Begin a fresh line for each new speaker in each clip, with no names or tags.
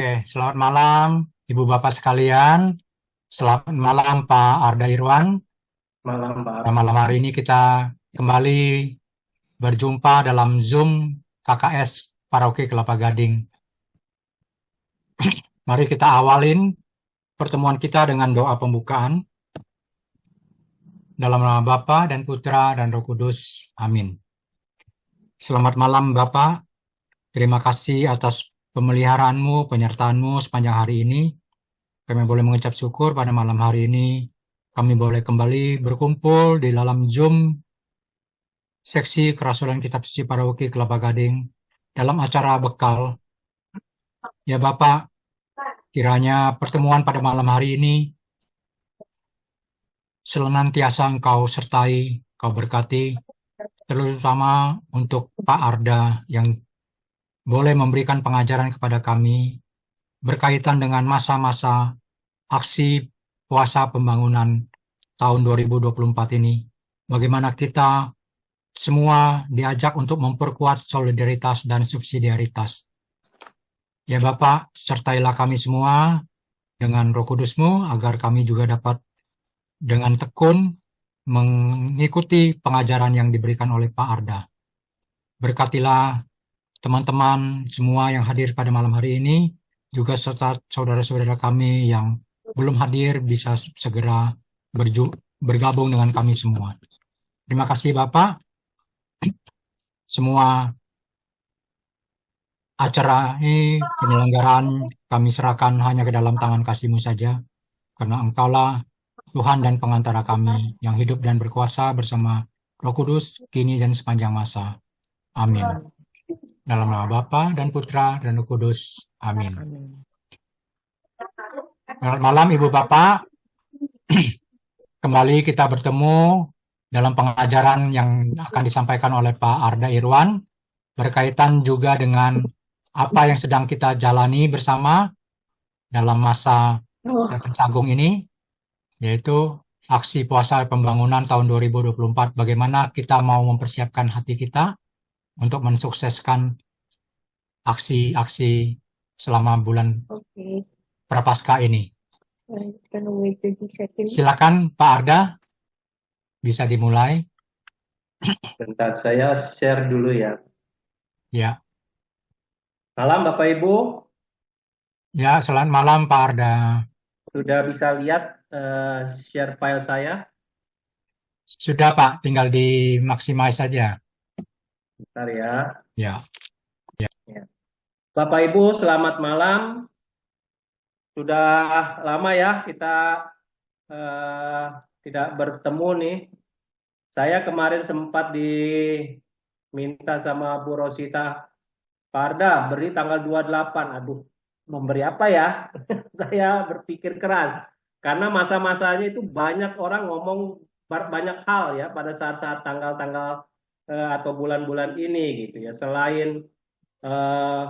Oke, selamat malam Ibu Bapak sekalian. Selamat malam Pak Arda Irwan.
Malam,
Nah,
Pak.
malam hari ini kita kembali berjumpa dalam Zoom KKS Paroki Kelapa Gading. Mari kita awalin pertemuan kita dengan doa pembukaan. Dalam nama Bapa dan Putra dan Roh Kudus. Amin. Selamat malam Bapak. Terima kasih atas pemeliharaanmu, penyertaanmu sepanjang hari ini. Kami boleh mengucap syukur pada malam hari ini. Kami boleh kembali berkumpul di dalam Zoom Seksi Kerasulan Kitab Suci Paroki Kelapa Gading dalam acara bekal. Ya Bapak, kiranya pertemuan pada malam hari ini senantiasa Engkau sertai, Engkau berkati, terutama untuk Pak Arda yang boleh memberikan pengajaran kepada kami berkaitan dengan masa-masa aksi puasa pembangunan tahun 2024 ini. Bagaimana kita semua diajak untuk memperkuat solidaritas dan subsidiaritas. Ya Bapak, sertailah kami semua dengan Roh Kudus-Mu agar kami juga dapat dengan tekun mengikuti pengajaran yang diberikan oleh Pak Arda. Berkatilah teman-teman semua yang hadir pada malam hari ini, juga serta saudara-saudara kami yang belum hadir bisa segera bergabung dengan kami semua. Terima kasih Bapak. Semua acara ini penyelenggaraan kami serahkan hanya ke dalam tangan kasih-Mu saja, karena Engkaulah Tuhan dan pengantara kami yang hidup dan berkuasa bersama Roh Kudus, kini dan sepanjang masa. Amin. Dalam nama Bapa dan Putra dan Roh Kudus. Amin. Selamat malam Ibu Bapak. Kembali kita bertemu dalam pengajaran yang akan disampaikan oleh Pak Arda Irwan berkaitan juga dengan apa yang sedang kita jalani bersama dalam masa tercanggung ini, yaitu aksi puasa pembangunan tahun 2024. Bagaimana kita mau mempersiapkan hati kita untuk mensukseskan aksi-aksi selama bulan Prapaskah ini. Silakan Pak Arda, bisa dimulai.
Bentar, saya share dulu ya.
Ya,
Malam, Bapak Ibu.
ya, selamat malam Pak Arda.
Sudah bisa lihat share file saya?
Sudah Pak, tinggal di maximize saja.
Bentar ya.
Ya,
Ya. Bapak Ibu, selamat malam. Sudah lama ya kita eh, tidak bertemu nih. Saya kemarin sempat diminta sama Bu Rosita, Parda, beri tanggal 28. Aduh, memberi apa ya? Saya berpikir keras. Karena masa-masanya itu banyak orang ngomong banyak hal ya pada saat-saat tanggal-tanggal atau bulan-bulan ini gitu ya. Selain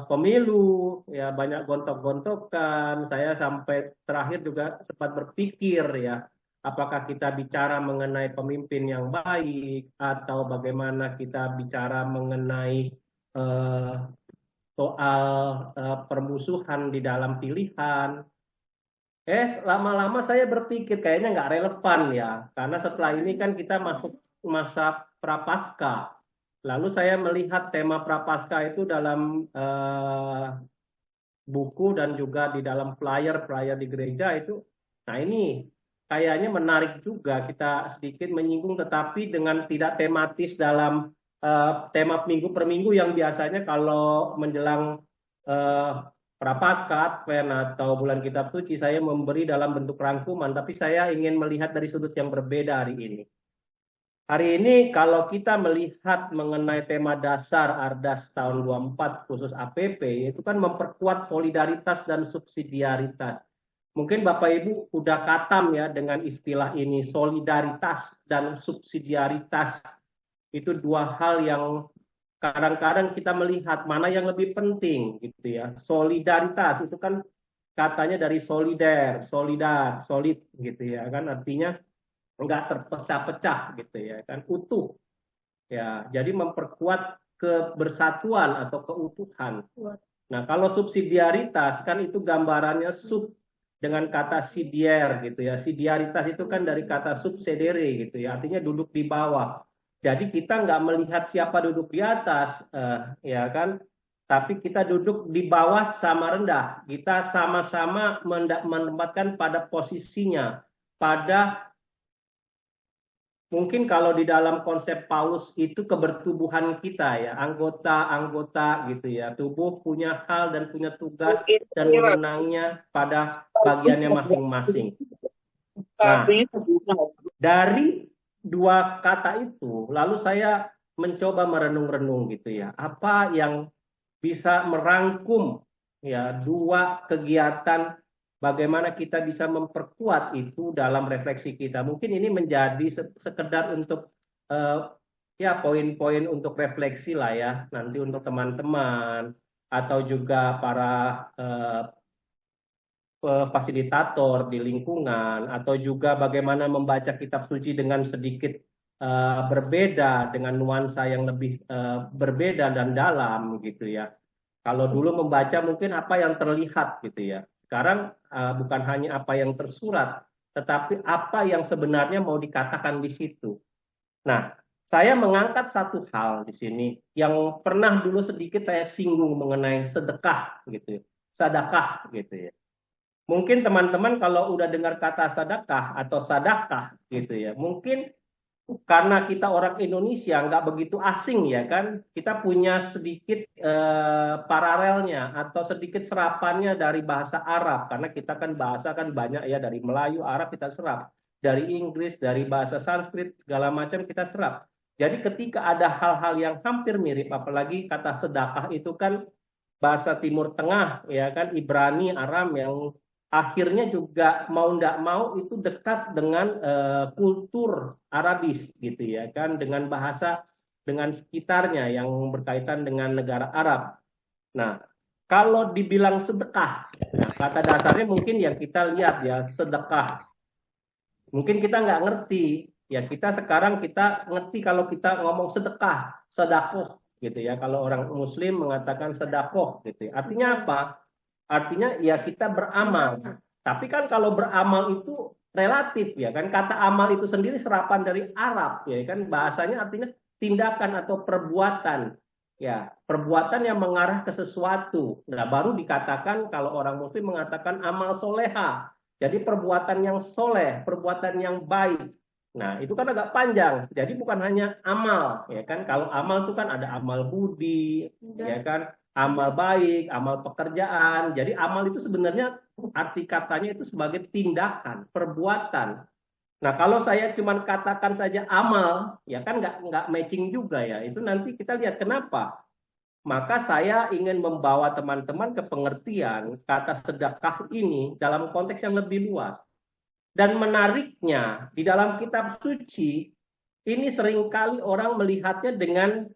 pemilu ya banyak gontok-gontokan. Saya sampai terakhir juga sempat berpikir ya, apakah kita bicara mengenai pemimpin yang baik atau bagaimana kita bicara mengenai eh, soal permusuhan di dalam pilihan. Lama-lama saya berpikir kayaknya nggak relevan ya, karena setelah ini kan kita masuk masa prapaskah. Lalu saya melihat tema prapaskah itu dalam buku dan juga di dalam flyer-flyer di gereja itu. Nah ini kayaknya menarik juga kita sedikit menyinggung, tetapi dengan tidak tematis dalam tema minggu per minggu yang biasanya kalau menjelang eh, Prapaskah, Advent atau bulan Kitab Suci saya memberi dalam bentuk rangkuman, tapi saya ingin melihat dari sudut yang berbeda hari ini. Hari ini kalau kita melihat mengenai tema dasar Ardas tahun 24 khusus APP, itu kan memperkuat solidaritas dan subsidiaritas. Mungkin Bapak Ibu udah katam ya dengan istilah ini, solidaritas dan subsidiaritas. Itu dua hal yang kadang-kadang kita melihat mana yang lebih penting gitu ya. Solidaritas itu kan katanya dari solider, solidar, solid gitu ya kan, artinya enggak terpecah-pecah gitu ya kan, utuh ya. Jadi memperkuat kebersatuan atau keutuhan. Nah, kalau subsidiaritas kan itu gambarannya sub dengan kata sidier gitu ya. Sidiaritas itu kan dari kata subsedere gitu ya, artinya duduk di bawah. Jadi kita nggak melihat siapa duduk di atas, ya kan? Tapi kita duduk di bawah sama rendah. Kita sama-sama menempatkan pada posisinya, pada mungkin kalau di dalam konsep Paulus itu kebertubuhan kita ya, anggota-anggota gitu ya. Tubuh punya hal dan punya tugas dan wewenangnya pada bagiannya masing-masing. Nah, dari dua kata itu, lalu saya mencoba merenung-renung gitu ya. Apa yang bisa merangkum ya dua kegiatan bagaimana kita bisa memperkuat itu dalam refleksi kita. Mungkin ini menjadi sekedar untuk ya poin-poin untuk refleksi lah ya nanti untuk teman-teman atau juga para eh, fasilitator di lingkungan atau juga bagaimana membaca kitab suci dengan sedikit berbeda dengan nuansa yang lebih berbeda dan dalam gitu ya. Kalau dulu membaca mungkin apa yang terlihat gitu ya. Sekarang bukan hanya apa yang tersurat, tetapi apa yang sebenarnya mau dikatakan di situ. Nah, saya mengangkat satu hal di sini yang pernah dulu sedikit saya singgung mengenai sedekah gitu ya. Sedekah gitu ya. Mungkin teman-teman kalau udah dengar kata sedekah atau sadakah gitu ya, mungkin karena kita orang Indonesia nggak begitu asing ya kan, kita punya sedikit paralelnya atau sedikit serapannya dari bahasa Arab karena kita kan bahasa kan banyak ya dari Melayu, Arab kita serap, dari Inggris, dari bahasa Sanskrit segala macam kita serap. Jadi ketika ada hal-hal yang hampir mirip, apalagi kata sedekah itu kan bahasa Timur Tengah ya kan Ibrani, Aram yang akhirnya juga mau tidak mau itu dekat dengan kultur Arabis gitu ya kan dengan bahasa dengan sekitarnya yang berkaitan dengan negara Arab. Nah, kalau dibilang sedekah, nah kata dasarnya mungkin yang kita lihat ya sedekah. Mungkin kita nggak ngerti ya kita sekarang kita ngerti kalau kita ngomong sedekah, sedakoh gitu ya. Kalau orang Muslim mengatakan sedakoh gitu ya. Artinya apa? Artinya ya kita beramal. Tapi kan kalau beramal itu relatif ya kan. Kata amal itu sendiri serapan dari Arab ya kan. Bahasanya artinya tindakan atau perbuatan. Ya, perbuatan yang mengarah ke sesuatu. Nah, baru dikatakan kalau orang Muslim mengatakan amal soleha. Jadi perbuatan yang soleh, perbuatan yang baik. Nah, itu kan agak panjang. Jadi bukan hanya amal, ya kan? Kalau amal itu kan ada amal budi, ya kan? Amal baik, amal pekerjaan. Jadi amal itu sebenarnya arti katanya itu sebagai tindakan, perbuatan. Nah, kalau saya cuma katakan saja amal, ya kan nggak matching juga ya. Itu nanti kita lihat kenapa. Maka saya ingin membawa teman-teman ke pengertian kata sedekah ini dalam konteks yang lebih luas. Dan menariknya, di dalam kitab suci, ini seringkali orang melihatnya dengan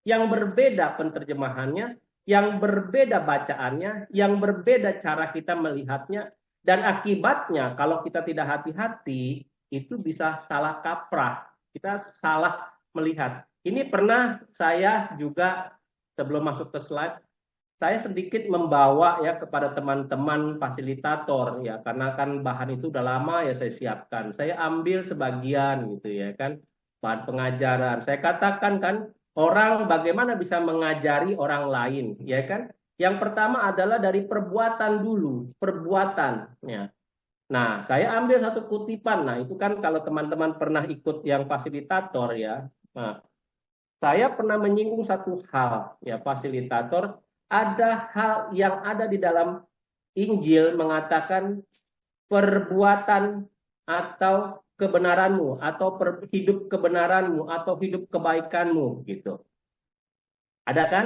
yang berbeda penerjemahannya, yang berbeda bacaannya, yang berbeda cara kita melihatnya, dan akibatnya kalau kita tidak hati-hati, itu bisa salah kaprah, kita salah melihat. Ini pernah saya juga, sebelum masuk ke slide, saya sedikit membawa ya kepada teman-teman fasilitator ya karena kan bahan itu udah lama ya saya siapkan. Saya ambil sebagian gitu ya kan bahan pengajaran. Saya katakan kan orang bagaimana bisa mengajari orang lain ya kan. Yang pertama adalah dari perbuatan dulu, perbuatan ya. Nah, saya ambil satu kutipan. Nah, itu kan kalau teman-teman pernah ikut yang fasilitator ya. Nah, saya pernah menyinggung satu hal, ya fasilitator, ada hal yang ada di dalam Injil mengatakan perbuatan atau kebenaranmu, atau hidup kebenaranmu, atau hidup kebaikanmu, gitu. Ada kan?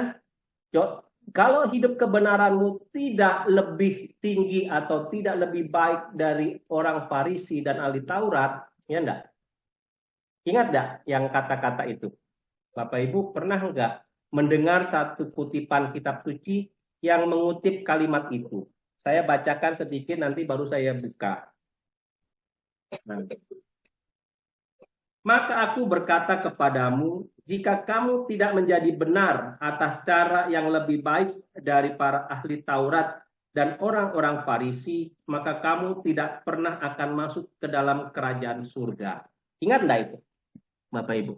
Kalau hidup kebenaranmu tidak lebih tinggi atau tidak lebih baik dari orang Farisi dan ahli Taurat, ya enggak? Ingat enggak yang kata-kata itu? Bapak Ibu pernah nggak mendengar satu kutipan kitab suci yang mengutip kalimat itu? Saya bacakan sedikit nanti baru saya buka. Nah, maka aku berkata kepadamu, jika kamu tidak menjadi benar atas cara yang lebih baik dari para ahli Taurat dan orang-orang Farisi, maka kamu tidak pernah akan masuk ke dalam kerajaan surga. Ingat enggak itu, Bapak Ibu?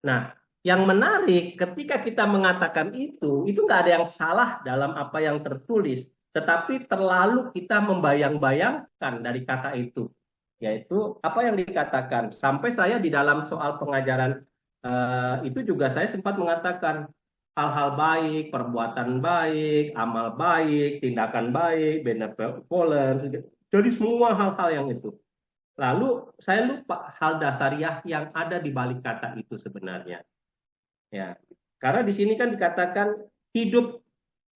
Nah, yang menarik ketika kita mengatakan itu nggak ada yang salah dalam apa yang tertulis, tetapi terlalu kita membayang-bayangkan dari kata itu, yaitu apa yang dikatakan. Sampai saya di dalam soal pengajaran itu juga saya sempat mengatakan hal-hal baik, perbuatan baik, amal baik, tindakan baik, benevolence, jadi semua hal-hal yang itu. Lalu saya lupa hal dasariah yang ada di balik kata itu sebenarnya. Ya, karena di sini kan dikatakan hidup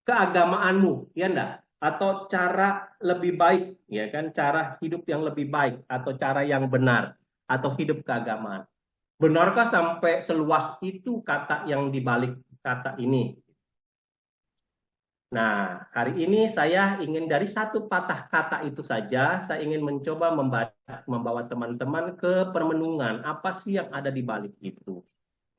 keagamaanmu, ya enggak? Atau cara lebih baik, ya kan? Cara hidup yang lebih baik atau cara yang benar atau hidup keagamaan. Benarkah sampai seluas itu kata yang dibalik kata ini? Nah, hari ini saya ingin dari satu patah kata itu saja, saya ingin mencoba membawa teman-teman ke permenungan. Apa sih yang ada di balik itu?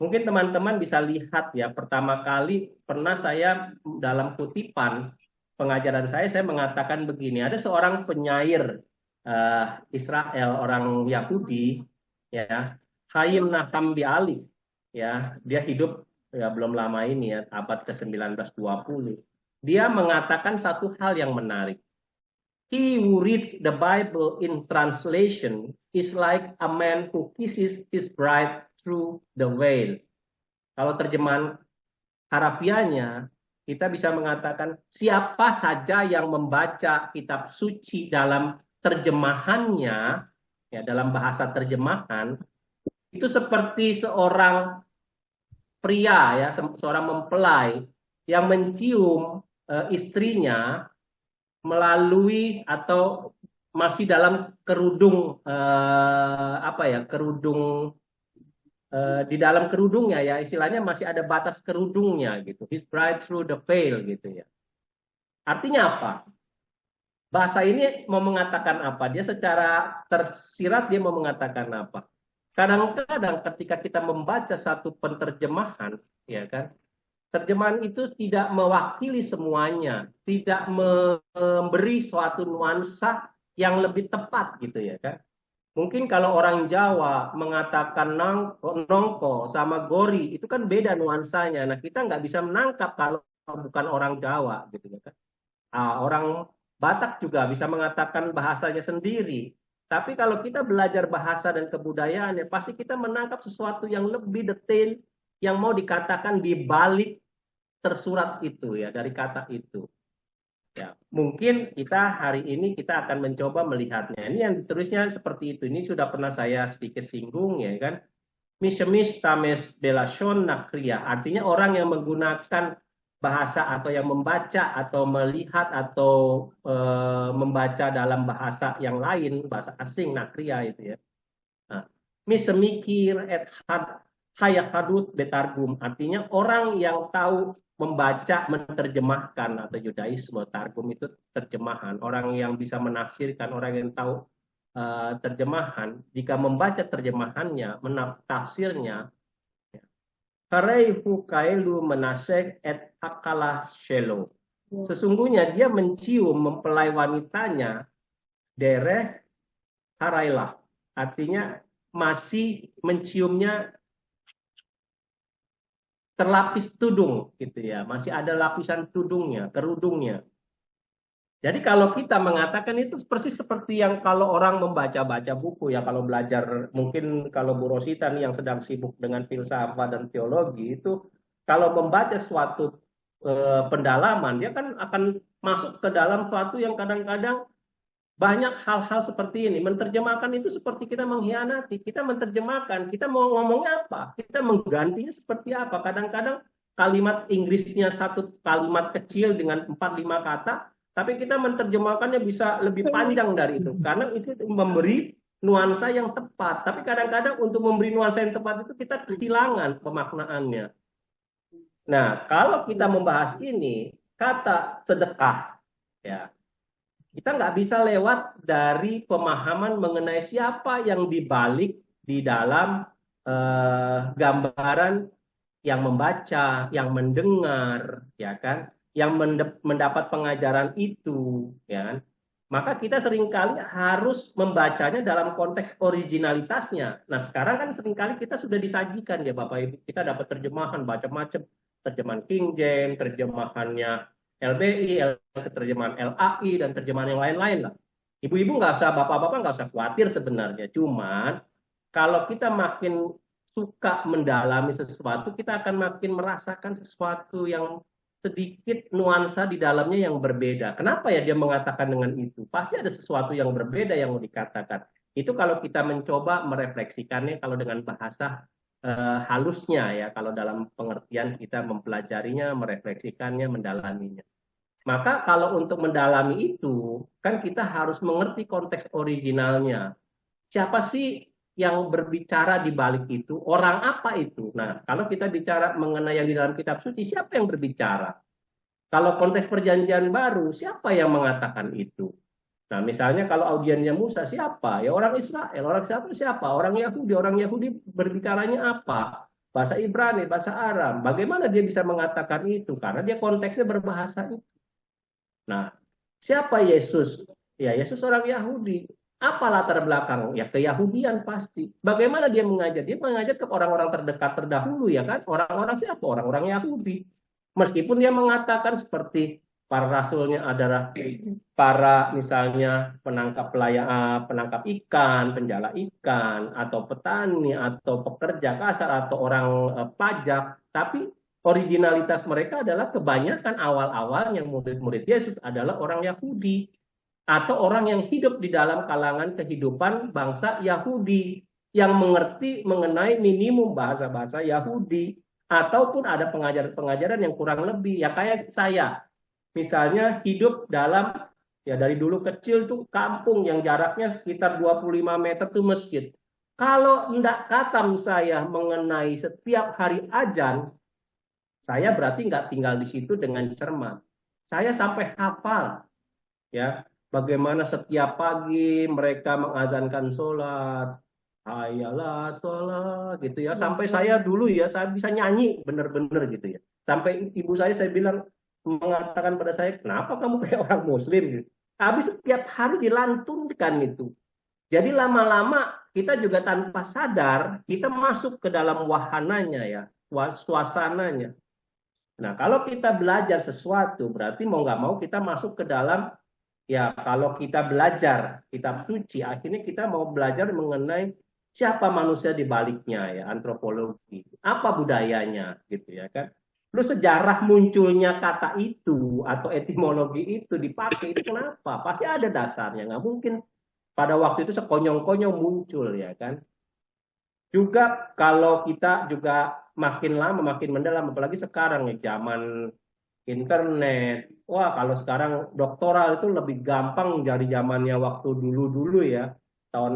Mungkin teman-teman bisa lihat ya, pertama kali pernah saya dalam kutipan pengajaran saya mengatakan begini, ada seorang penyair Israel, orang Yahudi, ya, Chaim Naham Bialik, ya, dia hidup ya belum lama ini ya, abad ke-1920. Dia mengatakan satu hal yang menarik. He who reads the Bible in translation is like a man who kisses his bride through the veil. Kalau terjemahan harafiahnya, kita bisa mengatakan siapa saja yang membaca kitab suci dalam terjemahannya, ya dalam bahasa terjemahan, itu seperti seorang pria, ya seorang mempelai yang mencium istrinya melalui atau masih dalam kerudung apa ya kerudung di dalam kerudungnya ya istilahnya masih ada batas kerudungnya gitu, his bride through the veil gitu ya. Artinya apa? Bahasa ini mau mengatakan apa? Dia secara tersirat dia mau mengatakan apa? Kadang-kadang ketika kita membaca satu penterjemahan, ya kan, terjemahan itu tidak mewakili semuanya, tidak memberi suatu nuansa yang lebih tepat gitu ya kan. Mungkin kalau orang Jawa mengatakan nongko sama gori itu kan beda nuansanya. Nah kita nggak bisa menangkap kalau bukan orang Jawa gitu ya kan. Orang Batak juga bisa mengatakan bahasanya sendiri. Tapi kalau kita belajar bahasa dan kebudayaan ya pasti kita menangkap sesuatu yang lebih detail yang mau dikatakan di balik tersurat itu ya dari kata itu. Ya, mungkin kita hari ini kita akan mencoba melihatnya. Ini yang ditulisnya seperti itu. Ini sudah pernah saya sedikit singgung ya kan. Mishemis tames belashon nakria. Artinya orang yang menggunakan bahasa atau yang membaca atau melihat atau membaca dalam bahasa yang lain, bahasa asing nakria itu ya. Nah, misemikir et hayahadut betargum. Artinya orang yang tahu membaca, menerjemahkan atau Yudaisme, targum itu terjemahan. Orang yang bisa menafsirkan, orang yang tahu terjemahan, jika membaca terjemahannya, tafsirnya, Kareihu kaelu menasek et akala shelo. Sesungguhnya dia mencium mempelai wanitanya dereh harailah. Artinya masih menciumnya terlapis tudung gitu ya, masih ada lapisan tudungnya, kerudungnya. Jadi kalau kita mengatakan itu persis seperti yang kalau orang membaca-baca buku ya, kalau belajar mungkin kalau Bu Rosita nih yang sedang sibuk dengan filsafat dan teologi itu kalau membaca suatu pendalaman dia kan akan masuk ke dalam suatu yang kadang-kadang banyak hal-hal seperti ini. Menerjemahkan itu seperti kita mengkhianati. Kita menerjemahkan, kita mau ngomongnya apa? Kita menggantinya seperti apa? Kadang-kadang kalimat Inggrisnya satu kalimat kecil dengan 4-5 kata, tapi kita menerjemahkannya bisa lebih panjang dari itu. Karena itu memberi nuansa yang tepat. Tapi kadang-kadang untuk memberi nuansa yang tepat itu kita kehilangan pemaknaannya. Nah, kalau kita membahas ini, kata sedekah, ya, kita nggak bisa lewat dari pemahaman mengenai siapa yang dibalik di dalam gambaran yang membaca, yang mendengar, ya kan, yang mendapat pengajaran itu, ya kan. Maka kita seringkali harus membacanya dalam konteks originalitasnya. Nah, sekarang kan seringkali kita sudah disajikan ya Bapak Ibu, kita dapat terjemahan macam-macam, terjemahan King James, terjemahannya LBI, terjemahan LAI, dan terjemahan yang lain-lain lah. Ibu-ibu nggak usah, bapak-bapak nggak usah khawatir sebenarnya. Cuman kalau kita makin suka mendalami sesuatu, kita akan makin merasakan sesuatu yang sedikit nuansa di dalamnya yang berbeda. Kenapa ya dia mengatakan dengan itu? Pasti ada sesuatu yang berbeda yang mau dikatakan. Itu kalau kita mencoba merefleksikannya, kalau dengan bahasa halusnya ya, kalau dalam pengertian kita mempelajarinya, merefleksikannya, mendalaminya. Maka kalau untuk mendalami itu, kan kita harus mengerti konteks originalnya. Siapa sih yang berbicara di balik itu? Orang apa itu? Nah, kalau kita bicara mengenai yang di dalam kitab suci, siapa yang berbicara? Kalau konteks perjanjian baru, siapa yang mengatakan itu? Nah, misalnya kalau audiennya Musa, siapa? Ya orang Israel. Orang siapa? Siapa? Orang Yahudi. Orang Yahudi berbicaranya apa? Bahasa Ibrani, bahasa Aram. Bagaimana dia bisa mengatakan itu? Karena dia konteksnya berbahasa itu. Nah, siapa Yesus? Ya, Yesus orang Yahudi. Apa latar belakang? Ya, keyahudian pasti. Bagaimana dia mengajar? Dia mengajar ke orang-orang terdekat terdahulu, ya kan? Orang-orang siapa? Orang-orang Yahudi. Meskipun dia mengatakan seperti para rasulnya adalah para misalnya penangkap ikan, penjala ikan, atau petani, atau pekerja kasar, atau orang pajak. Tapi originalitas mereka adalah kebanyakan awal-awalnya murid-murid Yesus adalah orang Yahudi atau orang yang hidup di dalam kalangan kehidupan bangsa Yahudi yang mengerti mengenai minimum bahasa-bahasa Yahudi ataupun ada pengajaran-pengajaran yang kurang lebih ya kayak saya misalnya hidup dalam ya dari dulu kecil tuh kampung yang jaraknya sekitar 25 meter tuh masjid. Kalau tidak katam saya mengenai setiap hari azan, saya berarti nggak tinggal di situ dengan cermat. Saya sampai hafal ya bagaimana setiap pagi mereka mengazankan sholat, hayalah sholat gitu ya. Sampai saya dulu ya saya bisa nyanyi bener-bener gitu ya. Sampai ibu saya bilang mengatakan pada saya, kenapa kamu kayak orang Muslim? Gitu. Habis setiap hari dilantunkan itu. Jadi lama-lama kita juga tanpa sadar kita masuk ke dalam wahananya ya, suasananya. Nah, kalau kita belajar sesuatu, berarti mau nggak mau kita masuk ke dalam, ya kalau kita belajar kitab suci, akhirnya kita mau belajar mengenai siapa manusia di baliknya, ya antropologi, apa budayanya, gitu ya kan. Terus sejarah munculnya kata itu atau etimologi itu dipakai, itu kenapa? Pasti ada dasarnya, nggak mungkin pada waktu itu sekonyong-konyong muncul, ya kan. Juga kalau kita juga makin lama makin mendalam, apalagi sekarang nih zaman internet. Wah, kalau sekarang doktoral itu lebih gampang dari zamannya waktu dulu-dulu ya. Tahun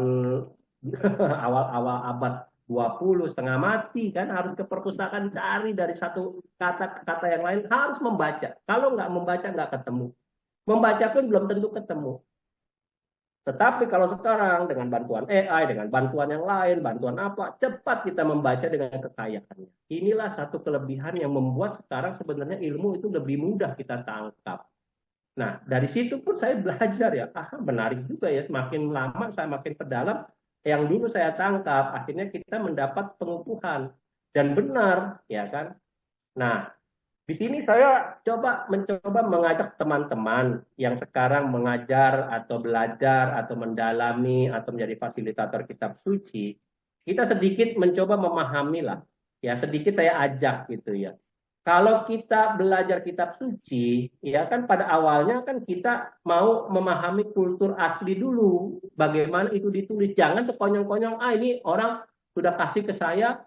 awal-awal abad 20 setengah mati kan harus ke perpustakaan cari dari satu kata ke kata yang lain harus membaca. Kalau nggak membaca nggak ketemu. Membaca pun belum tentu ketemu. Tetapi kalau sekarang dengan bantuan AI, dengan bantuan yang lain, bantuan apa, cepat kita membaca dengan kekayaannya. Inilah satu kelebihan yang membuat sekarang sebenarnya ilmu itu lebih mudah kita tangkap. Nah, dari situ pun saya belajar ya, menarik juga ya, semakin lama saya makin terdalam, yang dulu saya tangkap, akhirnya kita mendapat pengukuhan. Dan benar, ya kan? Nah, di sini saya mencoba mengajak teman-teman yang sekarang mengajar atau belajar atau mendalami atau menjadi fasilitator kitab suci, kita sedikit mencoba memahami lah, ya sedikit saya ajak gitu ya. Kalau kita belajar kitab suci, ya kan pada awalnya kan kita mau memahami kultur asli dulu, bagaimana itu ditulis. Jangan sekonyong-konyong, ini orang sudah kasih ke saya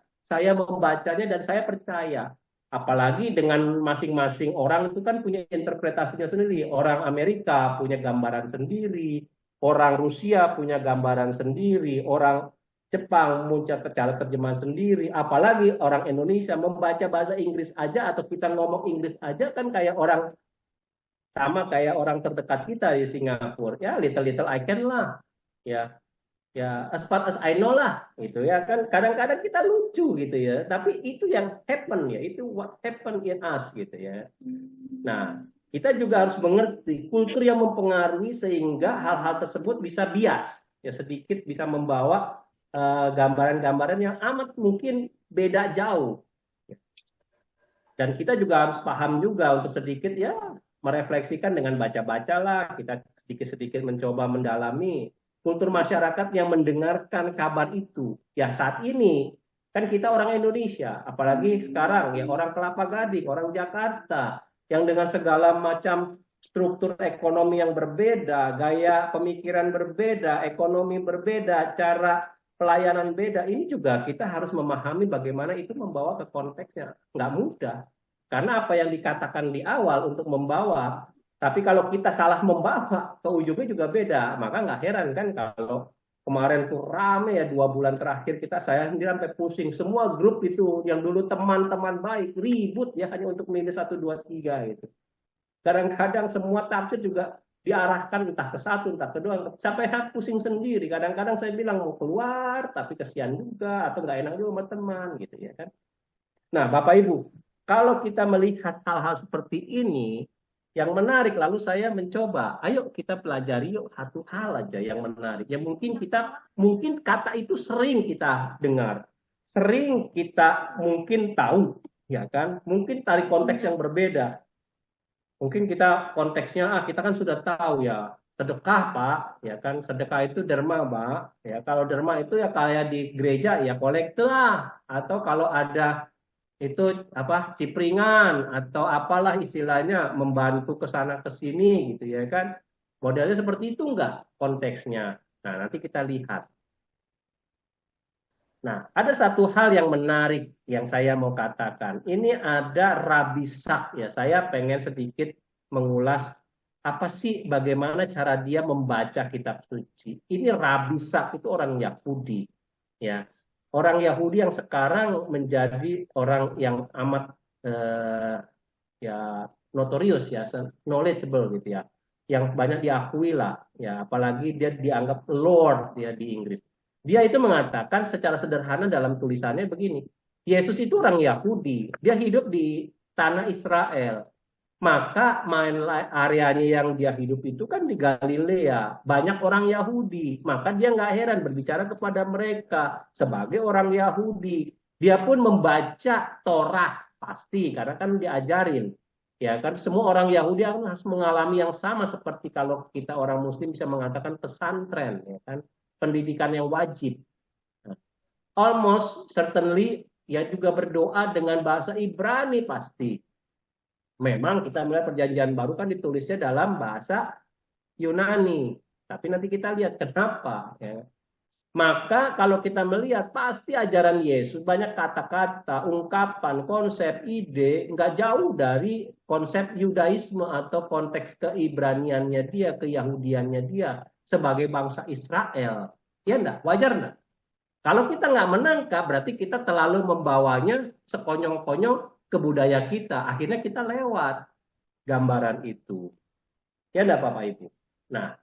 membacanya dan saya percaya. Apalagi dengan masing-masing orang itu kan punya interpretasinya sendiri. Orang Amerika punya gambaran sendiri, orang Rusia punya gambaran sendiri, orang Jepang muncul cara terjemahan sendiri, apalagi orang Indonesia membaca bahasa Inggris aja atau kita ngomong Inggris aja kan kayak orang sama kayak orang terdekat kita di Singapura. Ya little little I can lah. Ya. Ya as far as I know lah gitu ya kan, kadang-kadang kita lucu gitu ya, tapi itu yang happen ya, itu what happen in us gitu ya. Nah, kita juga harus mengerti kultur yang mempengaruhi sehingga hal-hal tersebut bisa bias ya, sedikit bisa membawa gambaran-gambaran yang amat mungkin beda jauh. Dan kita juga harus paham juga untuk sedikit ya merefleksikan dengan baca-baca lah, kita sedikit-sedikit mencoba mendalami kultur masyarakat yang mendengarkan kabar itu. Ya saat ini kan kita orang Indonesia, apalagi sekarang ya orang Kelapa Gading, orang Jakarta yang dengan segala macam struktur ekonomi yang berbeda, gaya pemikiran berbeda, ekonomi berbeda, cara pelayanan beda, ini juga kita harus memahami bagaimana itu membawa ke konteksnya. Nggak mudah. Karena apa yang dikatakan di awal untuk membawa, tapi kalau kita salah membawa, ke ujungnya juga beda. Maka nggak heran kan kalau kemarin tuh rame ya 2 bulan terakhir saya sendiri sampai pusing. Semua grup itu yang dulu teman-teman baik, ribut ya hanya untuk milih 1, 2, 3 gitu. Kadang-kadang semua tafsir juga diarahkan entah ke satu, entah ke dua, sampai pusing sendiri. Kadang-kadang saya bilang mau keluar, tapi kesian juga, atau nggak enak juga sama teman gitu ya kan. Nah, Bapak Ibu, kalau kita melihat hal-hal seperti ini, yang menarik, lalu saya mencoba, ayo kita pelajari yuk satu hal aja yang menarik. Ya mungkin kata itu sering kita dengar, sering kita mungkin tahu, ya kan? Mungkin dari konteks yang berbeda. Mungkin kita konteksnya, kita kan sudah tahu ya, sedekah Pak, ya kan? Sedekah itu derma Pak, ya kalau derma itu ya kayak di gereja ya kolekte lah, atau kalau ada itu apa cipringan atau apalah istilahnya membantu ke sana ke sini gitu ya kan, modelnya seperti itu enggak konteksnya. Nah nanti kita lihat. Nah ada satu hal yang menarik yang saya mau katakan, ini ada Rabi Sak ya, saya pengen sedikit mengulas apa sih bagaimana cara dia membaca kitab suci. Ini Rabi Sak itu orang Yahudi ya, orang Yahudi yang sekarang menjadi orang yang amat ya notorious ya, knowledgeable gitu ya, yang banyak diakui lah ya, apalagi dia dianggap Lord ya di Inggris. Dia itu mengatakan secara sederhana dalam tulisannya begini, Yesus itu orang Yahudi, dia hidup di tanah Israel, maka areanya yang dia hidup itu kan di Galilea, banyak orang Yahudi, maka dia nggak heran berbicara kepada mereka sebagai orang Yahudi. Dia pun membaca Torah pasti karena kan diajarin. Ya kan semua orang Yahudi harus mengalami yang sama seperti kalau kita orang Muslim bisa mengatakan pesantren, ya kan, pendidikan yang wajib. Almost certainly ya juga berdoa dengan bahasa Ibrani pasti. Memang kita melihat perjanjian baru kan ditulisnya dalam bahasa Yunani. Tapi nanti kita lihat kenapa. Ya. Maka kalau kita melihat pasti ajaran Yesus banyak kata-kata, ungkapan, konsep, ide nggak jauh dari konsep Yudaisme atau konteks keibraniannya dia, keyahudiannya dia sebagai bangsa Israel. Ya enggak? Wajar enggak? Kalau kita nggak menangkap, berarti kita terlalu membawanya sekonyong-konyong ke budaya kita. Akhirnya kita lewat gambaran itu. Ya enggak Bapak Ibu? Nah,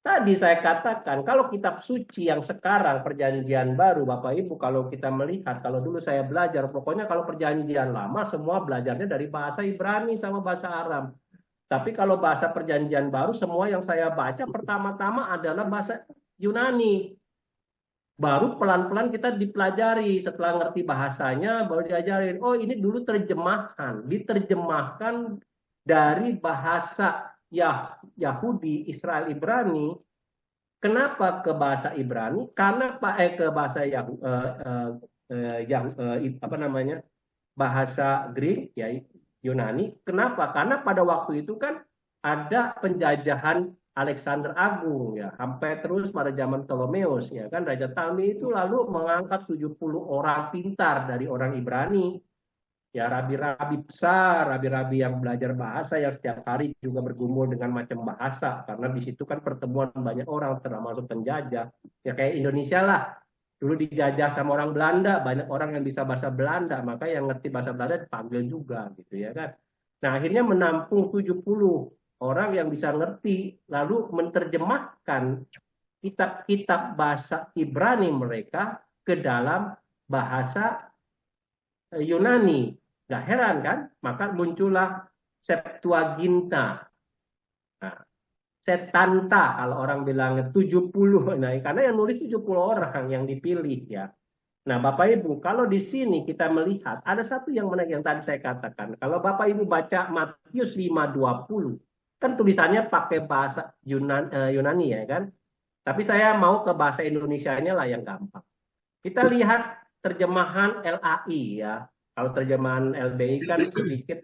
tadi saya katakan, kalau kitab suci yang sekarang perjanjian baru, Bapak Ibu, kalau kita melihat, kalau dulu saya belajar, pokoknya kalau perjanjian lama, semua belajarnya dari bahasa Ibrani sama bahasa Aram. Tapi kalau bahasa perjanjian baru, semua yang saya baca pertama-tama adalah bahasa Yunani. Baru pelan-pelan kita dipelajari, setelah ngerti bahasanya, baru diajarin, oh ini dulu terjemahan, diterjemahkan dari bahasa Yahudi, Israel Ibrani. Kenapa ke bahasa Ibrani? Karena ke bahasa apa namanya, bahasa Greek ya Yunani. Kenapa? Karena pada waktu itu kan ada penjajahan Alexander Agung ya, sampai terus pada zaman Ptolemeus ya kan, Raja Ptolemy itu lalu mengangkat 70 orang pintar dari orang Ibrani ya, rabi-rabi besar, rabi-rabi yang belajar bahasa yang setiap hari juga bergumul dengan macam bahasa, karena di situ kan pertemuan banyak orang termasuk penjajah ya, kayak Indonesia lah dulu dijajah sama orang Belanda, banyak orang yang bisa bahasa Belanda, maka yang ngerti bahasa Belanda dipanggil juga gitu ya kan. Nah akhirnya menampung 70 orang yang bisa ngerti lalu menerjemahkan kitab-kitab bahasa Ibrani mereka ke dalam bahasa Yunani. Nggak heran kan? Maka muncullah Septuaginta. Nah, Setanta kalau orang bilang 70. Nah, karena yang nulis 70 orang yang dipilih ya. Nah, Bapak Ibu, kalau di sini kita melihat ada satu yang menarik yang tadi saya katakan. Kalau Bapak Ibu baca Matius 5:20, kan tulisannya pakai bahasa Yunani ya kan? Tapi saya mau ke bahasa Indonesianya lah yang gampang. Kita lihat terjemahan LAI ya. Kalau terjemahan LBI kan sedikit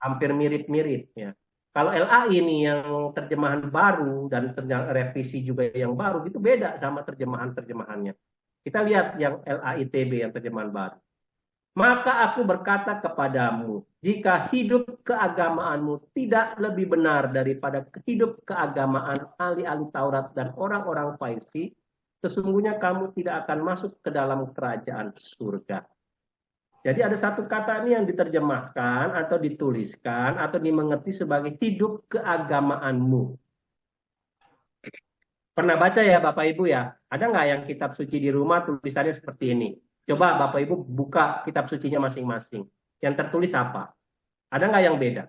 hampir mirip-mirip ya. Kalau LAI ini yang terjemahan baru dan revisi juga yang baru itu beda sama terjemahannya. Kita lihat yang LAITB yang terjemahan baru. Maka aku berkata kepadamu, jika hidup keagamaanmu tidak lebih benar daripada hidup keagamaan ahli-ahli Taurat dan orang-orang Farisi, sesungguhnya kamu tidak akan masuk ke dalam kerajaan surga. Jadi ada satu kata ini yang diterjemahkan atau dituliskan atau dimengerti sebagai hidup keagamaanmu. Pernah baca ya Bapak Ibu ya? Ada nggak yang kitab suci di rumah tulisannya seperti ini? Coba Bapak Ibu buka kitab sucinya masing-masing. Yang tertulis apa? Ada nggak yang beda?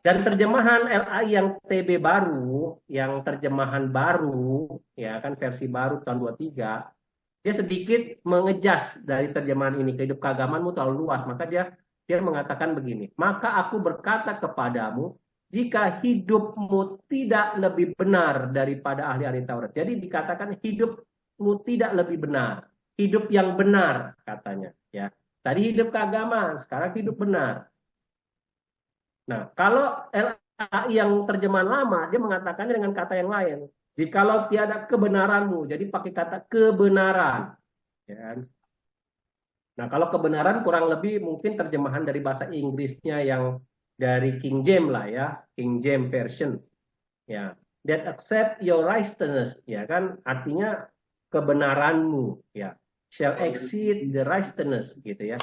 Dan terjemahan LAI yang TB baru, yang terjemahan baru, ya kan versi baru tahun 23, dia sedikit mengejas dari terjemahan ini. Kehidup keagamaanmu terlalu luas, maka dia mengatakan begini. Maka aku berkata kepadamu, jika hidupmu tidak lebih benar daripada ahli-ahli Taurat. Jadi dikatakan hidupmu tidak lebih benar. Hidup yang benar katanya. Ya. Tadi hidup keagamaan, sekarang hidup benar. Nah, kalau LAI yang terjemahan lama, dia mengatakannya dengan kata yang lain. Jikalau tiada kebenaranmu, jadi pakai kata kebenaran. Ya. Nah, kalau kebenaran kurang lebih mungkin terjemahan dari bahasa Inggrisnya yang dari King James lah ya, King James Version. Ya, that accept your righteousness, ya kan, artinya kebenaranmu, ya, shall exceed the righteousness, gitu ya,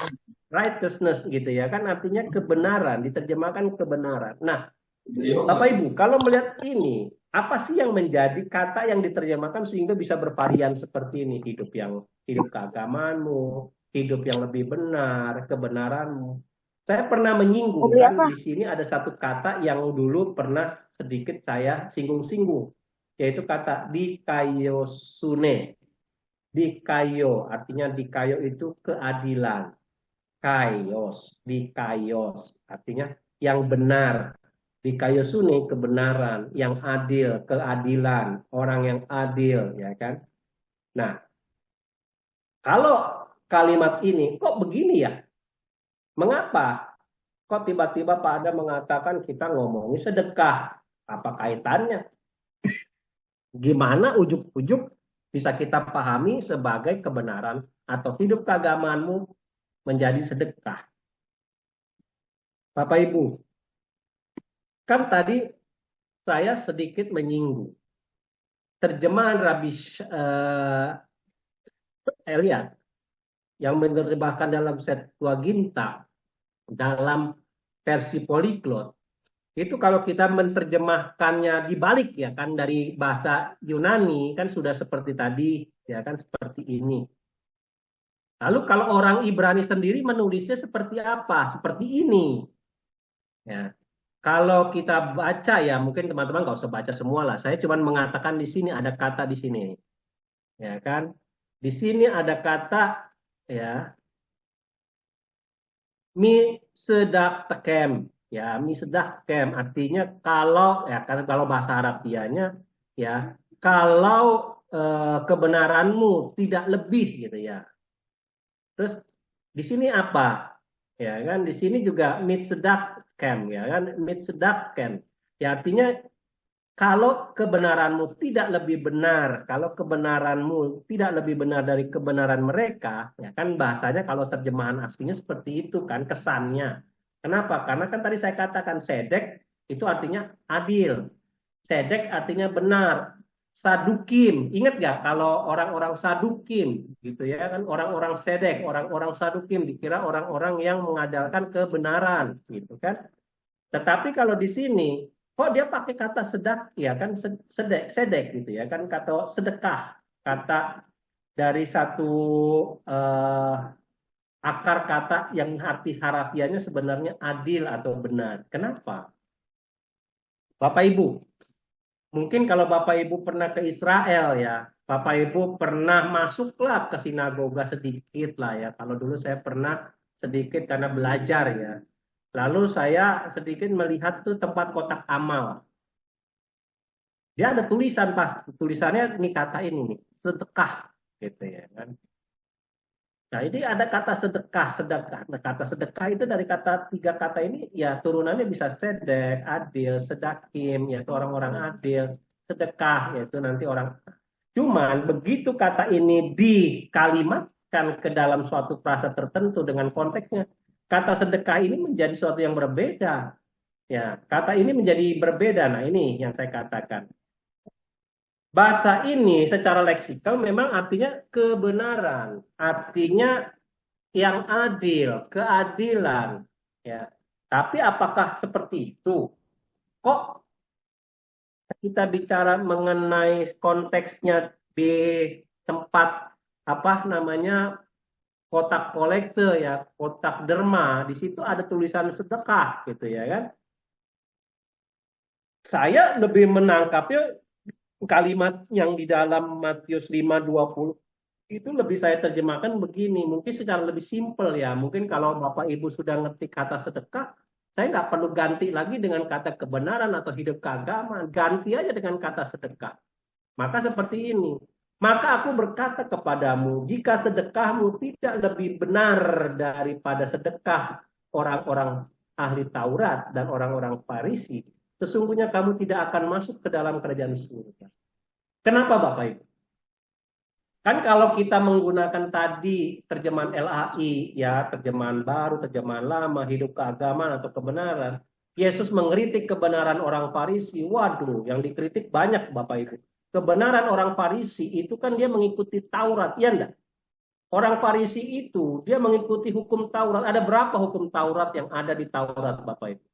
righteousness, gitu ya kan, artinya kebenaran, diterjemahkan kebenaran. Nah, Bapak Ibu, kalau melihat ini, apa sih yang menjadi kata yang diterjemahkan sehingga bisa bervarian seperti ini, hidup keagamaanmu, hidup yang lebih benar, kebenaranmu. Saya pernah menyinggung kan di sini ada satu kata yang dulu pernah sedikit saya singgung-singgung, yaitu kata dikaiosune. Dikaio artinya dikaio itu keadilan. Kaios, dikaios artinya yang benar. Dikaiosune kebenaran, yang adil, keadilan, orang yang adil, ya kan? Nah, kalau kalimat ini kok begini ya? Mengapa? Kok tiba-tiba Pak Adam mengatakan kita ngomongin sedekah? Apa kaitannya? Gimana ujuk-ujuk bisa kita pahami sebagai kebenaran atau hidup keagamaanmu menjadi sedekah? Bapak Ibu, kan tadi saya sedikit menyinggung. Terjemahan Rabbi Eliat yang menerjemahkan dalam Septuaginta dalam versi Polyglot itu kalau kita menerjemahkannya dibalik ya kan dari bahasa Yunani kan sudah seperti tadi ya kan seperti ini. Lalu kalau orang Ibrani sendiri menulisnya seperti apa? Seperti ini. Ya. Kalau kita baca ya mungkin teman-teman nggak usah baca semua lah. Saya cuma mengatakan di sini ada kata di sini. Ya kan? Di sini ada kata ya mi sedap tekem ya mi sedap tekem artinya kalau ya kan kalau bahasa Arab dianya ya kalau kebenaranmu tidak lebih gitu ya. Terus di sini apa? Ya kan di sini juga mit sedap kem ya kan mit sedap kem. Ya artinya kalau kebenaranmu tidak lebih benar, kalau kebenaranmu tidak lebih benar dari kebenaran mereka, ya kan bahasanya kalau terjemahan aslinya seperti itu kan kesannya. Kenapa? Karena kan tadi saya katakan sedek itu artinya adil. Sedek artinya benar. Sadukim, ingat nggak kalau orang-orang sadukim gitu ya kan orang-orang sedek, orang-orang sadukim dikira orang-orang yang mengandalkan kebenaran gitu kan. Tetapi kalau di simi Kok dia pakai kata sedak? Ya kan sedek gitu ya kan, kata sedekah, kata dari satu eh, akar kata yang arti harafiahnya sebenarnya adil atau benar. Kenapa? Bapak Ibu, mungkin kalau Bapak Ibu pernah ke Israel ya, Bapak Ibu pernah masuklah ke sinagoga sedikit lah ya. Kalau dulu saya pernah sedikit karena belajar ya. Lalu saya sedikit melihat tuh tempat kotak amal. Dia ada tulisan, pas tulisannya ini kata ini nih, sedekah gitu ya kan. Nah, ini ada kata sedekah, sedekah. Nah, kata sedekah itu dari kata tiga kata ini ya turunannya bisa sedek, adil, sedakim, yaitu orang-orang adil, sedekah, yaitu nanti orang. Cuman begitu kata ini dikalimatkan ke dalam suatu frasa tertentu dengan konteksnya, kata sedekah ini menjadi suatu yang berbeda. Ya, kata ini menjadi berbeda. Nah, ini yang saya katakan. Bahasa ini secara leksikal memang artinya kebenaran, artinya yang adil, keadilan, ya. Tapi apakah seperti itu? Kok kita bicara mengenai konteksnya di tempat apa namanya kotak kolekte ya, kotak derma, di situ ada tulisan sedekah gitu ya kan? Saya lebih menangkapnya kalimat yang di dalam Matius 5:20 itu lebih saya terjemahkan begini, mungkin secara lebih simpel ya. Mungkin kalau Bapak Ibu sudah ngerti kata sedekah, saya nggak perlu ganti lagi dengan kata kebenaran atau hidup keagamaan. Ganti aja dengan kata sedekah. Maka seperti ini. Maka aku berkata kepadamu, jika sedekahmu tidak lebih benar daripada sedekah orang-orang ahli Taurat dan orang-orang Farisi, sesungguhnya kamu tidak akan masuk ke dalam kerajaan surga. Kenapa Bapak Ibu? Kan kalau kita menggunakan tadi terjemahan LAI, ya terjemahan baru, terjemahan lama, hidup keagamaan atau kebenaran, Yesus mengkritik kebenaran orang Farisi. Waduh, yang dikritik banyak Bapak Ibu. Kebenaran orang Farisi itu kan dia mengikuti Taurat, ya enggak? Orang Farisi itu dia mengikuti hukum Taurat. Ada berapa hukum Taurat yang ada di Taurat Bapak Ibu?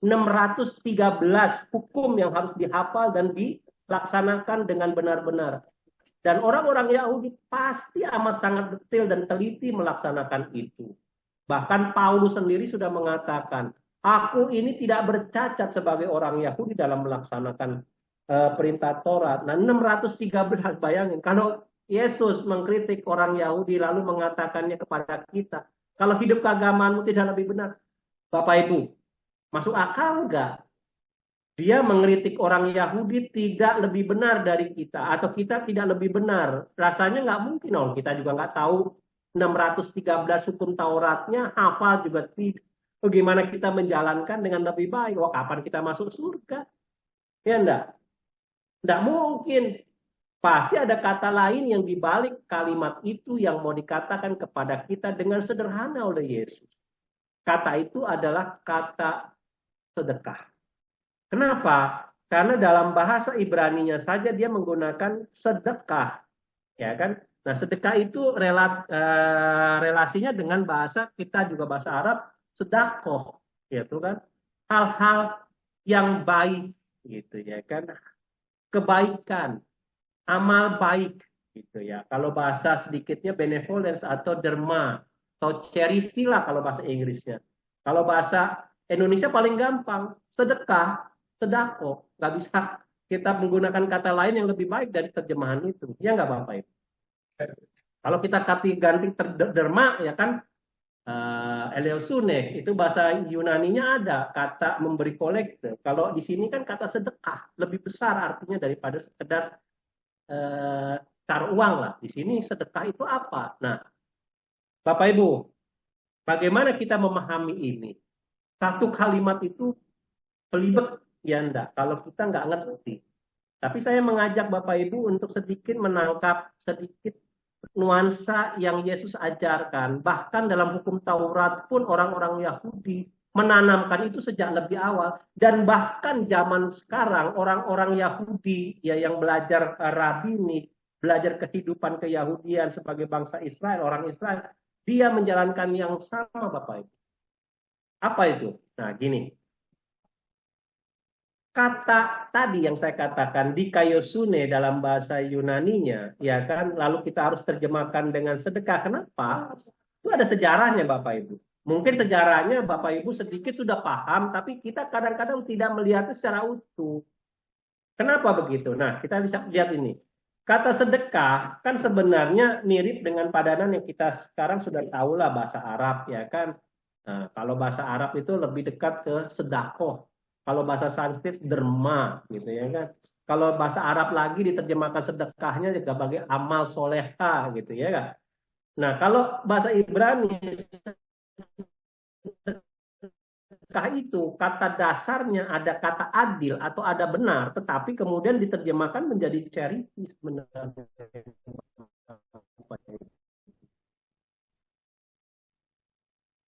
613 hukum yang harus dihafal dan dilaksanakan dengan benar-benar. Dan orang-orang Yahudi pasti amat sangat detail dan teliti melaksanakan itu. Bahkan Paulus sendiri sudah mengatakan, aku ini tidak bercacat sebagai orang Yahudi dalam melaksanakan perintah Taurat. Nah, 613, bayangin. Kalau Yesus mengkritik orang Yahudi lalu mengatakannya kepada kita, kalau hidup keagamaanmu tidak lebih benar, Bapak Ibu, masuk akal enggak? Dia mengkritik orang Yahudi tidak lebih benar dari kita, atau kita tidak lebih benar. Rasanya nggak mungkin, kita juga nggak tahu 613 hukum Tauratnya, hafal juga tidak. Bagaimana kita menjalankan dengan lebih baik? Wah, kapan kita masuk surga? Ya enggak? Enggak mungkin. Pasti ada kata lain yang dibalik kalimat itu yang mau dikatakan kepada kita dengan sederhana oleh Yesus. Kata itu adalah kata sedekah. Kenapa? Karena dalam bahasa Ibraninya saja dia menggunakan sedekah, ya kan? Nah, sedekah itu relasinya dengan bahasa kita juga bahasa Arab sedakoh, yaitu kan hal-hal yang baik, gitu ya kan? Kebaikan, amal baik, gitu ya. Kalau bahasa sedikitnya benevolence atau derma atau charity lah kalau bahasa Inggrisnya. Kalau bahasa Indonesia paling gampang sedekah, sedako, nggak bisa kita menggunakan kata lain yang lebih baik dari terjemahan itu, ya nggak Bapak Ibu? Kalau kita ganti derma ya kan, eleusune itu bahasa Yunaninya ada kata memberi kolekte. Kalau di sini kan kata sedekah lebih besar artinya daripada sekedar taruh uang lah. Di sini sedekah itu apa? Nah, Bapak Ibu, bagaimana kita memahami ini? Satu kalimat itu pelibet ya enggak kalau kita nggak ngerti. Tapi saya mengajak Bapak Ibu untuk sedikit menangkap sedikit nuansa yang Yesus ajarkan. Bahkan dalam hukum Taurat pun orang-orang Yahudi menanamkan itu sejak lebih awal. Dan bahkan zaman sekarang orang-orang Yahudi ya yang belajar rabini, belajar kehidupan keyahudian sebagai bangsa Israel, orang Israel, dia menjalankan yang sama Bapak Ibu. Apa itu? Nah, gini. kata tadi yang saya katakan dikaiosune dalam bahasa Yunaninya, ya kan, lalu kita harus terjemahkan dengan sedekah. Kenapa? Itu ada sejarahnya Bapak Ibu. Mungkin sejarahnya Bapak Ibu sedikit sudah paham, tapi kita kadang-kadang tidak melihatnya secara utuh. Kenapa begitu? Nah, kita bisa lihat ini. Kata sedekah kan sebenarnya mirip dengan padanan yang kita sekarang sudah tahu lah bahasa Arab, ya kan. Nah, kalau bahasa Arab itu lebih dekat ke sedekah. Kalau bahasa Sanskrit derma, gitu ya kan. Kalau bahasa Arab lagi diterjemahkan sedekahnya juga sebagai amal soleha, gitu ya kan. Nah, kalau bahasa Ibrani sedekah itu kata dasarnya ada kata adil atau ada benar, tetapi kemudian diterjemahkan menjadi charity sebenarnya.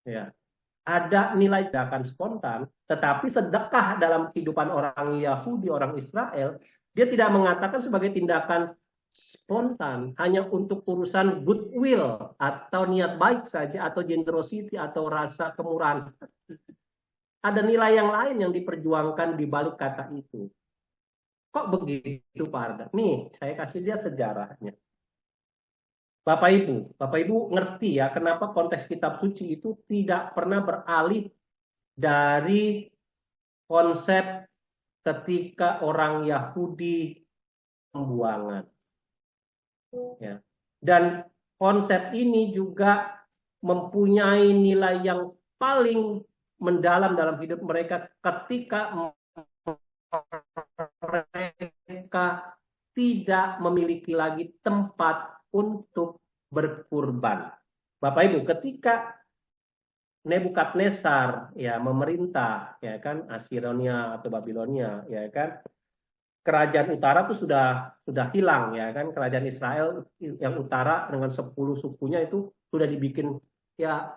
Ya, ada nilai gerakan spontan, tetapi sedekah dalam kehidupan orang Yahudi, orang Israel, dia tidak mengatakan sebagai tindakan spontan, hanya untuk urusan goodwill atau niat baik saja, atau generosity atau rasa kemurahan. Ada nilai yang lain yang diperjuangkan di balik kata itu. Kok begitu Pak Arda? Nih, saya kasih dia sejarahnya. Bapak Ibu ngerti ya kenapa konteks kitab suci itu tidak pernah beralih dari konsep ketika orang Yahudi pembuangan. Ya. Dan konsep ini juga mempunyai nilai yang paling mendalam dalam hidup mereka ketika mereka tidak memiliki lagi tempat untuk berkurban. Bapak Ibu, ketika Nebukadnezar ya memerintah ya kan Assyria atau Babilonia ya kan, kerajaan utara itu sudah hilang ya kan, kerajaan Israel yang utara dengan 10 sukunya itu sudah dibikin ya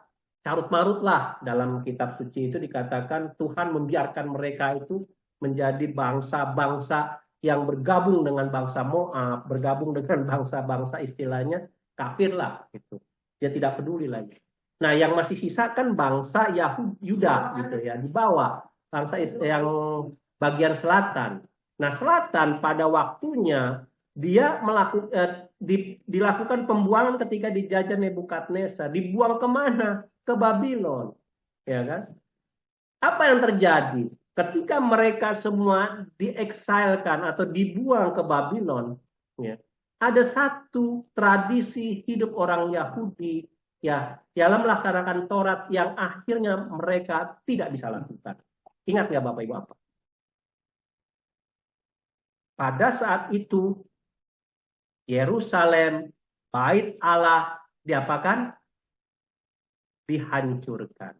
carut marut lah. Dalam kitab suci itu dikatakan Tuhan membiarkan mereka itu menjadi bangsa-bangsa yang bergabung dengan bangsa Moab, bergabung dengan bangsa-bangsa istilahnya kafir lah gitu. Dia tidak peduli lagi. Nah, yang masih sisa kan bangsa Yuda gitu ya, di bawah bangsa yang bagian selatan. Nah, selatan pada waktunya dia dilakukan pembuangan ketika dijajah Nebukadnezar. Dibuang kemana? Ke Babylon, ya kan? Apa yang terjadi ketika mereka semua dieksilkan atau dibuang ke Babylon? Ya, ada satu tradisi hidup orang Yahudi ya dalam melaksanakan Taurat yang akhirnya mereka tidak bisa lakukan. Ingat ya Bapak Ibu apa? Pada saat itu Yerusalem, bait Allah diapakan? Dihancurkan.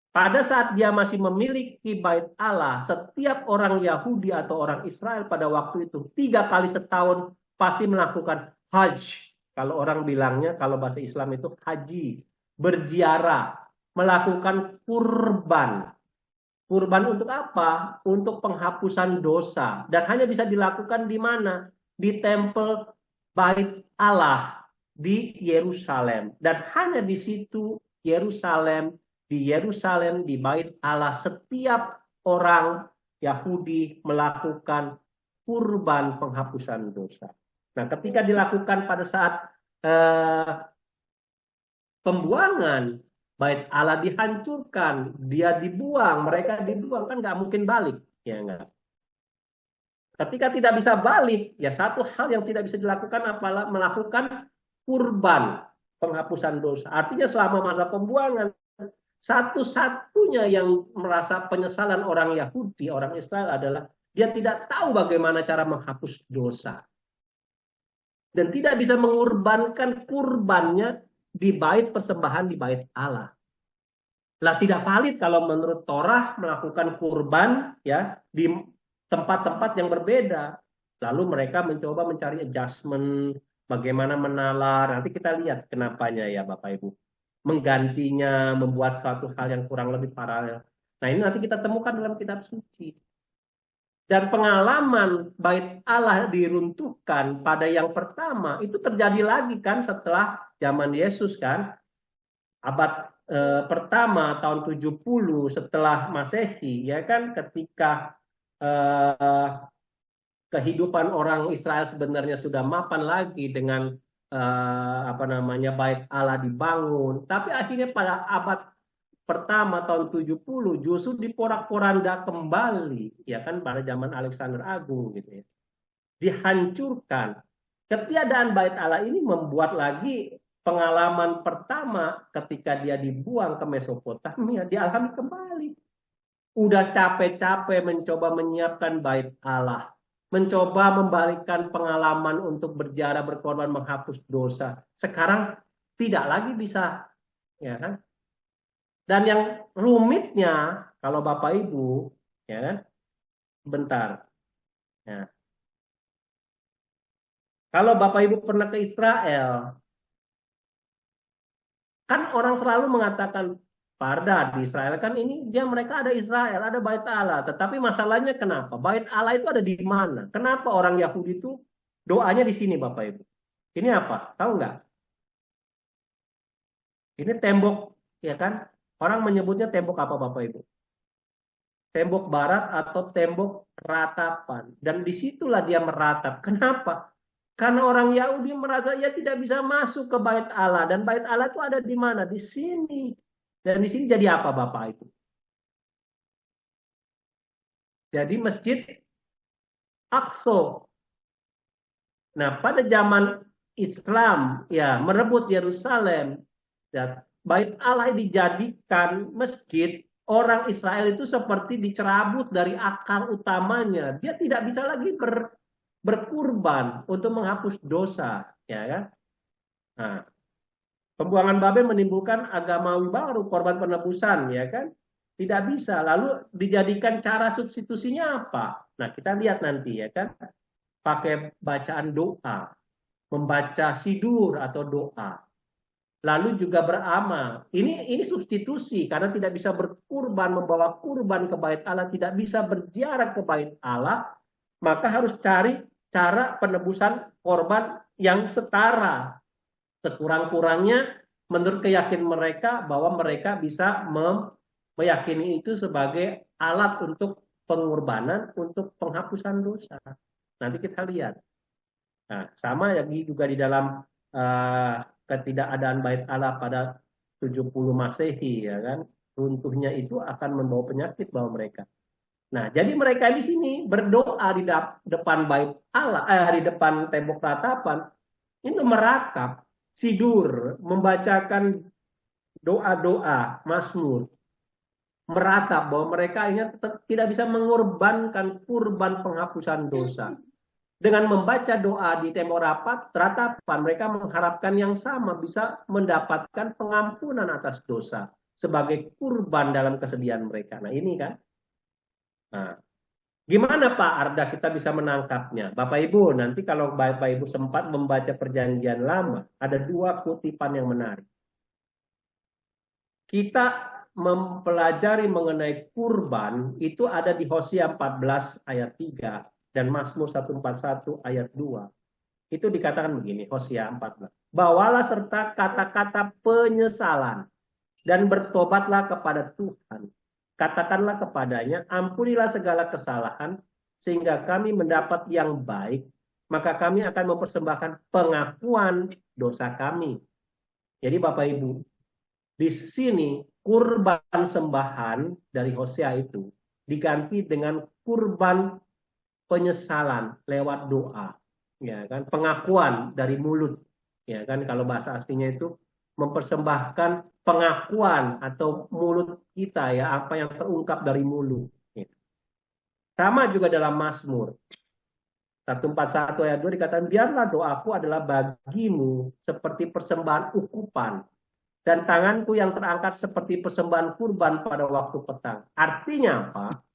Pada saat dia masih memiliki bait Allah, setiap orang Yahudi atau orang Israel pada waktu itu 3 kali setahun pasti melakukan haji. Kalau orang bilangnya, kalau bahasa Islam itu haji, berziarah, melakukan kurban. Kurban untuk apa? Untuk penghapusan dosa. Dan hanya bisa dilakukan di mana? Di tempel bait Allah di Yerusalem. Dan hanya di situ Yerusalem, di bait Allah, setiap orang Yahudi melakukan kurban penghapusan dosa. Nah, ketika dilakukan pada saat pembuangan, bait Allah dihancurkan, dia dibuang, mereka dibuang, kan nggak mungkin balik, ya enggak. Ketika tidak bisa balik, ya satu hal yang tidak bisa dilakukan apalah melakukan kurban penghapusan dosa. Artinya selama masa pembuangan, satu-satunya yang merasa penyesalan orang Yahudi, orang Israel adalah dia tidak tahu bagaimana cara menghapus dosa. Dan tidak bisa mengorbankan kurbannya di bait persembahan di bait Allah. Lah tidak valid kalau menurut Torah melakukan kurban ya di tempat-tempat yang berbeda. Lalu mereka mencoba mencari adjustment, bagaimana menalar. Nanti kita lihat kenapanya ya Bapak Ibu. Menggantinya, membuat suatu hal yang kurang lebih paralel. Nah ini nanti kita temukan dalam kitab suci. Dan pengalaman bait Allah diruntuhkan pada yang pertama itu terjadi lagi kan setelah zaman Yesus kan. Abad pertama tahun 70 setelah Masehi ya kan, ketika eh, kehidupan orang Israel sebenarnya sudah mapan lagi dengan apa namanya bait Allah dibangun, tapi akhirnya pada abad pertama tahun 70 justru diporak-poranda kembali, ya kan, pada zaman Alexander Agung gitu ya. Dihancurkan. Ketiadaan bait Allah ini membuat lagi pengalaman pertama ketika dia dibuang ke Mesopotamia dialami kembali. Udah capek-capek mencoba menyiapkan bait Allah, mencoba membalikkan pengalaman untuk berjarak berkorban menghapus dosa. Sekarang tidak lagi bisa, ya kan? Dan yang rumitnya kalau Bapak Ibu, ya kan? Bentar. Ya. Kalau Bapak Ibu pernah ke Israel, kan orang selalu mengatakan Parda di Israel kan ini dia mereka ada Israel, ada Bait Allah. Tetapi masalahnya kenapa? Bait Allah itu ada di mana? Kenapa orang Yahudi itu doanya di sini Bapak Ibu? Ini apa? Tahu nggak? Ini tembok, ya kan? Orang menyebutnya tembok apa Bapak Ibu? Tembok barat atau tembok ratapan. Dan disitulah dia meratap. Kenapa? Karena orang Yahudi merasa ia tidak bisa masuk ke Bait Allah. Dan Bait Allah itu ada di mana? Di sini. Dan di sini jadi apa Bapak itu? Jadi Masjid Aqsa. Nah, pada zaman Islam ya merebut Yerusalem, dan Bait Allah dijadikan masjid, orang Israel itu seperti dicerabut dari akar utamanya. Dia tidak bisa lagi berkurban untuk menghapus dosa, ya kan? Nah, pembuangan Babel menimbulkan agamawi baru, korban penebusan, ya kan? Tidak bisa. Lalu dijadikan cara substitusinya apa? Nah, kita lihat nanti, ya kan? Pakai bacaan doa, membaca sidur atau doa. Lalu juga beramal. Ini substitusi karena tidak bisa berkurban, membawa kurban ke bait Allah, tidak bisa berziarah ke bait Allah, maka harus cari cara penebusan korban yang setara. Sekurang-kurangnya menurut keyakinan mereka bahwa mereka bisa meyakini itu sebagai alat untuk pengorbanan, untuk penghapusan dosa. Nanti kita lihat. Nah, sama lagi juga di dalam uh, ketidakadaan bait Allah pada 70 Masehi, ya kan, runtuhnya itu akan membawa penyakit bawah mereka. Nah, jadi mereka di sini berdoa di depan bait Allah, di depan tembok ratapan itu merakap, sidur, membacakan doa-doa, mazmur, meratap bahwa mereka ini tidak bisa mengorbankan kurban penghapusan dosa. Dengan membaca doa di tembok ratapan, mereka mengharapkan yang sama, bisa mendapatkan pengampunan atas dosa sebagai kurban dalam kesedihan mereka. Nah ini kan. Nah, gimana Pak Arda kita bisa menangkapnya? Bapak Ibu, nanti kalau Bapak Ibu sempat membaca Perjanjian Lama, ada dua kutipan yang menarik. Kita mempelajari mengenai kurban itu ada di Hosea 14 ayat 3 dan Mazmur 141 ayat 2. Itu dikatakan begini, Hosea 14. Bawalah serta kata-kata penyesalan dan bertobatlah kepada Tuhan. Katakanlah kepadanya, ampunilah segala kesalahan sehingga kami mendapat yang baik, maka kami akan mempersembahkan pengakuan dosa kami. Jadi Bapak Ibu, di sini kurban sembahan dari Hosea itu diganti dengan kurban penyesalan lewat doa, ya kan, pengakuan dari mulut, ya kan, kalau bahasa aslinya itu mempersembahkan pengakuan atau mulut kita, ya, apa yang terungkap dari mulut. Sama juga dalam Mazmur 141 ayat 2 dikatakan, biarlah doaku adalah bagimu seperti persembahan ukupan, dan tanganku yang terangkat seperti persembahan kurban pada waktu petang. Artinya apa?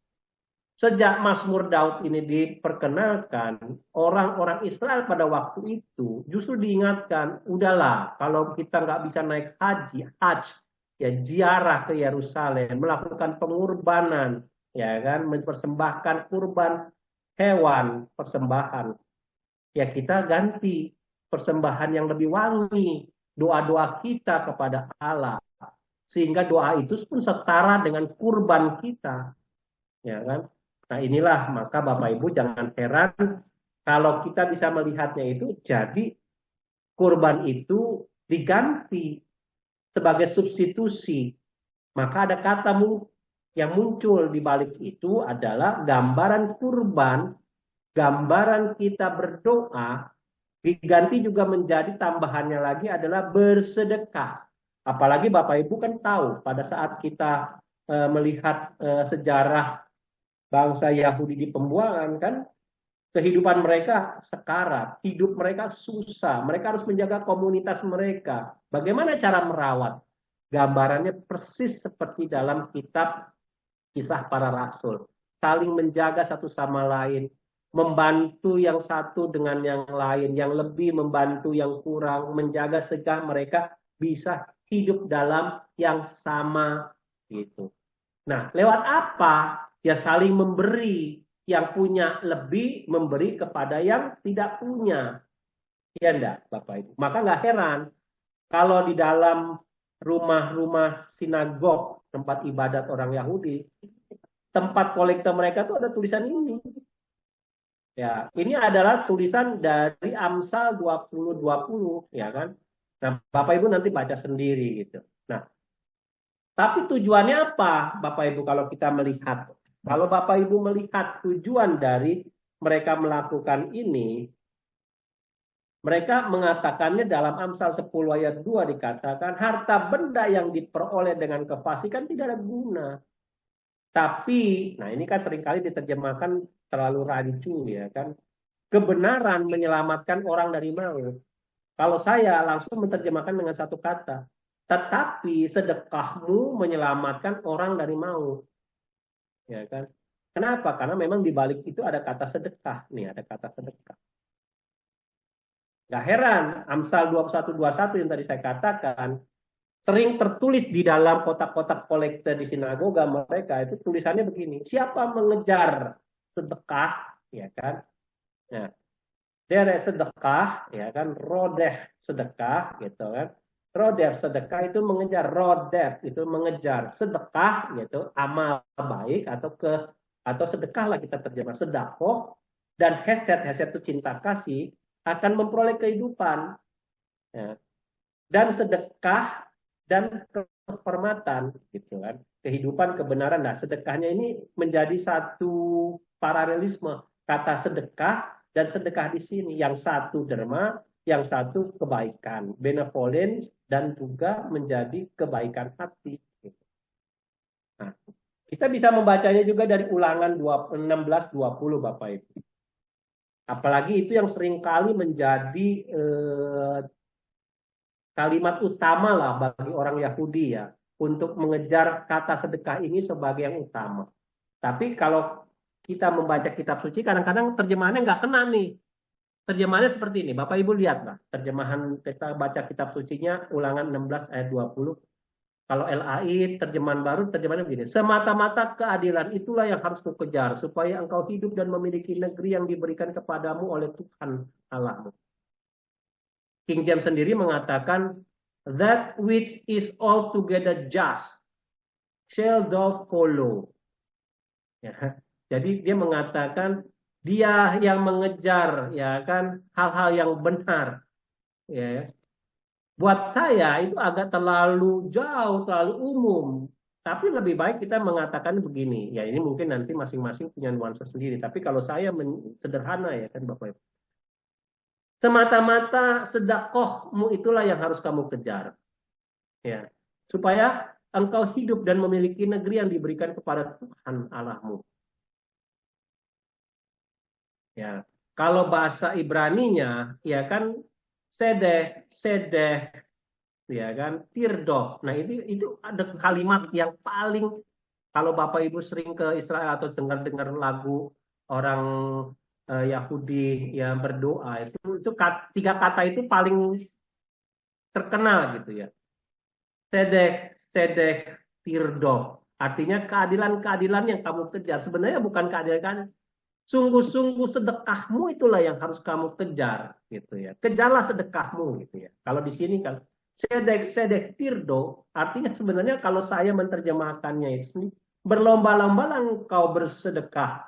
Sejak Mazmur Daud ini diperkenalkan, orang-orang Israel pada waktu itu justru diingatkan, udahlah, kalau kita nggak bisa naik haji, ya ziarah ke Yerusalem, melakukan pengorbanan, ya kan, mempersembahkan kurban hewan, persembahan, ya kita ganti persembahan yang lebih wangi, doa-doa kita kepada Allah, sehingga doa itu pun setara dengan kurban kita, ya kan. Nah inilah maka Bapak Ibu jangan heran kalau kita bisa melihatnya itu jadi kurban itu diganti sebagai substitusi. Maka ada kata yang muncul di balik itu adalah gambaran kurban, gambaran kita berdoa, diganti juga menjadi tambahannya lagi adalah bersedekah. Apalagi Bapak Ibu kan tahu pada saat kita melihat sejarah bangsa Yahudi di pembuangan kan, kehidupan mereka sekarat, hidup mereka susah, mereka harus menjaga komunitas mereka. Bagaimana cara merawat? Gambarannya persis seperti dalam kitab Kisah Para Rasul. Saling menjaga satu sama lain, membantu yang satu dengan yang lain, yang lebih membantu yang kurang, menjaga sehingga mereka bisa hidup dalam yang sama gitu. Nah, lewat apa? Ya saling memberi. Yang punya lebih memberi kepada yang tidak punya. Ya enggak, Bapak Ibu. Maka nggak heran kalau di dalam rumah-rumah sinagog, tempat ibadat orang Yahudi, tempat kolektor mereka tuh ada tulisan ini. Ya, ini adalah tulisan dari Amsal 2020, ya kan? Nah, Bapak Ibu nanti baca sendiri gitu. Nah, tapi tujuannya apa, Bapak Ibu kalau kita melihat? Kalau Bapak Ibu melihat tujuan dari mereka melakukan ini, mereka mengatakannya dalam Amsal 10 ayat 2 dikatakan, harta benda yang diperoleh dengan kefasikan tidak ada guna. Tapi, nah ini kan seringkali diterjemahkan terlalu rancu ya kan. Kebenaran menyelamatkan orang dari maut. Kalau saya langsung menerjemahkan dengan satu kata, tetapi sedekahmu menyelamatkan orang dari maut. Ya kan? Kenapa? Karena memang di balik itu ada kata sedekah. Nih, ada kata sedekah. Gak heran, Amsal 21-21 yang tadi saya katakan, sering tertulis di dalam kotak-kotak kolektor di sinagoga mereka, itu tulisannya begini, siapa mengejar sedekah, ya kan? Nah, derek sedekah, ya kan? Rodeh sedekah, gitu kan? Rodeh sedekah itu mengejar, rodeh itu mengejar, sedekah, gitu, amal baik atau sedekah lah kita terjemah, sedekah, dan heset itu cinta kasih, akan memperoleh kehidupan. Ya. Dan sedekah dan kehormatan, gitu kan. Kehidupan, kebenaran. Nah, sedekahnya ini menjadi satu paralelisme. Kata sedekah dan sedekah di sini. Yang satu derma, yang satu kebaikan. Benevolence dan juga menjadi kebaikan hati. Nah, kita bisa membacanya juga dari ulangan 16-20 Bapak Ibu. Apalagi itu yang seringkali menjadi kalimat utama lah bagi orang Yahudi ya, untuk mengejar kata sedekah ini sebagai yang utama. Tapi kalau kita membaca kitab suci, kadang-kadang terjemahannya nggak kena nih. Terjemahannya seperti ini, Bapak Ibu lihat lah. Terjemahan kita baca kitab sucinya, ulangan 16 ayat 20. Kalau LAI, terjemahan baru, terjemahannya begini. Semata-mata keadilan itulah yang harus kau kejar, supaya engkau hidup dan memiliki negeri yang diberikan kepadamu oleh Tuhan Allahmu. King James sendiri mengatakan, that which is altogether just shall thou follow. Ya. Jadi dia mengatakan, dia yang mengejar, ya kan, hal-hal yang benar. Ya. Buat saya itu agak terlalu jauh, terlalu umum. Tapi lebih baik kita mengatakan begini. Ya ini mungkin nanti masing-masing punya nuansa sendiri. Tapi kalau saya sederhana ya kan Bapak Ibu. Semata-mata sedekahmu itulah yang harus kamu kejar. Ya. Supaya engkau hidup dan memiliki negeri yang diberikan kepada Tuhan Allahmu. Ya. Kalau bahasa Ibraninya ya kan sedeh, ya kan, tirdoh. Nah itu ada kalimat yang paling, kalau Bapak Ibu sering ke Israel atau dengar lagu orang Yahudi yang berdoa itu tiga kata itu paling terkenal gitu ya. Sedek, tirdoh. Artinya keadilan-keadilan yang kamu kejar. Sebenarnya bukan keadilan, sungguh-sungguh sedekahmu itulah yang harus kamu kejar gitu ya. Kejarlah sedekahmu gitu ya. Kalau di sini kan sedek tirdo, artinya sebenarnya kalau saya menerjemahkannya itu berlomba-lomba engkau bersedekah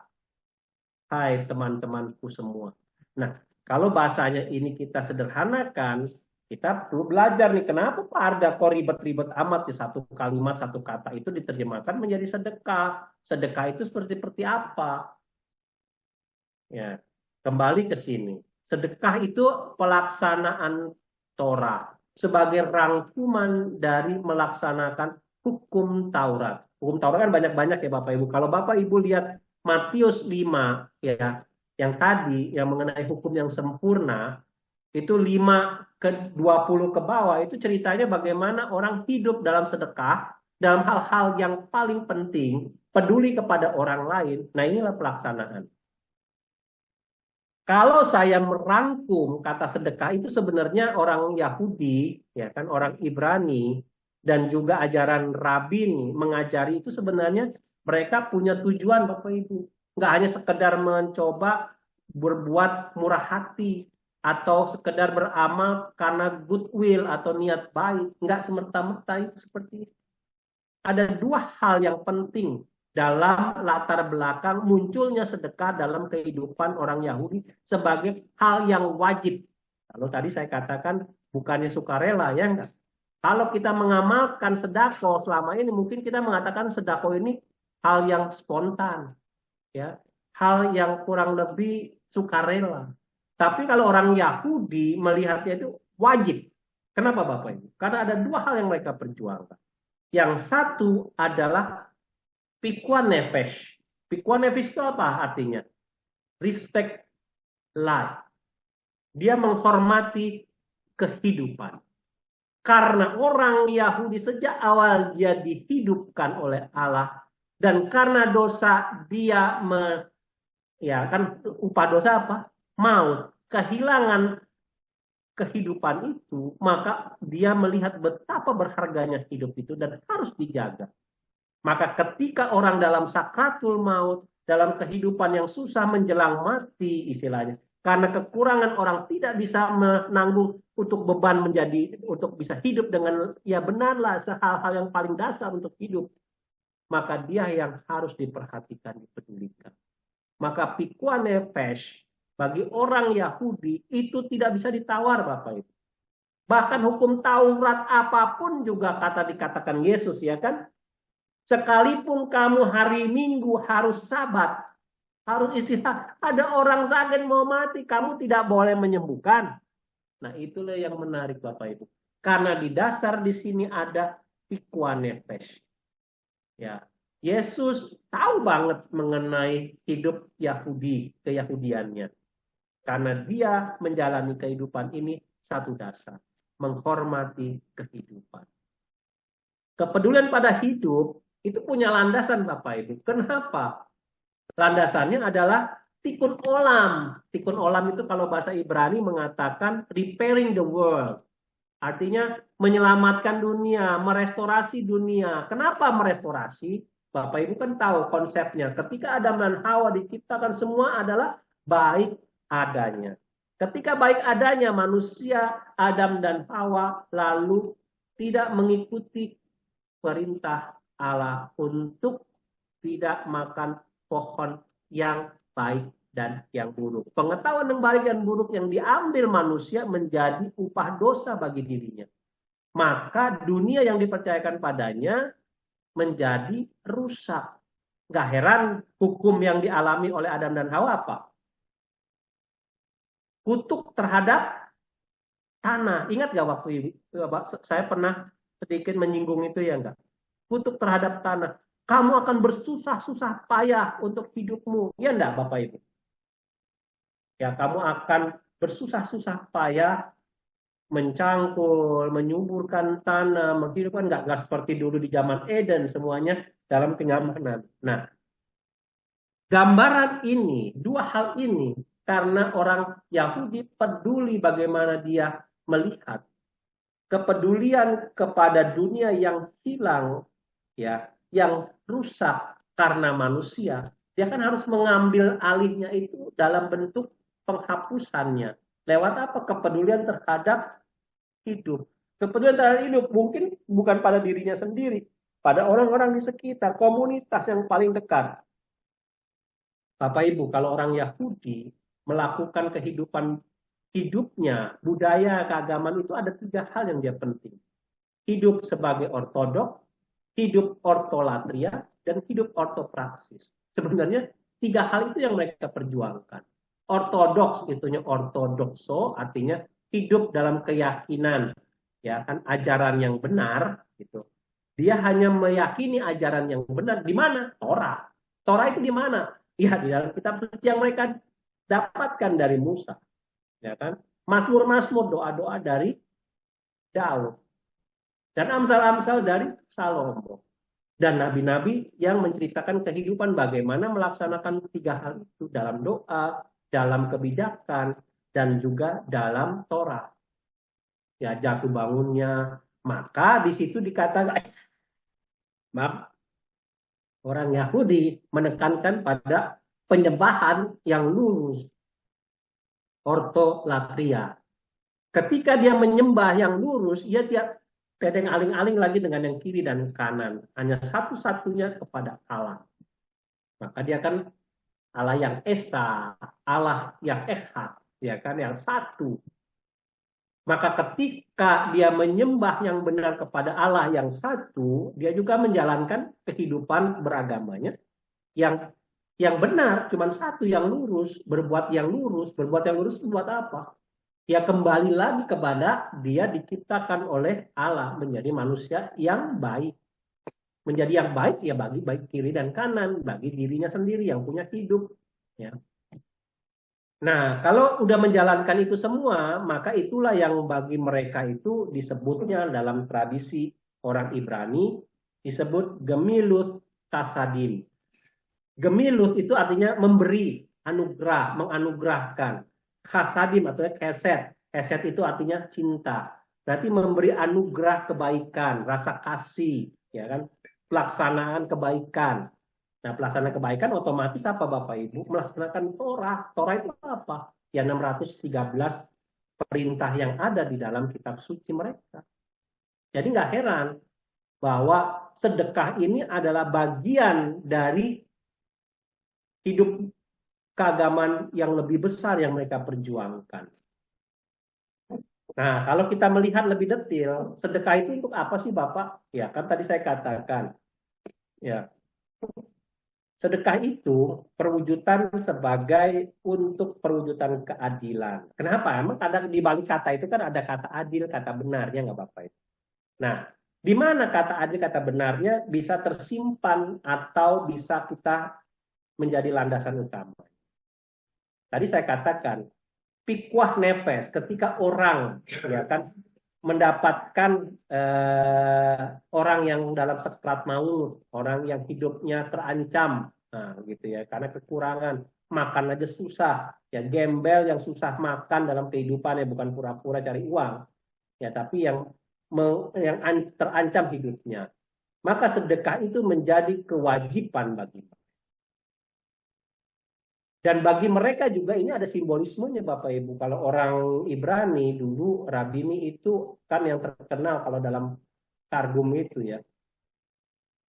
hai teman-temanku semua. Nah, kalau bahasanya ini kita sederhanakan, kita perlu belajar nih, kenapa Pak Arda kok ribet-ribet amat di satu kalimat, satu kata itu diterjemahkan menjadi sedekah. Sedekah itu seperti apa? Ya, kembali ke sini. Sedekah itu pelaksanaan Torah sebagai rangkuman dari melaksanakan hukum Taurat. Hukum Taurat kan banyak-banyak ya Bapak Ibu. Kalau Bapak Ibu lihat Matius 5 ya, yang tadi yang mengenai hukum yang sempurna, itu 5 ke 20 ke bawah itu ceritanya bagaimana orang hidup dalam sedekah dalam hal-hal yang paling penting, peduli kepada orang lain. Nah, inilah pelaksanaan. Kalau saya merangkum kata sedekah itu sebenarnya orang Yahudi, ya kan, orang Ibrani dan juga ajaran Rabini mengajari itu sebenarnya mereka punya tujuan Bapak Ibu. Nggak hanya sekedar mencoba berbuat murah hati atau sekedar beramal karena goodwill atau niat baik. Nggak semerta-merta itu seperti itu. Ada dua hal yang penting dalam latar belakang munculnya sedekah dalam kehidupan orang Yahudi sebagai hal yang wajib. Kalau tadi saya katakan bukannya sukarela, ya enggak. Kalau kita mengamalkan sedekah selama ini, mungkin kita mengatakan sedekah ini hal yang spontan, ya, hal yang kurang lebih sukarela. Tapi kalau orang Yahudi melihatnya itu wajib. Kenapa Bapak Ibu? Karena ada dua hal yang mereka perjuangkan. Yang satu adalah pikuan nefesh. Pikuan nefesh itu apa artinya? Respect life. Dia menghormati kehidupan. Karena orang Yahudi sejak awal dia dihidupkan oleh Allah dan karena dosa dia ya kan upah dosa apa? Maut, kehilangan kehidupan itu, maka dia melihat betapa berharganya hidup itu dan harus dijaga. Maka ketika orang dalam sakratul maut, dalam kehidupan yang susah menjelang mati istilahnya, karena kekurangan orang tidak bisa menanggung untuk beban menjadi, untuk bisa hidup dengan, ya benarlah hal-hal yang paling dasar untuk hidup, maka dia yang harus diperhatikan, dipedulikan. Maka pikuan nefesh bagi orang Yahudi itu tidak bisa ditawar Bapak Ibu. Bahkan hukum Taurat apapun juga dikatakan Yesus ya kan, sekalipun kamu hari Minggu harus sabat, harus istirahat. Ada orang sakit mau mati, kamu tidak boleh menyembuhkan. Nah, itulah yang menarik Bapak Ibu. Karena di dasar di sini ada pikuan nefesh. Ya, Yesus tahu banget mengenai hidup Yahudi, keyahudiannya. Karena dia menjalani kehidupan ini satu dasar, menghormati kehidupan. Kepedulian pada hidup itu punya landasan Bapak Ibu. Kenapa? Landasannya adalah tikun olam. Tikun olam itu kalau bahasa Ibrani mengatakan repairing the world. Artinya menyelamatkan dunia, merestorasi dunia. Kenapa merestorasi? Bapak Ibu kan tahu konsepnya. Ketika Adam dan Hawa diciptakan semua adalah baik adanya. Ketika baik adanya manusia, Adam dan Hawa lalu tidak mengikuti perintah Allah untuk tidak makan pohon yang baik dan yang buruk. Pengetahuan yang baik dan buruk yang diambil manusia menjadi upah dosa bagi dirinya. Maka dunia yang dipercayakan padanya menjadi rusak. Gak heran hukum yang dialami oleh Adam dan Hawa apa? Kutuk terhadap tanah. Ingat gak waktu ini? Saya pernah sedikit menyinggung itu ya enggak? Kutuk terhadap tanah. Kamu akan bersusah-susah payah untuk hidupmu. Ya enggak Bapak Ibu? Ya, kamu akan bersusah-susah payah mencangkul, menyuburkan tanah, menghidupkan, enggak seperti dulu di zaman Eden, semuanya dalam kenyamanan. Nah, gambaran ini, dua hal ini, karena orang Yahudi peduli bagaimana dia melihat kepedulian kepada dunia yang hilang, ya, yang rusak karena manusia, dia kan harus mengambil alihnya itu dalam bentuk penghapusannya. Lewat apa? Kepedulian terhadap hidup. Kepedulian terhadap hidup mungkin bukan pada dirinya sendiri, pada orang-orang di sekitar, komunitas yang paling dekat. Bapak Ibu, kalau orang Yahudi melakukan kehidupan hidupnya, budaya, keagamaan itu ada 3 hal yang dia penting. Hidup sebagai ortodok, hidup ortolatria, dan hidup ortopraksis. Sebenarnya 3 hal itu yang mereka perjuangkan. Ortodoks itunya ortodokso, artinya hidup dalam keyakinan, ya kan, ajaran yang benar gitu. Dia hanya meyakini ajaran yang benar di mana? Torah. Torah itu di mana? Ya di dalam kitab suci yang mereka dapatkan dari Musa, ya kan? Mazmur-mazmur, doa-doa dari Daud, dan amsal-amsal dari Salomo, dan nabi-nabi yang menceritakan kehidupan bagaimana melaksanakan 3 hal itu dalam doa, dalam kebijakan, dan juga dalam Torah. Ya, jatuh bangunnya. Maka di situ dikatakan, maaf, orang Yahudi menekankan pada penyembahan yang lurus, ortolatria. Ketika dia menyembah yang lurus, ia tidak tedeng aling-aling lagi dengan yang kiri dan kanan. Hanya satu-satunya kepada Allah. Maka dia kan Allah yang Esa, Allah yang Echad, ya kan, yang satu. Maka ketika dia menyembah yang benar kepada Allah yang satu, dia juga menjalankan kehidupan beragamanya yang benar, cuma satu, yang lurus, berbuat yang lurus. Berbuat yang lurus buat apa? Ya kembali lagi kepada dia diciptakan oleh Allah menjadi manusia yang baik. Menjadi yang baik ya bagi baik kiri dan kanan, bagi dirinya sendiri yang punya hidup. Ya. Nah, kalau udah menjalankan itu semua, maka itulah yang bagi mereka itu disebutnya dalam tradisi orang Ibrani disebut gemilut kasadim. Gemilut itu artinya memberi, anugerah, menganugerahkan. Kasadim atau keset. Keset itu artinya cinta. Berarti memberi anugerah kebaikan, rasa kasih, ya kan? Pelaksanaan kebaikan. Nah, pelaksanaan kebaikan otomatis apa Bapak Ibu? Melaksanakan Torah. Torah itu apa? Ya 613 perintah yang ada di dalam kitab suci mereka. Jadi nggak heran bahwa sedekah ini adalah bagian dari hidup keagamaan yang lebih besar yang mereka perjuangkan. Nah, kalau kita melihat lebih detail, sedekah itu untuk apa sih Bapak? Ya, kan tadi saya katakan, ya, sedekah itu perwujudan sebagai untuk perwujudan keadilan. Kenapa? Emang ada di balik kata itu kan ada kata adil, kata benar, ya nggak Bapak? Nah, di mana kata adil, kata benarnya bisa tersimpan atau bisa kita menjadi landasan utama? Tadi saya katakan, pikuah nefes, ketika orang ya kan mendapatkan orang yang dalam sekrat maut, orang yang hidupnya terancam, nah gitu ya, karena kekurangan makan aja susah, ya gembel yang susah makan dalam kehidupannya, bukan pura-pura cari uang, ya tapi yang terancam hidupnya, maka sedekah itu menjadi kewajiban bagi mereka. Dan bagi mereka juga ini ada simbolismenya Bapak Ibu. Kalau orang Ibrani dulu, Rabini itu kan yang terkenal kalau dalam Targum itu ya.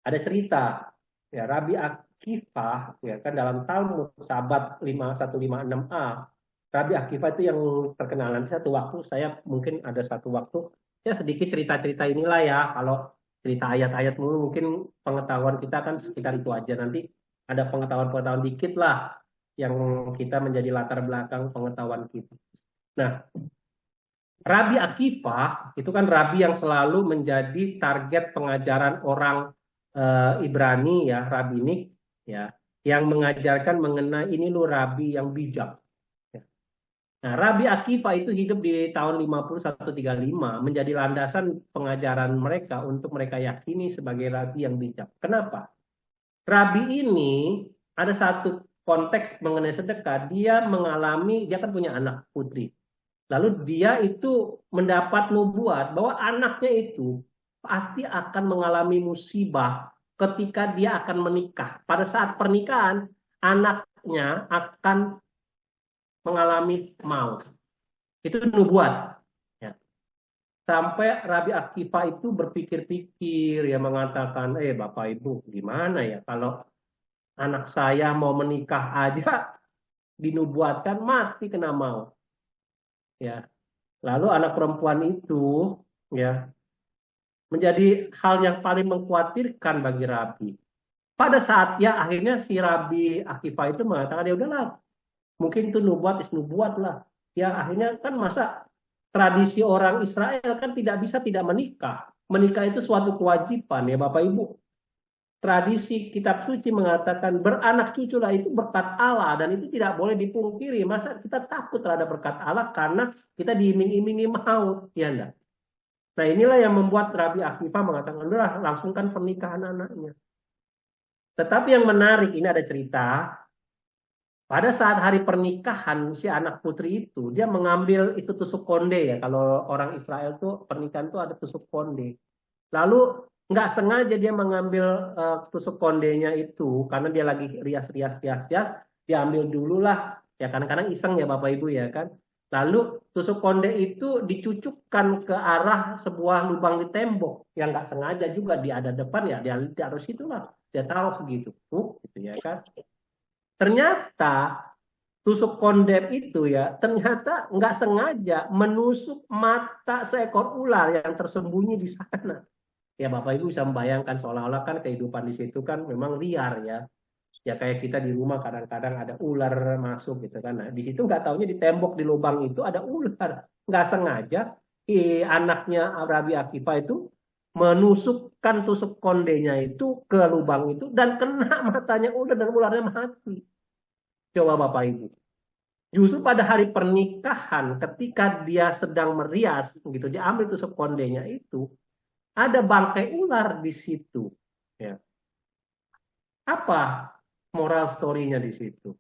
Ada cerita, ya Rabi Akifah, ya kan dalam Talmud Sabat 5156a. Rabi Akifah itu yang terkenal. Nanti satu waktu saya mungkin ada satu waktu, ya sedikit cerita-cerita inilah ya. Kalau cerita ayat-ayat mulu mungkin pengetahuan kita kan sekitar itu aja. Nanti ada pengetahuan-pengetahuan dikit lah yang kita menjadi latar belakang pengetahuan kita. Nah, Rabi Akifah itu kan rabi yang selalu menjadi target pengajaran orang Ibrani ya, rabinik ya, yang mengajarkan mengenai ini lu rabi yang bijak. Ya. Nah, Rabi Akifah itu hidup di tahun 5135 menjadi landasan pengajaran mereka untuk mereka yakini sebagai rabi yang bijak. Kenapa? Rabi ini ada satu konteks mengenai sedekah, dia kan punya anak putri. Lalu dia itu mendapat nubuat bahwa anaknya itu pasti akan mengalami musibah ketika dia akan menikah. Pada saat pernikahan, anaknya akan mengalami maut. Itu nubuat. Ya. Sampai Rabi Akifah itu berpikir-pikir, ya mengatakan, Bapak Ibu, gimana ya kalau Anak saya mau menikah aja dinubuatkan mati kena maut. Ya. Lalu anak perempuan itu ya menjadi hal yang paling mengkhawatirkan bagi Rabi. Pada saat ya akhirnya si Rabi Akipa itu mengatakan ya udahlah, mungkin itu nubuat is nubuat lah. Ya akhirnya kan masa tradisi orang Israel kan tidak bisa tidak menikah. Menikah itu suatu kewajiban ya Bapak Ibu. Tradisi kitab suci mengatakan beranak cuculah itu berkat Allah dan itu tidak boleh dipungkiri. Masa kita takut terhadap berkat Allah karena kita diiming-imingi maut, ya enggak? Nah inilah yang membuat Rabi Akifa mengatakan, udah langsungkan pernikahan anaknya. Tetapi yang menarik, ini ada cerita, pada saat hari pernikahan si anak putri itu, dia mengambil itu tusuk konde ya. Kalau orang Israel tuh pernikahan tuh ada tusuk konde. Lalu nggak sengaja dia mengambil tusuk kondenya itu karena dia lagi rias-rias, dia ambil dulu lah. Ya kadang-kadang iseng ya Bapak Ibu ya kan. Lalu tusuk konde itu dicucukkan ke arah sebuah lubang di tembok yang nggak sengaja juga dia ada depan ya dia harus itulah dia taruh segitu, gitu ya kan. Ternyata tusuk kondem itu ya ternyata nggak sengaja menusuk mata seekor ular yang tersembunyi di sana. Ya Bapak Ibu bisa membayangkan seolah-olah kan kehidupan di situ kan memang liar ya. Ya kayak kita di rumah kadang-kadang ada ular masuk gitu kan. Nah di situ nggak taunya di tembok di lubang itu ada ular. Nggak sengaja anaknya Rabi Akifa itu menusukkan tusuk kondenya itu ke lubang itu dan kena matanya ular dan ularnya mati. Coba Bapak Ibu. Justru pada hari pernikahan ketika dia sedang merias gitu dia ambil tusuk kondenya itu ada bangkai ular di situ. Ya. Apa moral story-nya di situ?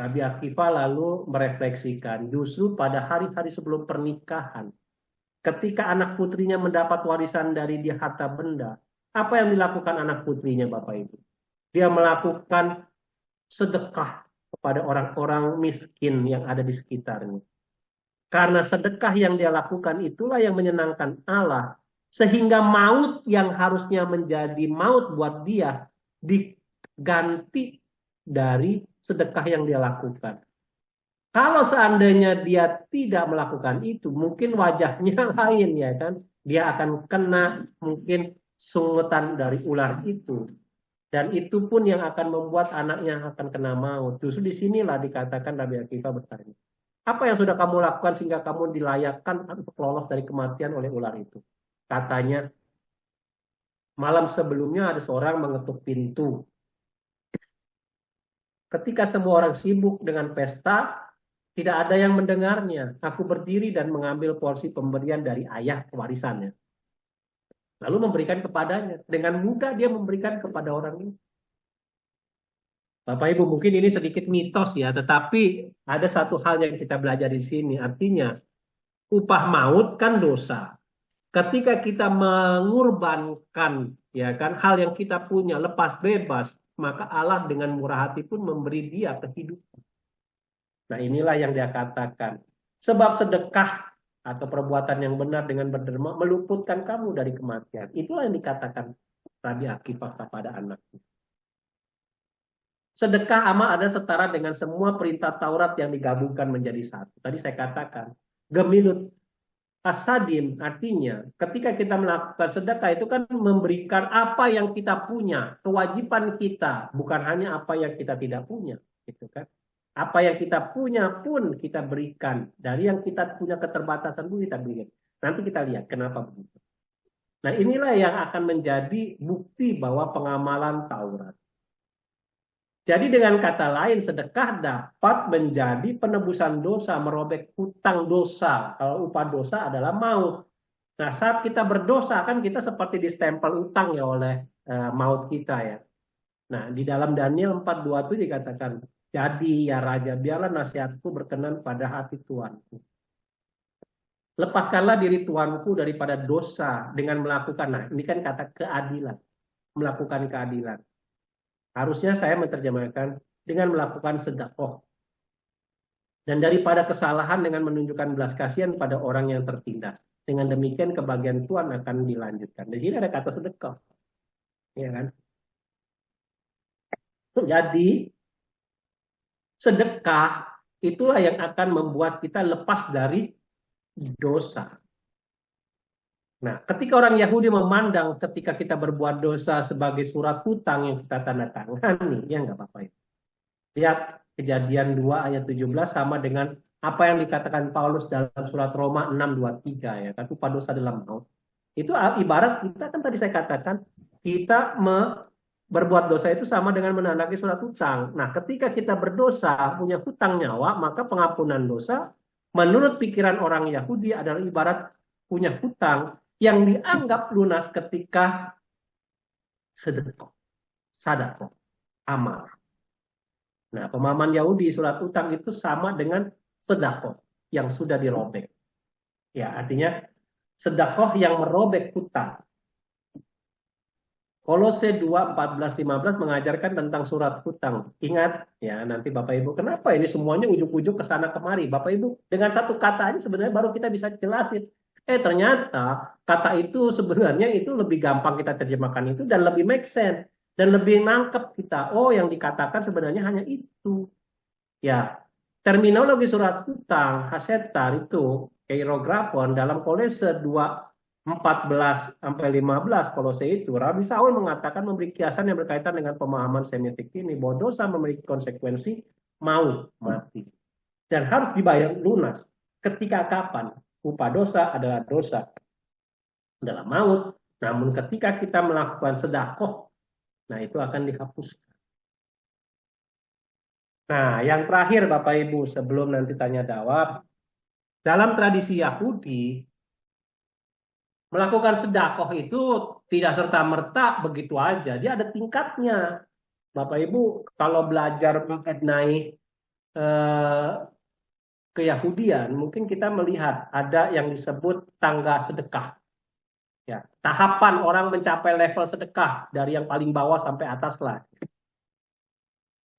Nabi Akifa lalu merefleksikan, justru pada hari-hari sebelum pernikahan, ketika anak putrinya mendapat warisan dari dia harta benda, apa yang dilakukan anak putrinya Bapak Ibu? Dia melakukan sedekah kepada orang-orang miskin yang ada di sekitarnya. Karena sedekah yang dia lakukan itulah yang menyenangkan Allah. Sehingga maut yang harusnya menjadi maut buat dia diganti dari sedekah yang dia lakukan. Kalau seandainya dia tidak melakukan itu, mungkin wajahnya lain ya kan. Dia akan kena mungkin sungutan dari ular itu. Dan itu pun yang akan membuat anaknya akan kena maut. Justru disinilah dikatakan Nabi Akifa bertanya. Apa yang sudah kamu lakukan sehingga kamu dilayakkan untuk lolos dari kematian oleh ular itu? Katanya, malam sebelumnya ada seorang mengetuk pintu. Ketika semua orang sibuk dengan pesta, tidak ada yang mendengarnya. Aku berdiri dan mengambil porsi pemberian dari ayah warisannya. Lalu memberikan kepadanya. Dengan mudah dia memberikan kepada orang ini. Bapak Ibu, mungkin ini sedikit mitos ya, tetapi ada satu hal yang kita belajar di sini. Artinya, upah maut kan dosa. Ketika kita mengorbankan ya kan hal yang kita punya lepas bebas, maka Allah dengan murah hati pun memberi dia kehidupan. Nah, inilah yang dia katakan. Sebab sedekah atau perbuatan yang benar dengan berderma meluputkan kamu dari kematian. Itulah yang dikatakan Rabi Akifah kepada anaknya. Sedekah amal ada setara dengan semua perintah Taurat yang digabungkan menjadi satu. Tadi saya katakan, gemilut asadim artinya ketika kita melakukan sedekah itu kan memberikan apa yang kita punya, kewajiban kita, bukan hanya apa yang kita tidak punya, gitu kan. Apa yang kita punya pun kita berikan, dari yang kita punya keterbatasan pun kita berikan. Nanti kita lihat kenapa begitu. Nah, inilah yang akan menjadi bukti bahwa pengamalan Taurat. Jadi dengan kata lain, sedekah dapat menjadi penebusan dosa, merobek hutang dosa. Kalau upah dosa adalah maut. Nah, saat kita berdosa, kan kita seperti distempel utang ya oleh maut kita ya. Nah, di dalam Daniel 4:2 itu dikatakan, jadi ya Raja, biarlah nasihatku berkenan pada hati Tuanku. Lepaskanlah diri Tuanku daripada dosa dengan melakukan, nah ini kan kata keadilan, melakukan keadilan. Harusnya saya menerjemahkan dengan melakukan sedekah. Dan daripada kesalahan dengan menunjukkan belas kasihan pada orang yang tertindas. Dengan demikian kebahagiaan Tuhan akan dilanjutkan. Di sini ada kata sedekah. Ya kan? Jadi sedekah itulah yang akan membuat kita lepas dari dosa. Nah, ketika orang Yahudi memandang ketika kita berbuat dosa sebagai surat hutang yang kita tanda tangani, ya nggak apa-apa. Lihat Kejadian 2 ayat 17 sama dengan apa yang dikatakan Paulus dalam surat Roma 6:23 ya, kan upah dosa dalam maut. Itu ibarat kita kan tadi saya katakan kita berbuat dosa itu sama dengan menandatangani surat hutang. Nah, ketika kita berdosa, punya hutang nyawa, maka pengampunan dosa menurut pikiran orang Yahudi adalah ibarat punya hutang yang dianggap lunas ketika sedekah, sadaqah, amal. Nah, pemahaman Yahudi surat utang itu sama dengan sedekah yang sudah dirobek. Ya, artinya sedekah yang merobek hutang. Kolose 2, 14, 15 mengajarkan tentang surat hutang. Ingat, ya nanti Bapak Ibu, kenapa ini semuanya ujuk-ujuk ke sana kemari? Bapak Ibu, dengan satu kata aja sebenarnya baru kita bisa jelasin. Ternyata kata itu sebenarnya itu lebih gampang kita terjemahkan itu dan lebih make sense. Dan lebih nangkep kita. Oh, yang dikatakan sebenarnya hanya itu. Ya, terminologi surat hutang, hasetar itu, keirografon dalam Kolose 2, 14 sampai 15 Kolose itu, Rabi Saul mengatakan memberi kiasan yang berkaitan dengan pemahaman semitik ini bahwa dosa memiliki konsekuensi maut, mati. Dan harus dibayar lunas. Ketika kapan? Upah dosa adalah dosa dalam maut. Namun ketika kita melakukan sedekah, nah itu akan dihapuskan. Nah, yang terakhir Bapak Ibu sebelum nanti tanya jawab, dalam tradisi Yahudi melakukan sedekah itu tidak serta-merta begitu aja, dia ada tingkatnya. Bapak Ibu kalau belajar mengenai keyahudian, mungkin kita melihat ada yang disebut tangga sedekah. Ya, tahapan orang mencapai level sedekah dari yang paling bawah sampai atas lah.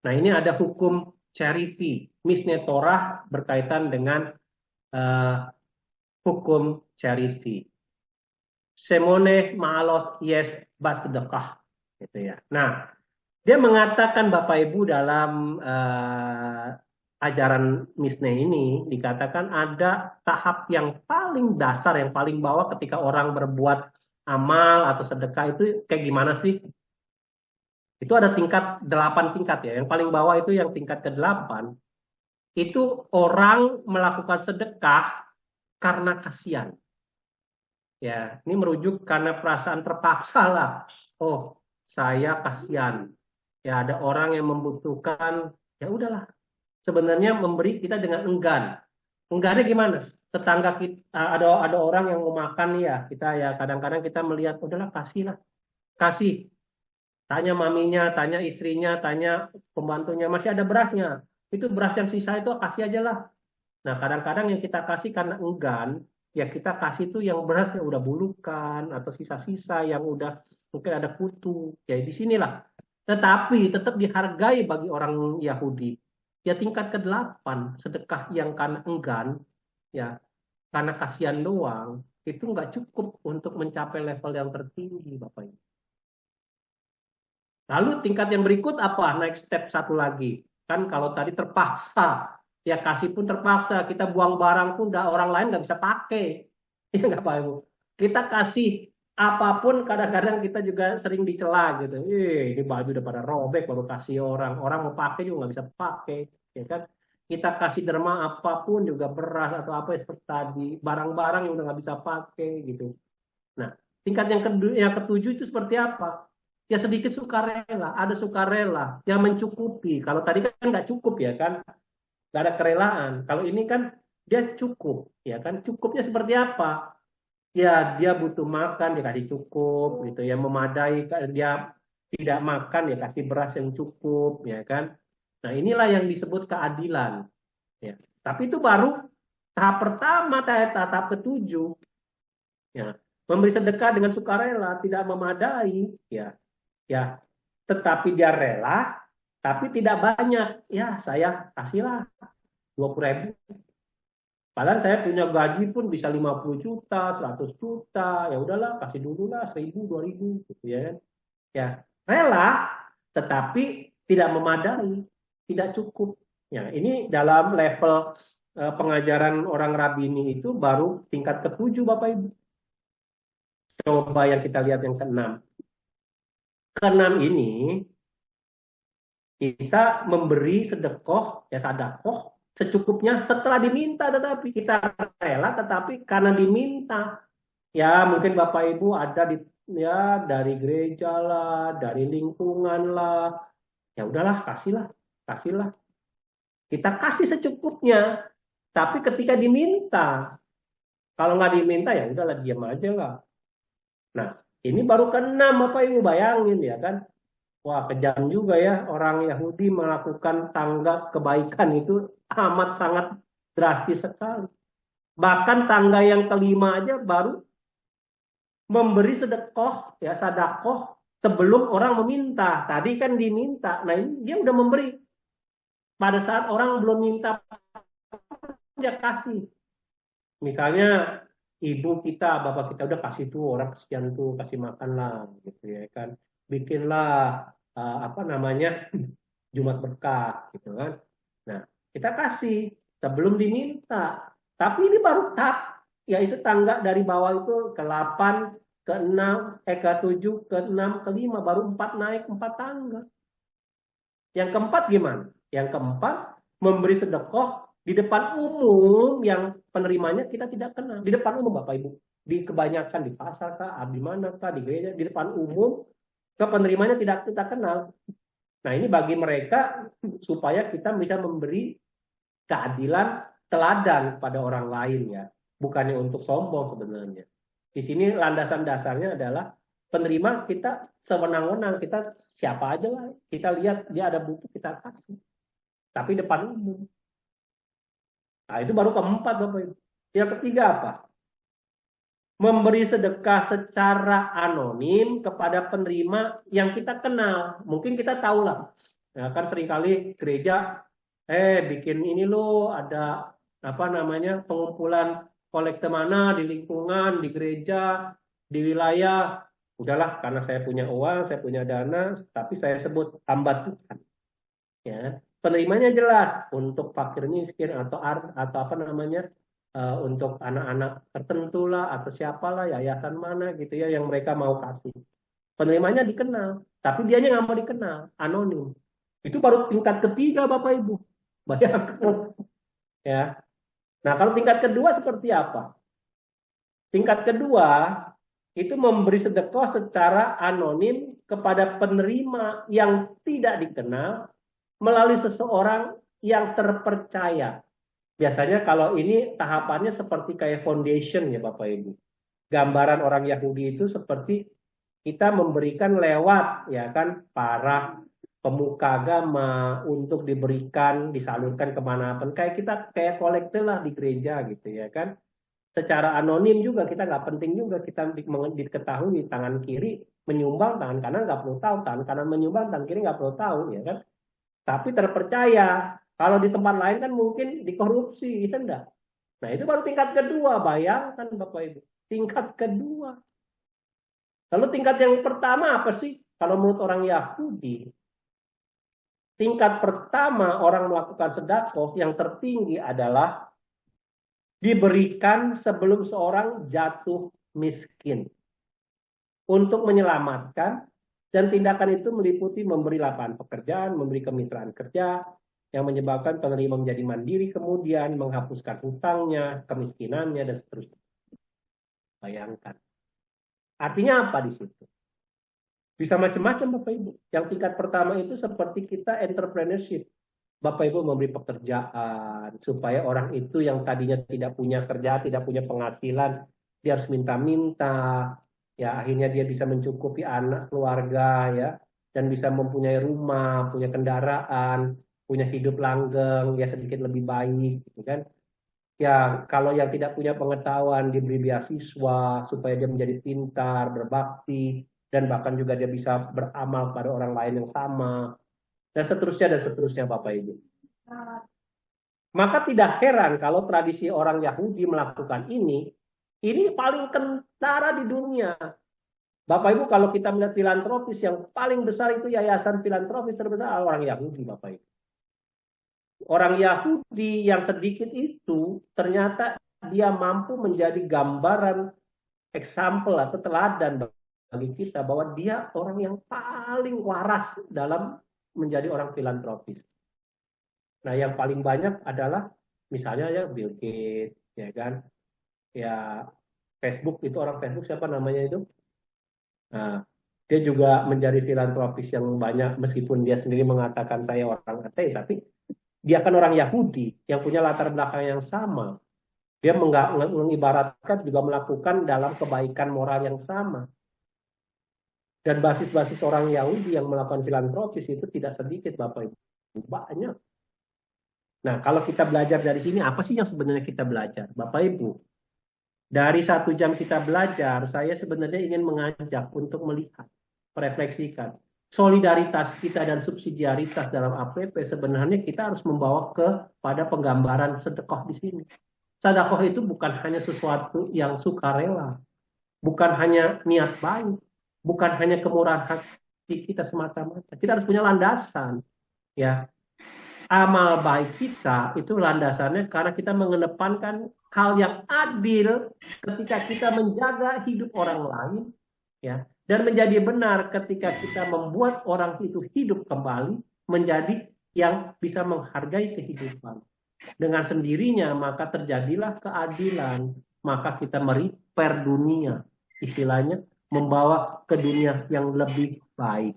Nah, ini ada hukum charity, Mishneh Torah berkaitan dengan hukum charity. Semone ma'alot yes basedekah, gitu ya. Nah, dia mengatakan Bapak Ibu dalam ajaran Mishneh ini dikatakan ada tahap yang paling dasar, yang paling bawah ketika orang berbuat amal atau sedekah itu kayak gimana sih? Itu ada tingkat 8 tingkat ya. Yang paling bawah itu yang tingkat ke-8. Itu orang melakukan sedekah karena kasihan. Ya, ini merujuk karena perasaan terpaksa lah. Oh, saya kasihan. Ya, ada orang yang membutuhkan, ya udahlah. Sebenarnya memberi kita dengan enggan. Enggannya gimana? Tetangga kita ada orang yang mau makan nih ya, kita ya kadang-kadang kita melihat udahlah kasih lah. Kasih. Tanya maminya, tanya istrinya, tanya pembantunya, masih ada berasnya. Itu beras yang sisa itu kasih aja lah. Nah, kadang-kadang yang kita kasih karena enggan, ya kita kasih itu yang beras yang udah bulukan atau sisa-sisa yang udah mungkin ada kutu. Ya di sinilah. Tetapi tetap dihargai bagi orang Yahudi. Ya tingkat ke-8, sedekah yang karena enggan, ya karena kasihan doang, itu nggak cukup untuk mencapai level yang tertinggi, Bapak Ibu. Lalu tingkat yang berikut apa? Next step satu lagi. Kan kalau tadi terpaksa, ya kasih pun terpaksa. Kita buang barang pun orang lain nggak bisa pakai. Ya nggak Pak Ibu. Kita kasih apapun kadang-kadang kita juga sering dicela gitu. Ini baju udah pada robek baru kasih orang. Orang mau pakai juga nggak bisa pakai. Ya kan? Kita kasih derma apapun juga beras atau apa seperti tadi. Barang-barang yang udah nggak bisa pakai gitu. Nah, tingkat yang ketujuh itu seperti apa? Ya sedikit sukarela, ada sukarela yang mencukupi. Kalau tadi kan nggak cukup ya kan, nggak ada kerelaan. Kalau ini kan dia cukup, ya kan? Cukupnya seperti apa? Ya dia butuh makan, dia kasih cukup, gitu ya memadai. Dia tidak makan, ya kasih beras yang cukup, ya kan? Nah inilah yang disebut keadilan. Ya. Tapi itu baru tahap pertama, tahap ketujuh. Ya. Memberi sedekah dengan sukarela tidak memadai, ya, tetapi dia rela, tapi tidak banyak. Ya, saya kasihlah 20.000. Padahal saya punya gaji pun bisa 50 juta, 100 juta. Ya udahlah, kasih dulu lah 1.000, 2.000 gitu ya. Ya, rela, tetapi tidak memadai, tidak cukup. Ya, ini dalam level pengajaran orang Rabini itu baru tingkat ke-7, Bapak Ibu. Coba yang kita lihat yang ke-6. Ke-6 ini kita memberi sedekah, ya sedekah secukupnya setelah diminta, tetapi kita rela, tetapi karena diminta. Ya mungkin Bapak Ibu ada di, ya dari gereja lah, dari lingkungan lah, ya udahlah kasihlah, kasihlah. Kita kasih secukupnya, tapi ketika diminta, kalau nggak diminta ya udahlah diam aja lah. Nah ini baru ke-6 Bapak Ibu, bayangin ya kan. Wah, kejam juga ya orang Yahudi melakukan tangga kebaikan itu amat sangat drastis sekali. Bahkan tangga yang kelima aja baru memberi sedekah, ya sedekah sebelum orang meminta. Tadi kan diminta, nah ini dia udah memberi. Pada saat orang belum minta, dia kasih. Misalnya ibu kita, bapak kita udah kasih tuh orang kesian tuh, kasih makan lah, gitu ya kan. Bikinlah apa namanya Jumat berkah, gitu kan. Nah, kita kasih sebelum diminta. Tapi ini baru tak, yaitu tangga dari bawah itu ke-8, ke-6, ke-7, ke-6, ke-5, baru 4 naik 4 tangga. Yang keempat gimana? Yang keempat memberi sedekah di depan umum yang penerimanya kita tidak kenal. Di depan umum Bapak Ibu. Di kebanyakan di pasar kah, di mana kah, di gereja, di depan umum ke penerimanya tidak kita kenal. Nah ini bagi mereka supaya kita bisa memberi keadilan teladan pada orang lain ya. Bukannya untuk sombong sebenarnya. Di sini landasan dasarnya adalah penerima kita sewenang-wenang, kita siapa aja lah. Kita lihat dia ada butuh kita kasih. Tapi depan umum. Nah itu baru keempat Bapak Ibu. Yang ketiga apa? Memberi sedekah secara anonim kepada penerima yang kita kenal. Mungkin kita tahu lah. Ya, kan seringkali gereja bikin ini loh, ada apa namanya pengumpulan kolekte mana di lingkungan, di gereja, di wilayah. Udahlah, karena saya punya uang, saya punya dana, tapi saya sebut hamba Tuhan. Ya, penerimanya jelas untuk fakir miskin atau apa namanya untuk anak-anak tertentu lah atau siapalah yayasan mana gitu ya yang mereka mau kasih. Penerimanya dikenal, tapi dianya nggak mau dikenal, anonim. Itu baru tingkat ketiga Bapak Ibu. Bayangkan. Ya. Nah, kalau tingkat kedua seperti apa? Tingkat kedua itu memberi sedekah secara anonim kepada penerima yang tidak dikenal melalui seseorang yang terpercaya. Biasanya kalau ini tahapannya seperti kayak foundation ya Bapak Ibu. Gambaran orang Yahudi itu seperti kita memberikan lewat ya kan para pemuka agama untuk diberikan, disalurkan kemanapun. Kayak kita kayak kolektif lah di gereja gitu ya kan. Secara anonim juga kita nggak penting juga kita diketahui tangan kiri menyumbang, tangan kanan nggak perlu tahu, tangan kanan menyumbang, tangan kiri nggak perlu tahu ya kan. Tapi terpercaya. Kalau di tempat lain kan mungkin dikorupsi, itu enggak. Nah itu baru tingkat kedua, bayangkan Bapak Ibu. Tingkat kedua. Lalu tingkat yang pertama apa sih? Kalau menurut orang Yahudi, tingkat pertama orang melakukan sedekah yang tertinggi adalah diberikan sebelum seorang jatuh miskin. Untuk menyelamatkan, dan tindakan itu meliputi memberi lapangan pekerjaan, memberi kemitraan kerja, yang menyebabkan penerima menjadi mandiri, kemudian menghapuskan hutangnya, kemiskinannya, dan seterusnya. Bayangkan. Artinya apa di situ? Bisa macam-macam Bapak Ibu. Yang tingkat pertama itu seperti kita entrepreneurship. Bapak Ibu memberi pekerjaan, supaya orang itu yang tadinya tidak punya kerja, tidak punya penghasilan, dia harus minta-minta, ya akhirnya dia bisa mencukupi anak, keluarga, ya, dan bisa mempunyai rumah, punya kendaraan, punya hidup langgeng, ya sedikit lebih baik, gitu kan. Ya, kalau yang tidak punya pengetahuan diberi beasiswa supaya dia menjadi pintar, berbakti, dan bahkan juga dia bisa beramal pada orang lain yang sama, dan seterusnya Bapak Ibu. Maka tidak heran kalau tradisi orang Yahudi melakukan ini paling kentara di dunia. Bapak Ibu, kalau kita melihat filantropis yang paling besar itu yayasan filantropis terbesar orang Yahudi, Bapak Ibu. Orang Yahudi yang sedikit itu ternyata dia mampu menjadi gambaran example atau teladan bagi kita bahwa dia orang yang paling waras dalam menjadi orang filantropis. Nah, yang paling banyak adalah misalnya ya Bill Gates, ya kan? Ya Facebook itu orang Facebook siapa namanya itu? Nah, dia juga menjadi filantropis yang banyak meskipun dia sendiri mengatakan saya orang ateis, tapi dia kan orang Yahudi yang punya latar belakang yang sama. Dia mengibaratkan juga melakukan dalam kebaikan moral yang sama. Dan basis-basis orang Yahudi yang melakukan filantropis itu tidak sedikit, Bapak Ibu. Banyak. Nah, kalau kita belajar dari sini, apa sih yang sebenarnya kita belajar? Bapak Ibu, dari 1 jam kita belajar, saya sebenarnya ingin mengajak untuk melihat, merefleksikan. Solidaritas kita dan subsidiaritas dalam APP sebenarnya kita harus membawa kepada penggambaran sedekah di sini. Sedekah itu bukan hanya sesuatu yang sukarela, bukan hanya niat baik, bukan hanya kemurahan hati kita semata-mata. Kita harus punya landasan, ya. Amal baik kita itu landasannya karena kita mengedepankan hal yang adil ketika kita menjaga hidup orang lain, ya, dan menjadi benar ketika kita membuat orang itu hidup kembali menjadi yang bisa menghargai kehidupan. Dengan sendirinya maka terjadilah keadilan, maka kita merepair dunia, istilahnya membawa ke dunia yang lebih baik.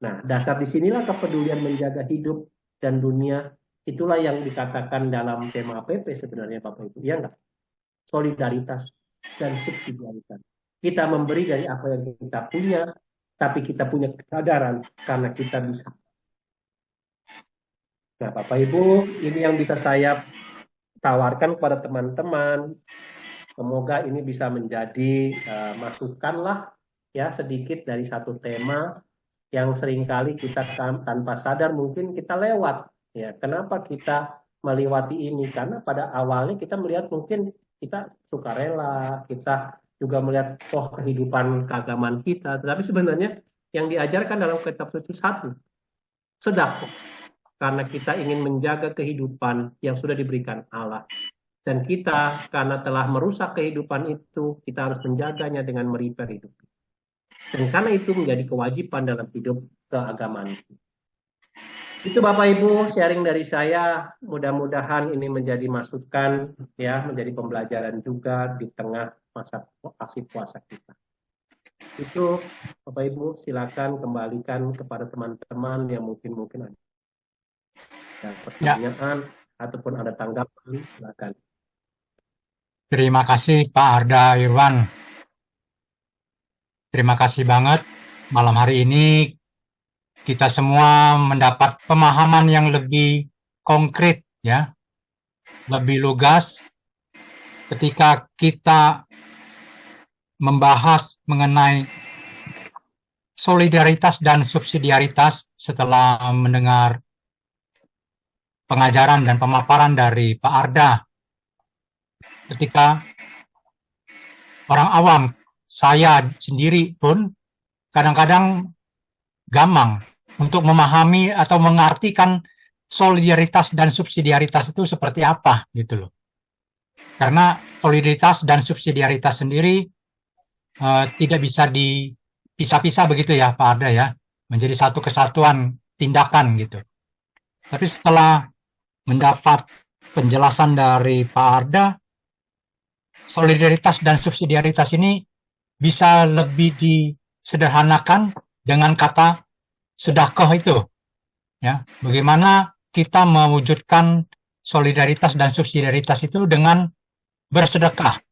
Nah, dasar disinilah kepedulian menjaga hidup dan dunia, itulah yang dikatakan dalam tema APP sebenarnya Bapak Ibu, ya enggak? Solidaritas dan subsidiaritas. Kita memberi dari apa yang kita punya, tapi kita punya kesadaran karena kita bisa. Nah, Bapak Ibu, ini yang bisa saya tawarkan kepada teman-teman. Semoga ini bisa menjadi masukan lah, ya, sedikit dari satu tema yang seringkali kita tanpa sadar mungkin kita lewat. Ya, kenapa kita melewati ini? Karena pada awalnya kita melihat mungkin kita sukarela, kita juga melihat kehidupan keagamaan kita. Tetapi sebenarnya yang diajarkan dalam kitab suci satu, sedekah. Karena kita ingin menjaga kehidupan yang sudah diberikan Allah. Dan kita karena telah merusak kehidupan itu, kita harus menjaganya dengan merepair hidup. Dan karena itu menjadi kewajiban dalam hidup keagamaan. Itu Bapak Ibu sharing dari saya. Mudah-mudahan ini menjadi masukan, ya, menjadi pembelajaran juga di tengah masa aksi puasa kita. Itu Bapak Ibu silakan kembalikan kepada teman-teman yang mungkin ada pertanyaan ataupun ada tanggapan, silakan.
Terima kasih Pak Arda Irwan. Terima kasih banget. Malam hari ini kita semua mendapat pemahaman yang lebih konkret, ya, lebih lugas ketika kita membahas mengenai solidaritas dan subsidiaritas setelah mendengar pengajaran dan pemaparan dari Pak Arda. Ketika orang awam, saya sendiri pun kadang-kadang gamang untuk memahami atau mengartikan solidaritas dan subsidiaritas itu seperti apa gitu loh. Karena solidaritas dan subsidiaritas sendiri tidak bisa dipisah-pisah begitu ya Pak Arda ya, menjadi satu kesatuan tindakan gitu. Tapi setelah mendapat penjelasan dari Pak Arda, solidaritas dan subsidiaritas ini bisa lebih disederhanakan dengan kata sedekah itu. Ya, bagaimana kita mewujudkan solidaritas dan subsidiaritas itu dengan bersedekah.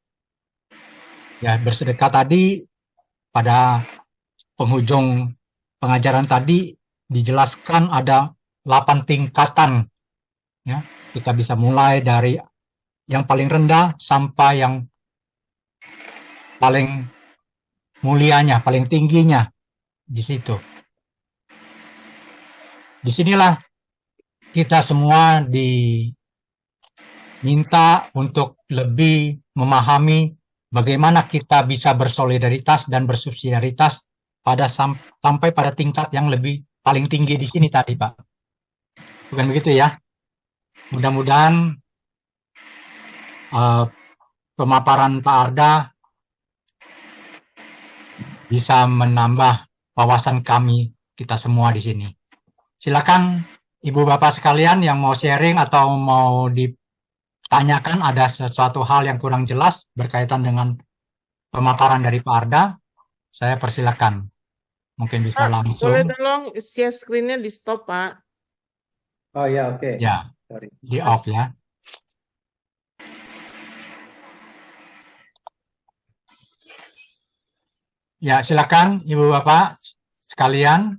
Ya, bersedekah tadi pada penghujung pengajaran tadi dijelaskan ada 8 tingkatan. Ya, kita bisa mulai dari yang paling rendah sampai yang paling mulianya, paling tingginya di situ. Disinilah kita semua diminta untuk lebih memahami bagaimana kita bisa bersolidaritas dan bersubsidiaritas sampai pada tingkat yang lebih paling tinggi di sini tadi, Pak. Bukan begitu ya? Mudah-mudahan pemaparan Pak Arda bisa menambah wawasan kita semua di sini. Silakan Ibu Bapak sekalian yang mau sharing atau mau ditanyakan ada sesuatu hal yang kurang jelas berkaitan dengan pemaparan dari Pak Arda, saya persilakan. Mungkin bisa
Pak,
langsung.
boleh tolong share screen-nya di stop, Pak.
Oh ya, oke.
Ya,
Sorry.
di off ya. Ya, silakan Ibu Bapak sekalian.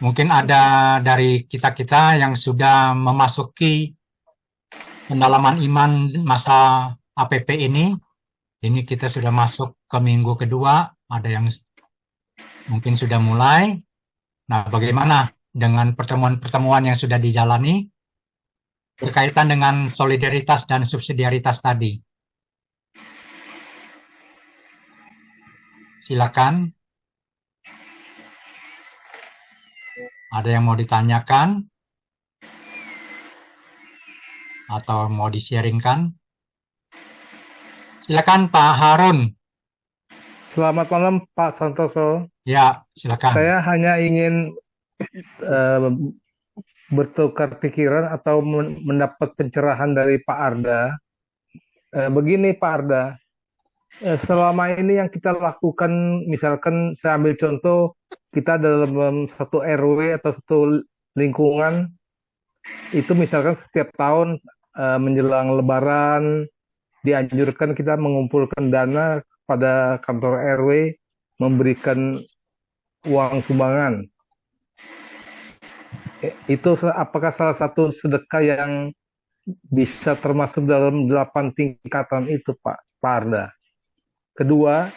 Mungkin ada dari kita-kita yang sudah memasuki pendalaman iman masa APP ini. Ini kita sudah masuk ke minggu kedua, ada yang mungkin sudah mulai. Nah, bagaimana dengan pertemuan-pertemuan yang sudah dijalani berkaitan dengan solidaritas dan subsidiaritas tadi? Silakan. Ada yang mau ditanyakan? Atau mau di-sharingkan? Silakan Pak Harun.
Selamat malam Pak Santoso.
Ya, silakan.
Saya hanya ingin bertukar pikiran atau mendapat pencerahan dari Pak Arda. Begini Pak Arda, selama ini yang kita lakukan, misalkan saya ambil contoh, kita dalam satu RW atau satu lingkungan, itu misalkan setiap tahun menjelang Lebaran, dianjurkan kita mengumpulkan dana pada kantor RW, memberikan uang sumbangan. Itu apakah salah satu sedekah yang bisa termasuk dalam 8 tingkatan itu, Pak Arda? Kedua,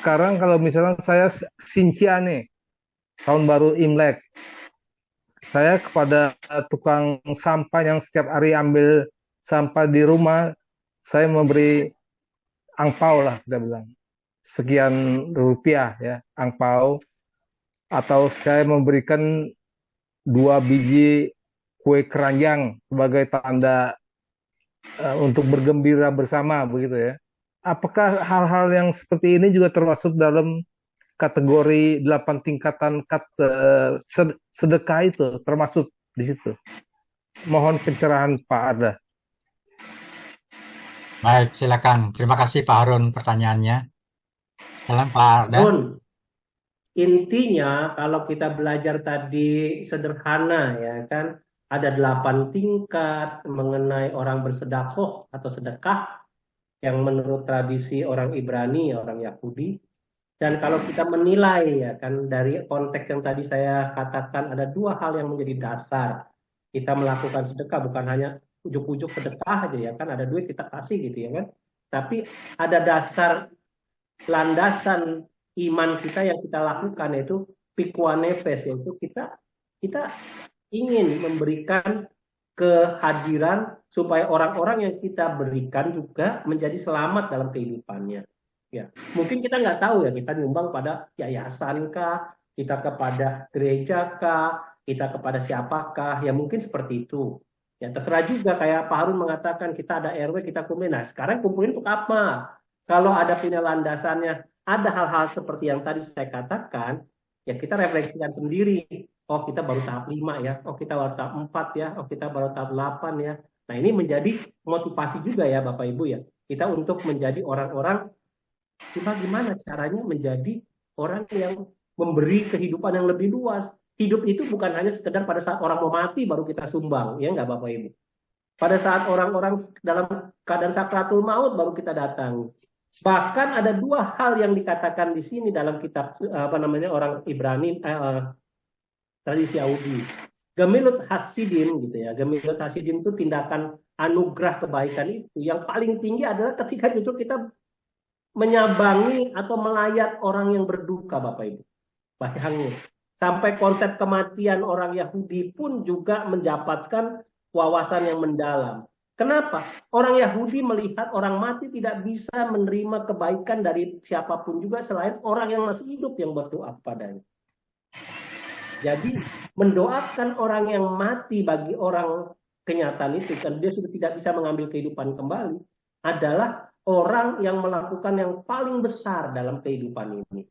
sekarang kalau misalnya saya Xinjia nih, tahun baru Imlek, saya kepada tukang sampah yang setiap hari ambil sampah di rumah, saya memberi angpau lah, kita bilang sekian rupiah ya, angpau, atau saya memberikan 2 biji kue keranjang sebagai tanda untuk bergembira bersama, begitu ya. Apakah hal-hal yang seperti ini juga termasuk dalam kategori 8 tingkatan sedekah itu, termasuk di situ? Mohon pencerahan Pak Arda.
Baik, silakan. Terima kasih Pak Harun pertanyaannya. Sekarang Pak Arda.
Harun, intinya kalau kita belajar tadi sederhana ya kan, ada 8 tingkat mengenai orang bersedekah atau sedekah yang menurut tradisi orang Ibrani, orang Yahudi. Dan kalau kita menilai ya kan dari konteks yang tadi saya katakan, ada 2 hal yang menjadi dasar kita melakukan sedekah, bukan hanya ujuk-ujuk sedekah aja ya kan, ada duit kita kasih gitu ya kan, tapi ada dasar landasan iman kita yang kita lakukan, yaitu pikuanefes, yaitu kita ingin memberikan kehadiran supaya orang-orang yang kita berikan juga menjadi selamat dalam kehidupannya. Ya, mungkin kita nggak tahu ya, kita nyumbang pada yayasan kah, kita kepada gereja kah, kita kepada siapakah, ya mungkin seperti itu. Ya terserah juga, kayak Pak Harun mengatakan kita ada RW, kita kumpulin. Nah sekarang kumpulin untuk apa? Kalau ada punya landasannya, ada hal-hal seperti yang tadi saya katakan, ya kita refleksikan sendiri. Oh kita baru tahap 5 ya, oh kita baru tahap 4 ya, oh kita baru tahap 8 ya. Nah ini menjadi motivasi juga ya Bapak Ibu ya, kita untuk menjadi orang-orang, gimana caranya menjadi orang yang memberi kehidupan yang lebih luas. Hidup itu bukan hanya sekedar pada saat orang mau mati baru kita sumbang, ya nggak Bapak Ibu? Pada saat orang-orang dalam keadaan sakratul maut baru kita datang. Bahkan ada 2 hal yang dikatakan di sini dalam kitab orang Ibrani, tradisi Yahudi. Gemilut Hasidim gitu ya. Gemilut Hasidim itu tindakan anugerah kebaikan itu. Yang paling tinggi adalah ketika justru kita menyambangi atau melayat orang yang berduka, Bapak Ibu. Bayangin. Sampai konsep kematian orang Yahudi pun juga mendapatkan wawasan yang mendalam. Kenapa? Orang Yahudi melihat orang mati tidak bisa menerima kebaikan dari siapapun juga selain orang yang masih hidup yang berdoa padanya. Jadi mendoakan orang yang mati bagi orang kenyataan itu, kan dia sudah tidak bisa mengambil kehidupan kembali, adalah orang yang melakukan yang paling besar dalam kehidupan ini.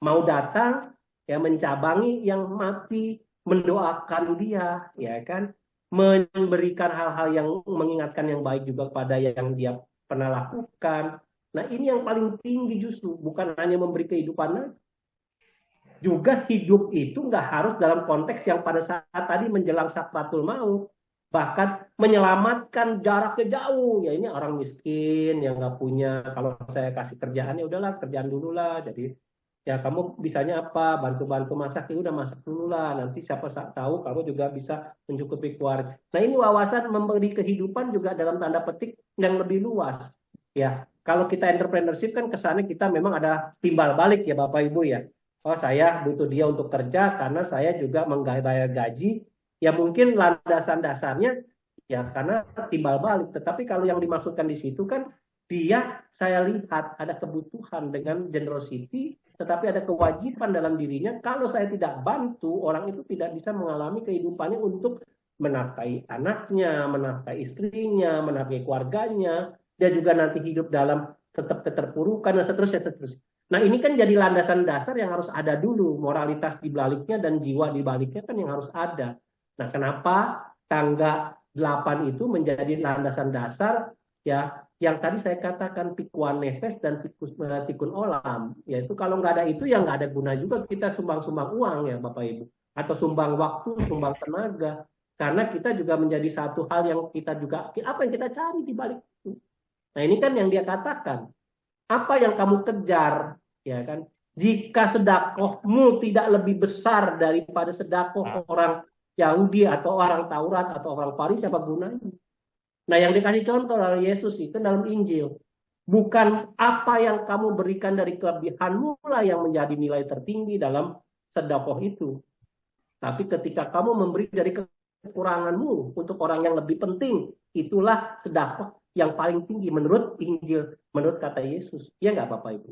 Mau datang, ya mencabangi yang mati, mendoakan dia, ya kan, memberikan hal-hal yang mengingatkan yang baik juga kepada yang dia pernah lakukan. Nah ini yang paling tinggi justru, bukan hanya memberi kehidupan, juga hidup itu nggak harus dalam konteks yang pada saat tadi menjelang sakratul maut, bahkan menyelamatkan jaraknya jauh. Ya ini orang miskin yang nggak punya, kalau saya kasih kerjaan ya udahlah kerjaan dulu lah. Jadi ya kamu bisanya apa, bantu-bantu masak, ya udah masak dulu lah, nanti siapa tahu kamu juga bisa mencukupi keluarga. Nah ini wawasan memberi kehidupan juga dalam tanda petik yang lebih luas. Ya kalau kita entrepreneurship kan kesannya kita memang ada timbal balik ya Bapak Ibu ya. Oh saya butuh dia untuk kerja karena saya juga membayar gaji. Ya mungkin landasan dasarnya ya karena timbal balik. Tetapi kalau yang dimaksudkan di situ kan dia, saya lihat ada kebutuhan dengan generosity, tetapi ada kewajiban dalam dirinya. Kalau saya tidak bantu, orang itu tidak bisa mengalami kehidupannya untuk menafkahi anaknya, menafkahi istrinya, menafkahi keluarganya. Dia juga nanti hidup dalam tetap keterpurukan dan seterusnya, seterusnya. Nah ini kan jadi landasan dasar yang harus ada dulu, moralitas di baliknya dan jiwa di baliknya kan yang harus ada. Nah kenapa tangga 8 itu menjadi landasan dasar ya yang tadi saya katakan pikuan nefes dan tikun olam, yaitu kalau nggak ada itu ya nggak ada guna juga kita sumbang-sumbang uang ya Bapak Ibu, atau sumbang waktu, sumbang tenaga, karena kita juga menjadi satu hal yang kita juga apa yang kita cari di balik itu. Nah ini kan yang dia katakan, apa yang kamu kejar, ya kan? Jika sedekahmu tidak lebih besar daripada sedekah orang Yahudi atau orang Taurat atau orang Farisi, apa gunanya? Nah, yang dikasih contoh oleh Yesus itu dalam Injil, bukan apa yang kamu berikan dari kelebihanmu lah yang menjadi nilai tertinggi dalam sedekah itu. Tapi ketika kamu memberi dari kekuranganmu untuk orang yang lebih penting, itulah sedekah yang paling tinggi menurut Injil, menurut kata Yesus. Ya nggak Bapak Ibu?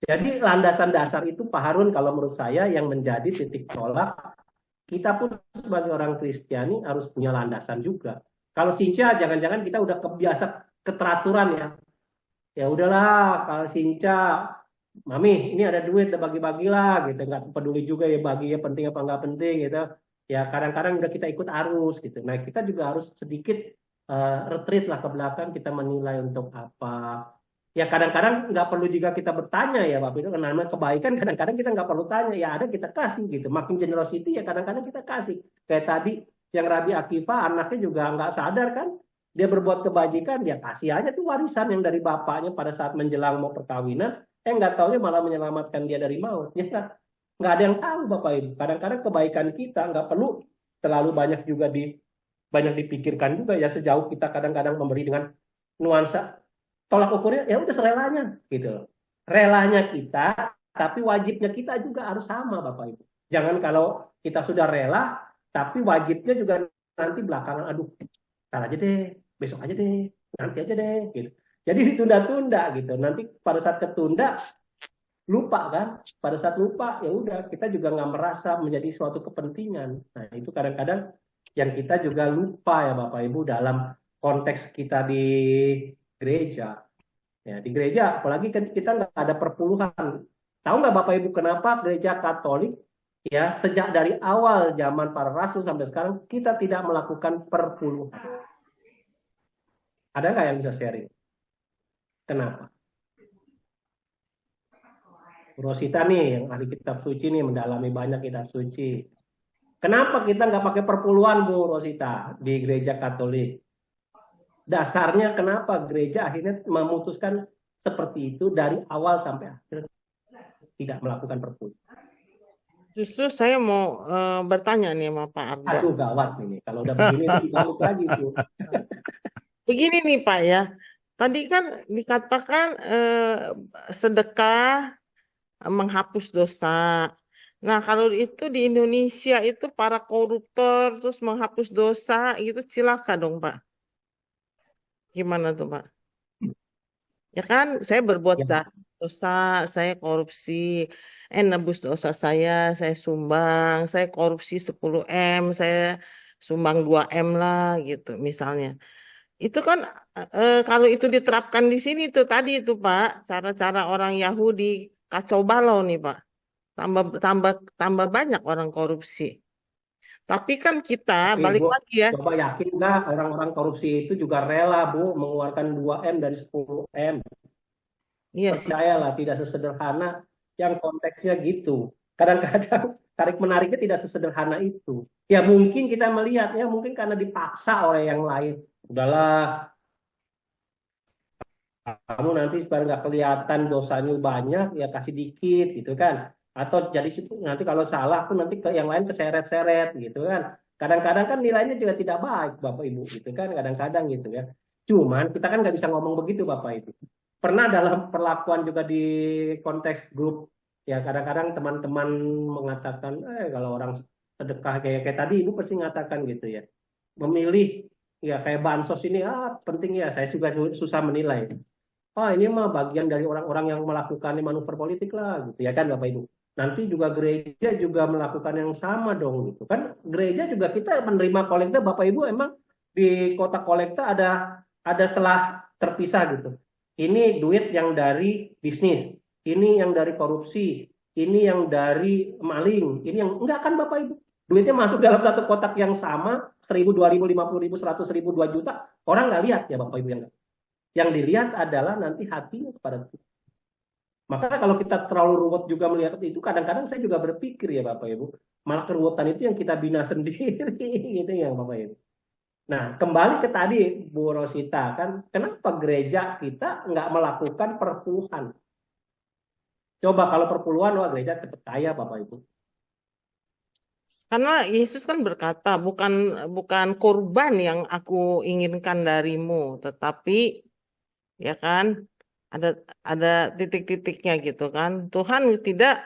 Jadi landasan dasar itu Pak Harun kalau menurut saya yang menjadi titik tolak. Kita pun sebagai orang Kristiani harus punya landasan juga. Kalau Sinca, jangan-jangan kita udah kebiasa keteraturan ya. Ya udahlah, kalau Sinca, Mami, ini ada duit, bagi-bagilah gitu. Nggak peduli juga ya bagi ya penting apa nggak penting gitu. Ya kadang-kadang udah kita ikut arus gitu. Nah kita juga harus sedikit retreat lah ke belakang, kita menilai untuk apa. Ya kadang-kadang nggak perlu juga kita bertanya ya Bapak itu, karena kebaikan kadang-kadang kita nggak perlu tanya, ya ada kita kasih gitu. Makin generosity ya kadang-kadang kita kasih. Kayak tadi yang Rabi Akiva anaknya juga nggak sadar kan, dia berbuat kebajikan, dia kasih aja tuh warisan yang dari bapaknya pada saat menjelang mau perkawinan, nggak taunya malah menyelamatkan dia dari maut. Ya nggak ada yang tahu Bapak Ibu. Kadang-kadang kebaikan kita nggak perlu terlalu banyak juga banyak dipikirkan juga ya, sejauh kita kadang-kadang memberi dengan nuansa tolak ukurnya ya udah serelanya gitu. Relanya kita, tapi wajibnya kita juga harus sama Bapak Ibu. Jangan kalau kita sudah rela, tapi wajibnya juga nanti belakangan, aduh, ntar aja deh, besok aja deh, nanti aja deh, gitu. Jadi ditunda-tunda gitu. Nanti pada saat ketunda, lupa kan? Pada saat lupa, ya udah kita juga nggak merasa menjadi suatu kepentingan. Nah itu kadang-kadang yang kita juga lupa ya Bapak Ibu dalam konteks kita di gereja. Ya di gereja, apalagi kan kita nggak ada perpuluhan. Tahu nggak Bapak Ibu kenapa gereja Katolik ya sejak dari awal zaman para rasul sampai sekarang kita tidak melakukan perpuluhan? Ada nggak yang bisa sharing? Kenapa? Rosita nih yang ahli kitab suci nih, mendalami banyak kitab suci. Kenapa kita nggak pakai perpuluhan Bu Rosita di gereja Katolik? Dasarnya kenapa gereja akhirnya memutuskan seperti itu dari awal sampai akhir tidak melakukan perpuluhan?
Justru saya mau bertanya nih sama Pak Arda.
Aduh gawat ini, kalau udah begini dibalik lagi Bu.
Begini nih Pak ya, tadi kan dikatakan sedekah menghapus dosa. Nah kalau itu di Indonesia itu para koruptor terus menghapus dosa gitu, silakan dong Pak. Gimana tuh, Pak? Ya kan, saya berbuat
Ya,
dosa, saya korupsi, nebus dosa saya sumbang, saya korupsi 10 M, saya sumbang 2 M lah gitu misalnya. Itu kan kalau itu diterapkan di sini tuh tadi itu Pak, cara-cara orang Yahudi kacau balau nih Pak. Tambah tambah tambah banyak orang korupsi. Tapi kan kita
tapi
balik
Bu,
lagi ya.
Bapak yakin nggak orang-orang korupsi itu juga rela, Bu, mengeluarkan 2 M dari 10 M?
Iya sih.
Percayalah, tidak sesederhana yang konteksnya gitu. Kadang-kadang tarik-menariknya tidak sesederhana itu. Ya mungkin kita melihat, ya mungkin karena dipaksa oleh yang lain. Udahlah, kamu nanti supaya nggak kelihatan dosanya banyak, ya kasih dikit gitu kan. Atau jadi situ nanti kalau salah pun nanti ke yang lain keseret-seret gitu kan. Kadang-kadang kan nilainya juga tidak baik Bapak Ibu gitu kan. Kadang-kadang gitu ya. Cuman kita kan nggak bisa ngomong begitu Bapak Ibu. Pernah dalam perlakuan juga di konteks grup, ya kadang-kadang teman-teman mengatakan, kalau orang sedekah kayak tadi Ibu pasti mengatakan gitu ya. Memilih ya kayak bansos ini penting ya, saya juga susah menilai. Ini mah bagian dari orang-orang yang melakukan manuver politik lah gitu ya kan Bapak Ibu. Nanti juga gereja juga melakukan yang sama dong gitu kan. Gereja juga kita menerima kolekta Bapak Ibu, emang di kotak kolekta ada selah terpisah gitu. Ini duit yang dari bisnis, ini yang dari korupsi, ini yang dari maling, ini yang enggak kan Bapak Ibu. Duitnya masuk dalam satu kotak yang sama, 1.000, 2.000, 50.000, 100.000, 2 juta. Orang nggak lihat ya Bapak Ibu yang enggak. Yang dilihat adalah nanti hatinya kepada Tuhan. Maka kalau kita terlalu ruwet juga melihat itu, kadang-kadang saya juga berpikir ya Bapak Ibu, malah keruwetan itu yang kita bina sendiri, gitu yang Bapak Ibu. Nah, kembali ke tadi Bu Rosita kan, kenapa gereja kita nggak melakukan perpuluhan? Coba kalau perpuluhan, wah gereja cepet kaya Bapak Ibu.
Karena Yesus kan berkata, bukan bukan kurban yang aku inginkan darimu, tetapi ya kan ada titik-titiknya gitu kan. Tuhan tidak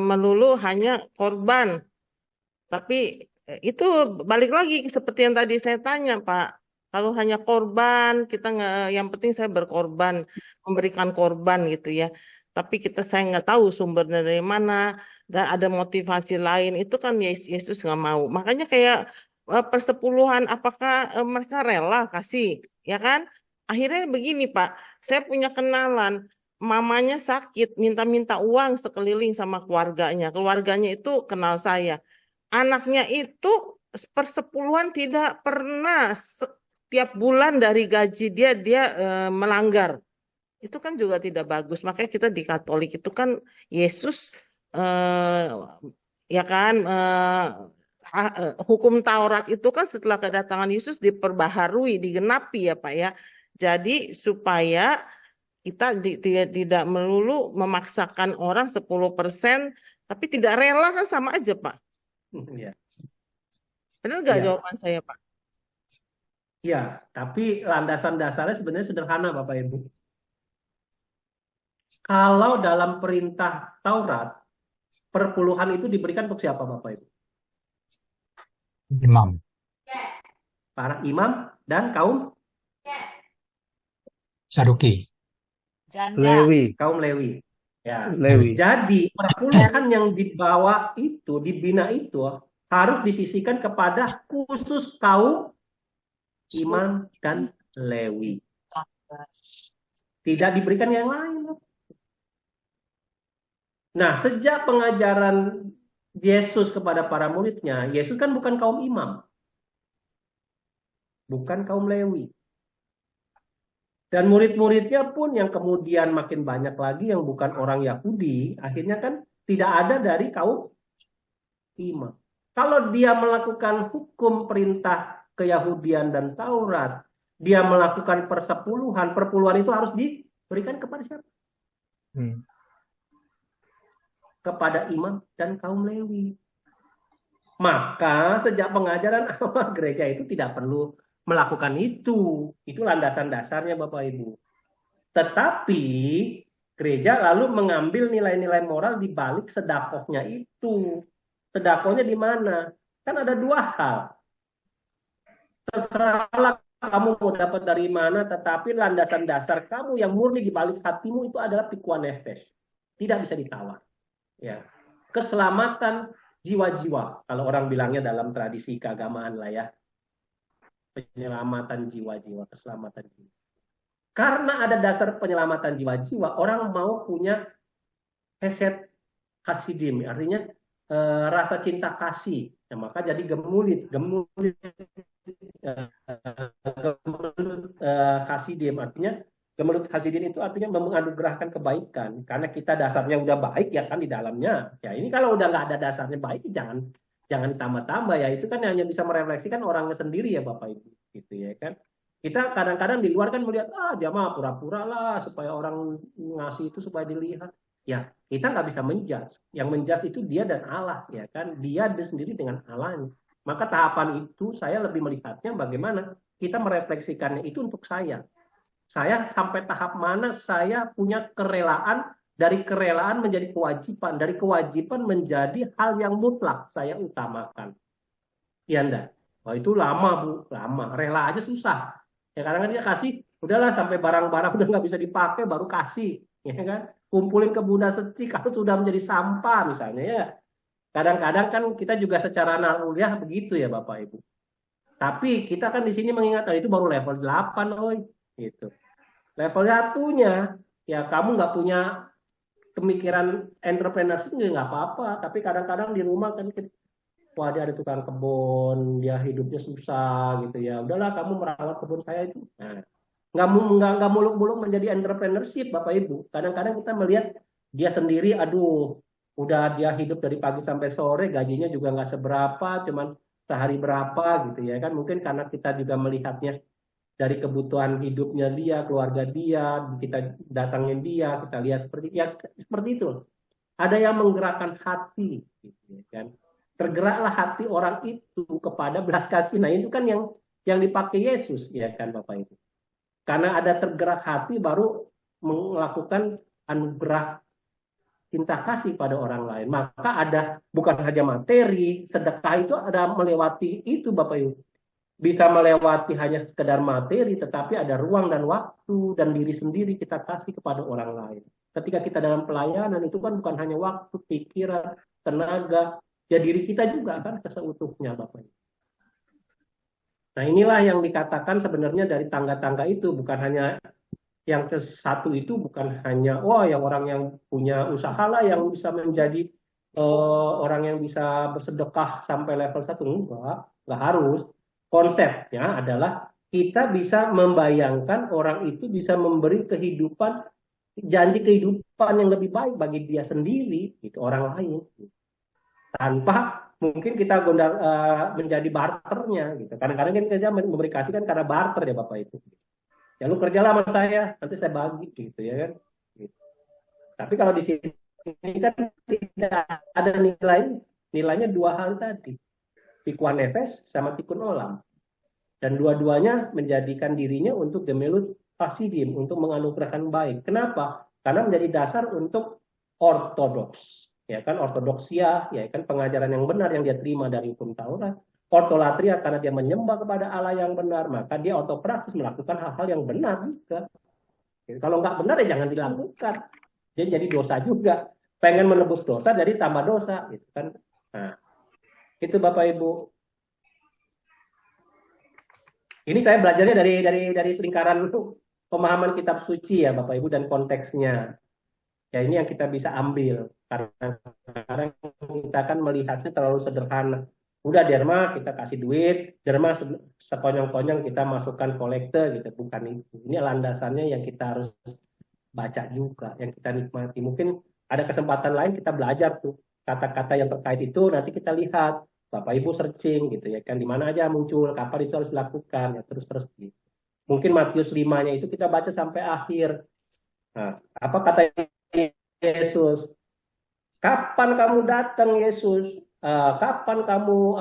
melulu hanya korban, tapi itu balik lagi seperti yang tadi saya tanya Pak. Kalau hanya korban, kita nggak, yang penting saya berkorban, memberikan korban gitu ya. Tapi saya nggak tahu sumbernya dari mana dan ada motivasi lain, itu kan Yesus nggak mau. Makanya kayak persepuluhan, apakah mereka rela kasih, ya kan? Akhirnya begini Pak, saya punya kenalan, mamanya sakit, minta-minta uang sekeliling sama keluarganya. Keluarganya itu kenal saya. Anaknya itu persepuluhan tidak pernah setiap bulan dari gaji dia melanggar. Itu kan juga tidak bagus. Makanya kita di Katolik itu kan Yesus ya kan hukum Taurat itu kan setelah kedatangan Yesus diperbaharui, digenapi ya Pak ya. Jadi supaya kita tidak melulu memaksakan orang 10%, tapi tidak rela kan sama aja Pak.
Ya.
Benar nggak
Ya.
jawaban saya Pak?
Ya, tapi landasan dasarnya sebenarnya sederhana Bapak Ibu. Kalau dalam perintah Taurat, perpuluhan itu diberikan untuk siapa Bapak Ibu?
Imam.
Para imam dan kaum
Saduki.
Lewi.
kaum Lewi. Ya.
Lewi.
Jadi perpuluhan yang dibawa itu, dibina itu harus disisihkan kepada khusus kaum imam dan Lewi. Tidak diberikan yang lain. Nah, sejak pengajaran Yesus kepada para muridnya, Yesus kan bukan kaum imam. Bukan kaum Lewi. Dan murid-muridnya pun yang kemudian makin banyak lagi yang bukan orang Yahudi, akhirnya kan tidak ada dari kaum imam. Kalau dia melakukan hukum perintah keyahudian dan Taurat, dia melakukan persepuluhan, perpuluhan itu harus diberikan kepada siapa? Kepada imam dan kaum Lewi. Maka sejak pengajaran awal gereja itu tidak perlu melakukan itu. Itu landasan dasarnya Bapak Ibu. Tetapi gereja lalu mengambil nilai-nilai moral di balik sedakohnya itu. Sedakohnya di mana? Kan ada dua hal. Terserahlah kamu mau dapat dari mana, tetapi landasan dasar kamu yang murni di balik hatimu itu adalah pikuan nefesh. Tidak bisa ditawar. Ya. Keselamatan jiwa-jiwa, kalau orang bilangnya dalam tradisi keagamaan lah ya. Penyelamatan jiwa-jiwa, keselamatan jiwa. Karena ada dasar penyelamatan jiwa-jiwa, orang mau punya hesed hasidim, artinya rasa cinta kasih. Ya, maka jadi gemulit hasidim, artinya gemulit hasidim itu artinya menganugerahkan kebaikan. Karena kita dasarnya udah baik ya kan di dalamnya. Ya ini kalau udah nggak ada dasarnya baik, jangan ditambah-tambah ya. Itu kan hanya bisa merefleksikan orangnya sendiri ya Bapak Ibu, gitu ya kan. Kita kadang-kadang di luar kan melihat, dia mah pura-pura lah supaya orang ngasih itu supaya dilihat. Ya, kita nggak bisa menjudge. Yang menjudge itu dia dan Allah, ya kan? Dia sendiri dengan Allahnya. Maka tahapan itu saya lebih melihatnya bagaimana kita merefleksikannya itu untuk saya. Saya sampai tahap mana saya punya kerelaan, dari kerelaan menjadi kewajiban, dari kewajiban menjadi hal yang mutlak saya utamakan. Iya enggak? Wah itu lama Bu, lama. Rela aja susah. Ya kadang-kadang dia kasih, udahlah sampai barang-barang udah nggak bisa dipakai baru kasih, ya kan? Kumpulin ke Bunda Seci kalau sudah menjadi sampah misalnya ya. Kadang-kadang kan kita juga secara naluriah begitu ya Bapak Ibu. Tapi kita kan di sini mengingatkan itu baru level 8 oi, gitu. Level 1-nya ya kamu nggak punya pemikiran entrepreneurship nggak apa-apa, tapi kadang-kadang di rumah kan wah dia ada tukang kebun, dia hidupnya susah gitu ya. Udahlah kamu merawat kebun saya itu. Nah, nggak muluk-muluk menjadi entrepreneurship Bapak Ibu. Kadang-kadang kita melihat dia sendiri, aduh, udah dia hidup dari pagi sampai sore, gajinya juga nggak seberapa, cuman sehari berapa gitu ya kan. Mungkin karena kita juga melihatnya dari kebutuhan hidupnya dia, keluarga dia, kita datangin dia, kita lihat seperti itu. Ada yang menggerakkan hati, gitu ya kan. Tergeraklah hati orang itu kepada belas kasih. Nah itu kan yang dipakai Yesus, ya kan Bapak Ibu. Karena ada tergerak hati baru melakukan anugerah cinta kasih pada orang lain. Maka ada bukan hanya materi, sedekah itu ada melewati itu Bapak Ibu. Bisa melewati hanya sekedar materi, tetapi ada ruang dan waktu dan diri sendiri kita kasih kepada orang lain. Ketika kita dalam pelayanan itu kan bukan hanya waktu, pikiran, tenaga, ya diri kita juga kan seutuhnya Bapak. Nah inilah yang dikatakan sebenarnya dari tangga-tangga itu, bukan hanya yang satu itu bukan hanya yang orang yang punya usaha lah yang bisa menjadi orang yang bisa bersedekah sampai level 1, enggak harus. Konsepnya adalah kita bisa membayangkan orang itu bisa memberi kehidupan, janji kehidupan yang lebih baik bagi dia sendiri, gitu, orang lain. Tanpa mungkin kita menjadi barternya gitu. Kadang-kadang kan kerja memberi kasih kan karena barter ya Bapak itu. Ya lu kerjalah sama saya, nanti saya bagi gitu ya kan. Gitu. Tapi kalau di sini kan tidak ada nilainya dua hal tadi. Pikuan nefes sama tikun olam. Dan dua-duanya menjadikan dirinya untuk gemelut hasidim, untuk menganugerahkan baik. Kenapa? Karena menjadi dasar untuk ortodoks. Ya kan, ortodoksia, ya kan, pengajaran yang benar yang dia terima dari hukum Taurat. Ortolatria karena dia menyembah kepada Allah yang benar, maka dia ortopraksis melakukan hal-hal yang benar juga. Kalau nggak benar ya jangan dilakukan. Dia jadi dosa juga. Pengen menebus dosa jadi tambah dosa, gitu kan. Nah, itu Bapak Ibu. Ini saya belajarnya dari lingkaran pemahaman kitab suci ya Bapak Ibu dan konteksnya. Ya ini yang kita bisa ambil. Karena kadang kita kan melihatnya terlalu sederhana. Udah derma kita kasih duit, derma sekonyong-konyong kita masukkan kolekte gitu. Bukan itu. Ini landasannya yang kita harus baca juga, yang kita nikmati. Mungkin ada kesempatan lain kita belajar tuh kata-kata yang terkait itu, nanti kita lihat. Bapak Ibu searching gitu ya kan, di mana aja muncul, kapan itu harus dilakukan, ya terus gitu. Mungkin Matius 5-nya itu kita baca sampai akhir. Nah, apa kata Yesus? Kapan kamu datang Yesus? Kapan kamu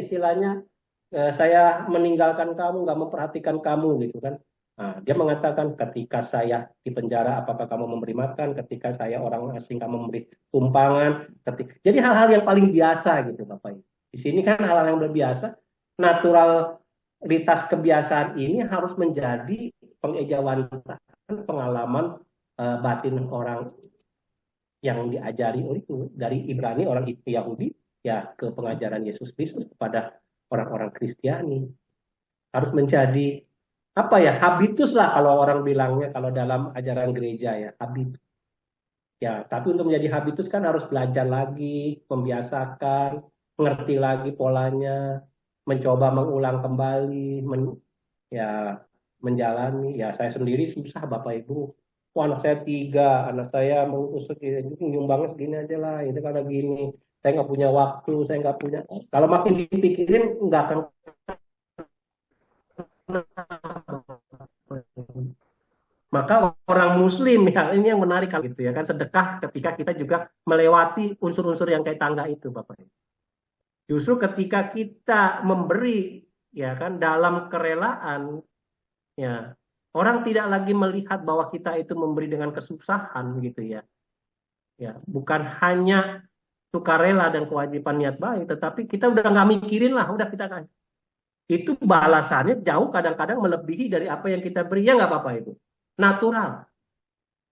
istilahnya saya meninggalkan kamu, nggak memperhatikan kamu gitu kan? Nah, dia mengatakan ketika saya di penjara apakah kamu memberi makan? Ketika saya orang asing kamu memberi tumpangan? Jadi hal-hal yang paling biasa gitu Bapak Ibu. Di sini kan hal-hal yang berbiasa, natural Ritas kebiasaan ini harus menjadi pengejawantahan pengalaman batin orang yang diajari itu dari Ibrani orang Yahudi ya ke pengajaran Yesus Kristus kepada orang-orang Kristiani. Harus menjadi apa ya, habitus lah kalau orang bilangnya, kalau dalam ajaran gereja ya, habitus. Ya, tapi untuk menjadi habitus kan harus belajar lagi, membiasakan, mengerti lagi polanya, mencoba mengulang kembali, ya menjalani. Ya saya sendiri susah Bapak Ibu. Wah, anak saya 3, anak saya mengutus segini, nyumbangnya segini aja lah, itu karena gini. Saya nggak punya waktu, saya nggak punya. Kalau makin dipikirin nggak akan. Maka orang Muslim ya, ini yang menarik gitu ya kan, sedekah ketika kita juga melewati unsur-unsur yang kayak tangga itu, Bapak. Justru ketika kita memberi ya kan dalam kerelaan, ya orang tidak lagi melihat bahwa kita itu memberi dengan kesusahan gitu ya. Ya, bukan hanya sukarela dan kewajiban niat baik, tetapi kita udah nggak mikirin lah, udah kita kasih. Itu balasannya jauh kadang-kadang melebihi dari apa yang kita beri, ya nggak Bapak Ibu. Natural.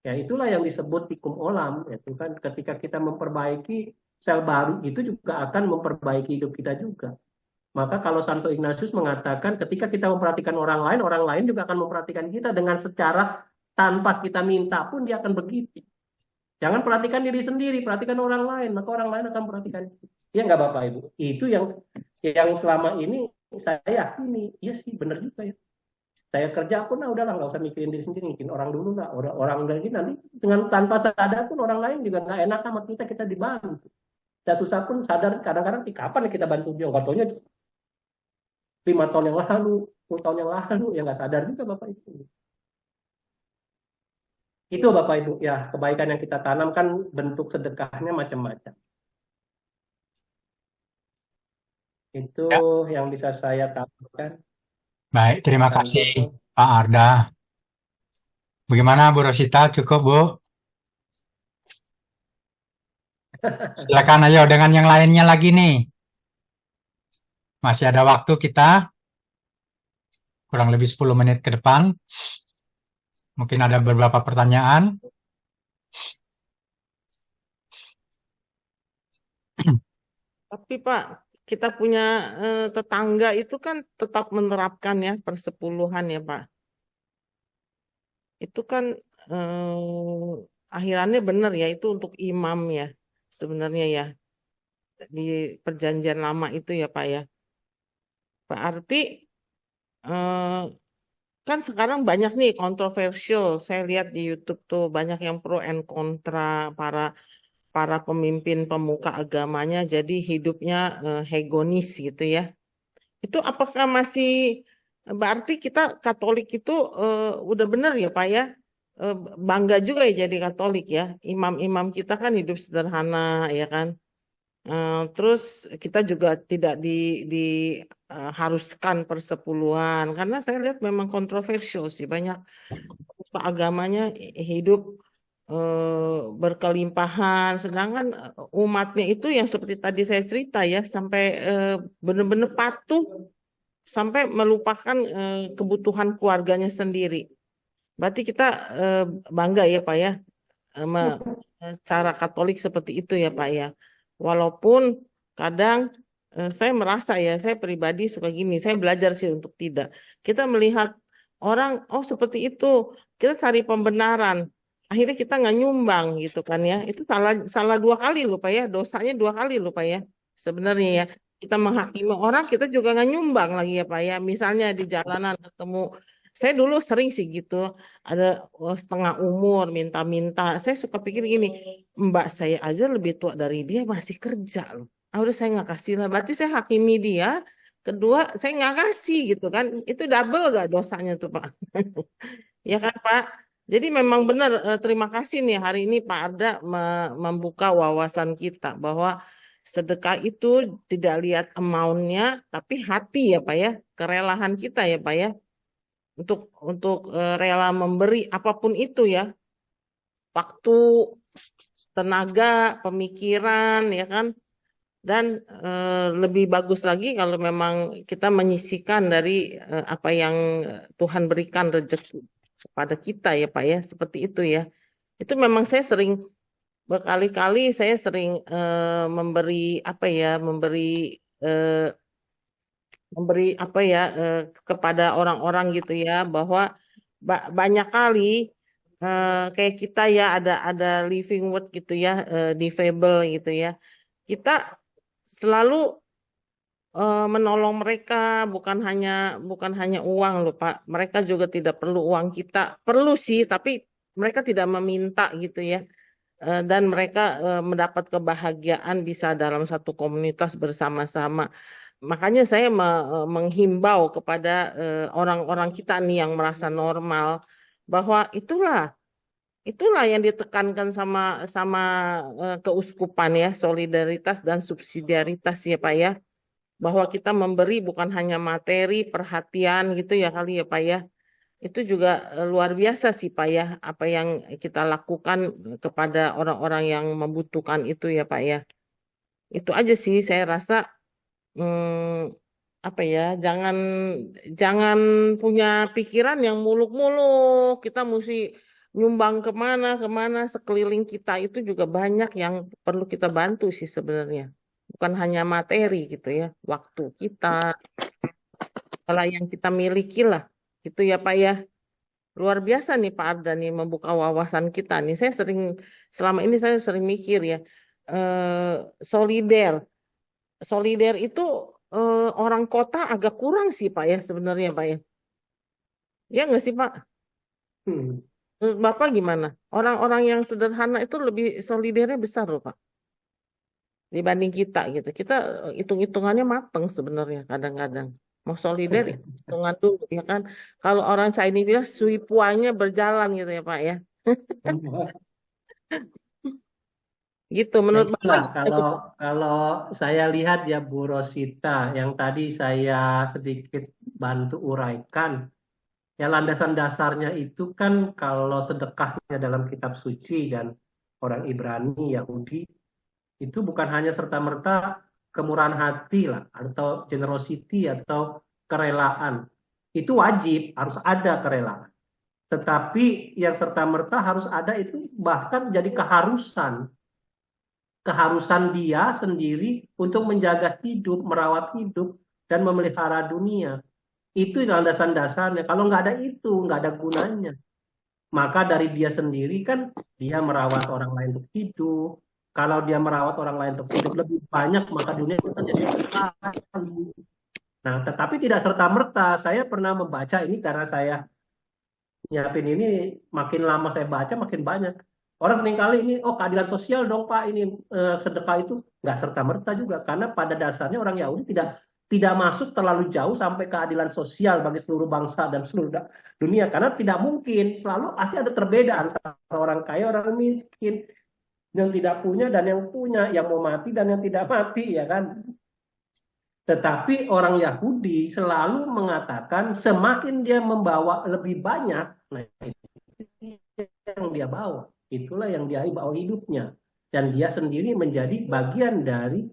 Ya itulah yang disebut tikum olam, yaitu kan ketika kita memperbaiki sel baru itu juga akan memperbaiki hidup kita juga. Maka kalau Santo Ignatius mengatakan ketika kita memperhatikan orang lain juga akan memperhatikan kita dengan secara tanpa kita minta pun dia akan begitu. Jangan perhatikan diri sendiri, perhatikan orang lain, maka orang lain akan perhatikan kita. Iya nggak Bapak Ibu? Itu yang selama ini saya yakini, iya sih benar juga ya. Saya kerja pun udahlah nggak usah mikirin diri sendiri, mikirin orang dulu lah. Orang lagi nanti dengan tanpa sadar pun orang lain juga nggak enak sama kita dibantu. Kita susah pun sadar kadang-kadang kapan kita bantu dia, nggak taunya 5 tahun yang lalu, 10 tahun yang lalu, ya nggak sadar juga Bapak Ibu. Itu Bapak Ibu, ya kebaikan yang kita tanam kan bentuk sedekahnya macam-macam. Itu
Ya.
yang bisa saya tambahkan.
Baik, terima kasih Pak Arda. Bagaimana Bu Rosita? Cukup Bu? Silakan ayo dengan yang lainnya lagi nih. Masih ada waktu kita. Kurang lebih 10 menit ke depan. Mungkin ada beberapa pertanyaan.
Tapi Pak, kita punya tetangga itu kan tetap menerapkan ya persepuluhan ya Pak. Itu kan akhirannya benar ya, itu untuk imam ya sebenarnya ya. Di perjanjian lama itu ya Pak ya. Berarti kan sekarang banyak nih kontroversial. Saya lihat di YouTube tuh banyak yang pro and kontra para pemimpin pemuka agamanya. Jadi hidupnya hegonis gitu ya. Itu apakah masih berarti kita Katolik itu udah benar ya Pak ya? Bangga juga ya jadi Katolik ya. Imam-imam kita kan hidup sederhana ya kan. Terus kita juga tidak diharuskan persepuluhan karena saya lihat memang kontroversial sih, banyak agamanya hidup berkelimpahan, sedangkan umatnya itu yang seperti tadi saya cerita ya sampai benar-benar patuh sampai melupakan kebutuhan keluarganya sendiri. Berarti kita bangga ya Pak ya cara Katolik seperti itu ya Pak ya. Walaupun kadang saya merasa ya, saya pribadi suka gini, saya belajar sih untuk tidak. Kita melihat orang, oh seperti itu, kita cari pembenaran. Akhirnya kita nggak nyumbang gitu kan ya. Itu salah 2 kali loh Pak ya, dosanya 2 kali loh Pak ya. Sebenarnya ya, kita menghakimi orang, kita juga nggak nyumbang lagi ya Pak ya. Misalnya di jalanan ketemu, saya dulu sering sih gitu, ada setengah umur minta-minta. Saya suka pikir gini, mbak saya aja lebih tua dari dia masih kerja loh. Udah saya nggak kasih lah. Berarti saya hakimi dia. Kedua, saya nggak kasih gitu kan. Itu double gak dosanya tuh Pak? Ya kan Pak? Jadi memang benar, terima kasih nih hari ini Pak Arda membuka wawasan kita bahwa sedekah itu tidak lihat amount-nya, tapi hati ya Pak ya, kerelaan kita ya Pak ya. Untuk rela memberi apapun itu ya, waktu, tenaga, pemikiran ya kan, Dan lebih bagus lagi kalau memang kita menyisihkan dari apa yang Tuhan berikan rezeki kepada kita ya Pak ya, seperti itu ya. Itu memang saya sering berkali-kali saya sering memberi apa ya, eh, memberi apa ya kepada orang-orang gitu ya, bahwa banyak kali kayak kita ya ada living word gitu ya, difabel gitu ya. Kita selalu menolong mereka, bukan hanya uang loh Pak. Mereka juga tidak perlu uang kita. Perlu sih, tapi mereka tidak meminta gitu ya. Dan mereka mendapat kebahagiaan bisa dalam satu komunitas bersama-sama. Makanya saya menghimbau kepada orang-orang kita nih yang merasa normal bahwa itulah yang ditekankan sama sama keuskupan ya, solidaritas dan subsidiaritas ya Pak ya, bahwa kita memberi bukan hanya materi, perhatian gitu ya kali ya Pak ya. Itu juga luar biasa sih Pak ya, apa yang kita lakukan kepada orang-orang yang membutuhkan itu ya Pak ya. Itu aja sih saya rasa apa ya, jangan jangan punya pikiran yang muluk-muluk. Kita mesti nyumbang kemana-kemana, sekeliling kita itu juga banyak yang perlu kita bantu sih sebenarnya. Bukan hanya materi gitu ya, waktu kita, segala yang kita miliki lah. Gitu ya Pak ya. Luar biasa nih Pak Arda nih membuka wawasan kita nih. Selama ini saya sering mikir ya, solider. Solider itu orang kota agak kurang sih Pak ya sebenarnya Pak ya. Ya nggak sih Pak?
Hmm.
Menurut Bapak gimana? Orang-orang yang sederhana itu lebih solidernya besar loh Pak dibanding kita gitu. Kita hitung-hitungannya mateng sebenarnya kadang-kadang. Mau solider hitungan dulu ya kan. Kalau orang Chinese bilang suipuannya berjalan gitu ya Pak ya. Gitu
Ya
menurut Bapak
itulah
gimana tuh, Pak?
kalau saya lihat ya Bu Rosita yang tadi saya sedikit bantu uraikan. Ya landasan dasarnya itu kan kalau sedekahnya dalam kitab suci dan orang Ibrani, Yahudi, itu bukan hanya serta-merta kemurahan hati lah, atau generosity atau kerelaan. Itu wajib, harus ada kerelaan. Tetapi yang serta-merta harus ada itu bahkan jadi keharusan. Keharusan dia sendiri untuk menjaga hidup, merawat hidup, dan memelihara dunia. Itu landasan dasarnya. Kalau nggak ada itu, nggak ada gunanya. Maka dari dia sendiri kan dia merawat orang lain untuk hidup. Kalau dia merawat orang lain untuk hidup lebih banyak, maka dunia itu kan jadi lebih kaya. Nah, tetapi tidak serta-merta. Saya pernah membaca ini karena saya nyiapin ini, makin lama saya baca makin banyak. Orang seringkali ini, oh keadilan sosial dong Pak, ini sedekah itu nggak serta-merta juga. Karena pada dasarnya orang Yahudi tidak masuk terlalu jauh sampai keadilan sosial bagi seluruh bangsa dan seluruh dunia. Karena tidak mungkin, selalu pasti ada perbedaan antara orang kaya, orang miskin, yang tidak punya dan yang punya, yang mau mati dan yang tidak mati, ya kan? Tetapi orang Yahudi selalu mengatakan semakin dia membawa lebih banyak, nah itu yang dia bawa. Itulah yang dia bawa hidupnya. Dan dia sendiri menjadi bagian dari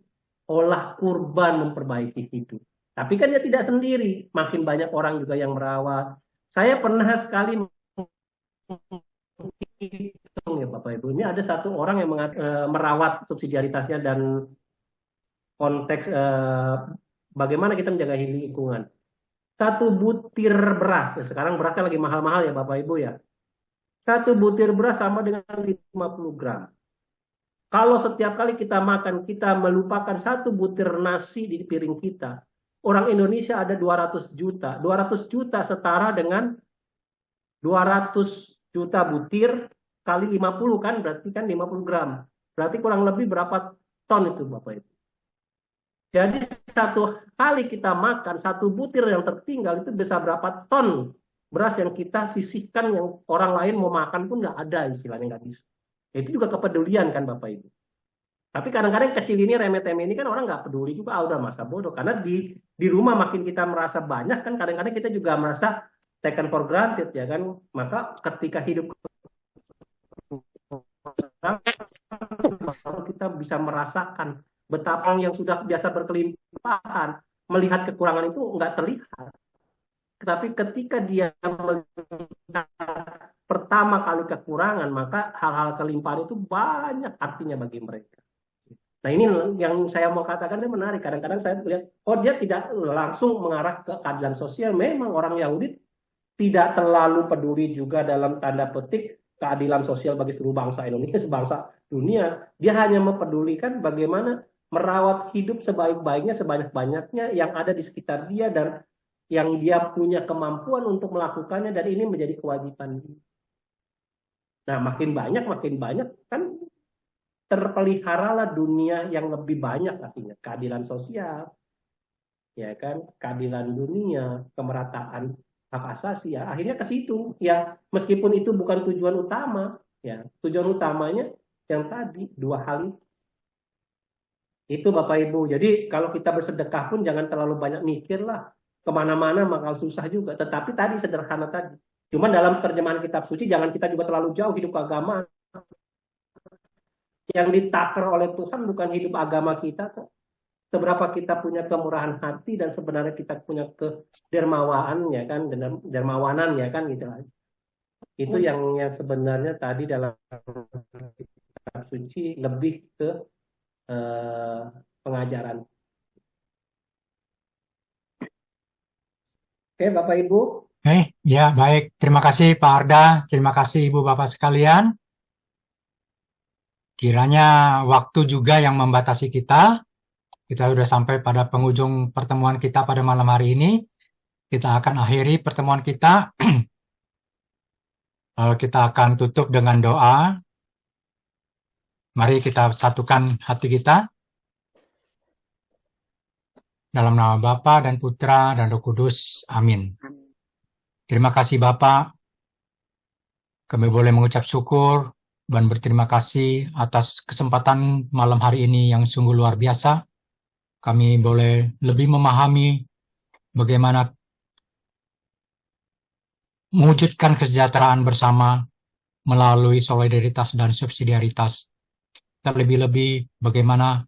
olah kurban memperbaiki hidup. Tapi kan dia tidak sendiri. Makin banyak orang juga yang merawat. Saya pernah sekali menghitung ya Bapak Ibu. Ini ada satu orang yang merawat subsidiaritasnya dan konteks bagaimana kita menjaga lingkungan. Satu butir beras, sekarang beras kan lagi mahal-mahal ya Bapak Ibu ya. Satu butir beras sama dengan 50 gram. Kalau setiap kali kita makan, kita melupakan satu butir nasi di piring kita. Orang Indonesia ada 200 juta. 200 juta setara dengan 200 juta butir kali 50 kan, berarti kan 50 gram. Berarti kurang lebih berapa ton itu Bapak Ibu. Jadi satu kali kita makan, satu butir yang tertinggal itu bisa berapa ton beras yang kita sisihkan yang orang lain mau makan pun nggak ada istilahnya, nggak bisa. Itu juga kepedulian kan Bapak Ibu. Tapi kadang-kadang kecil ini remeh-temeh ini kan orang nggak peduli juga, udah masa bodoh. Karena di rumah makin kita merasa banyak kan kadang-kadang kita juga merasa taken for granted ya kan. Maka ketika hidup kita bisa merasakan Betapa orang yang sudah biasa berkelimpahan, melihat kekurangan itu nggak terlihat. Tetapi ketika dia melihat pertama kali kekurangan, maka hal-hal kelimpahan itu banyak artinya bagi mereka. Nah ini yang saya mau katakan, saya menarik. Kadang-kadang saya melihat, oh dia tidak langsung mengarah ke keadilan sosial. Memang orang Yahudi tidak terlalu peduli juga dalam tanda petik keadilan sosial bagi seluruh bangsa Indonesia, sebangsa dunia. Dia hanya mempedulikan bagaimana merawat hidup sebaik-baiknya, sebanyak-banyaknya yang ada di sekitar dia dan yang dia punya kemampuan untuk melakukannya, dan ini menjadi kewajiban dia. Nah, makin banyak kan terpeliharalah dunia yang lebih banyak, artinya keadilan sosial, ya kan, keadilan dunia, kemerataan hak asasi, ya akhirnya ke situ ya, meskipun itu bukan tujuan utama, ya tujuan utamanya yang tadi dua hal itu Bapak Ibu. Jadi kalau kita bersedekah pun jangan terlalu banyak mikir lah, kemana-mana bakal susah juga. Tetapi tadi sederhana tadi. Cuman dalam terjemahan kitab suci jangan kita juga terlalu jauh hidup agama. Yang ditakar oleh Tuhan bukan hidup agama kita, seberapa kita punya kemurahan hati dan sebenarnya kita punya kedermawaan, ya kan, dermawanan, ya kan, gitu aja. Itu yang sebenarnya tadi dalam kitab suci lebih ke pengajaran. Oke, Bapak Ibu.
Ya baik, terima kasih Pak Arda, terima kasih Ibu Bapak sekalian. Kiranya waktu juga yang membatasi kita. Kita sudah sampai pada penghujung pertemuan kita pada malam hari ini. Kita akan akhiri pertemuan kita. Kita akan tutup dengan doa. Mari kita satukan hati kita. Dalam nama Bapa dan Putra dan Roh Kudus. Amin. Terima kasih Bapak. Kami boleh mengucap syukur dan berterima kasih atas kesempatan malam hari ini yang sungguh luar biasa. Kami boleh lebih memahami bagaimana mewujudkan kesejahteraan bersama melalui solidaritas dan subsidiaritas. Terlebih-lebih bagaimana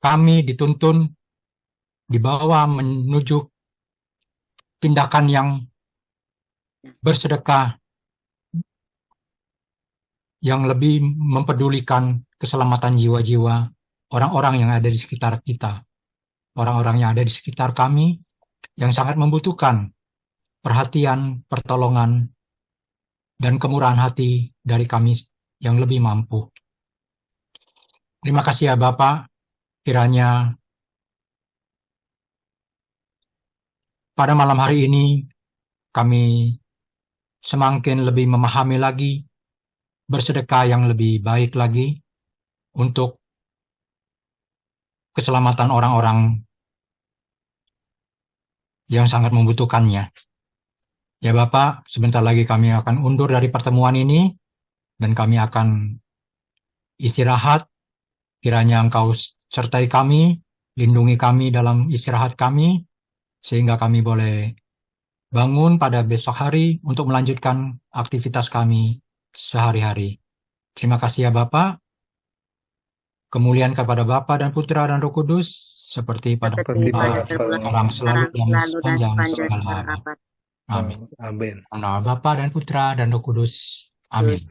kami dituntun dibawa menuju tindakan yang bersedekah, yang lebih mempedulikan keselamatan jiwa-jiwa orang-orang yang ada di sekitar kita, orang-orang yang ada di sekitar kami, yang sangat membutuhkan perhatian, pertolongan, dan kemurahan hati dari kami yang lebih mampu. Terima kasih ya Bapak, kiranya pada malam hari ini kami semakin lebih memahami lagi, bersedekah yang lebih baik lagi untuk keselamatan orang-orang yang sangat membutuhkannya. Ya Bapak, sebentar lagi kami akan undur dari pertemuan ini dan kami akan istirahat. Kiranya Engkau sertai kami, lindungi kami dalam istirahat kami, sehingga kami boleh bangun pada besok hari untuk melanjutkan aktivitas kami sehari-hari. Terima kasih ya Bapak. Kemuliaan kepada Bapa dan Putra dan Roh Kudus, seperti pada sekarang selalu dan sepanjang segala abad. Amin.
Amin.
Nama Bapa dan Putra dan Roh Kudus. Amin.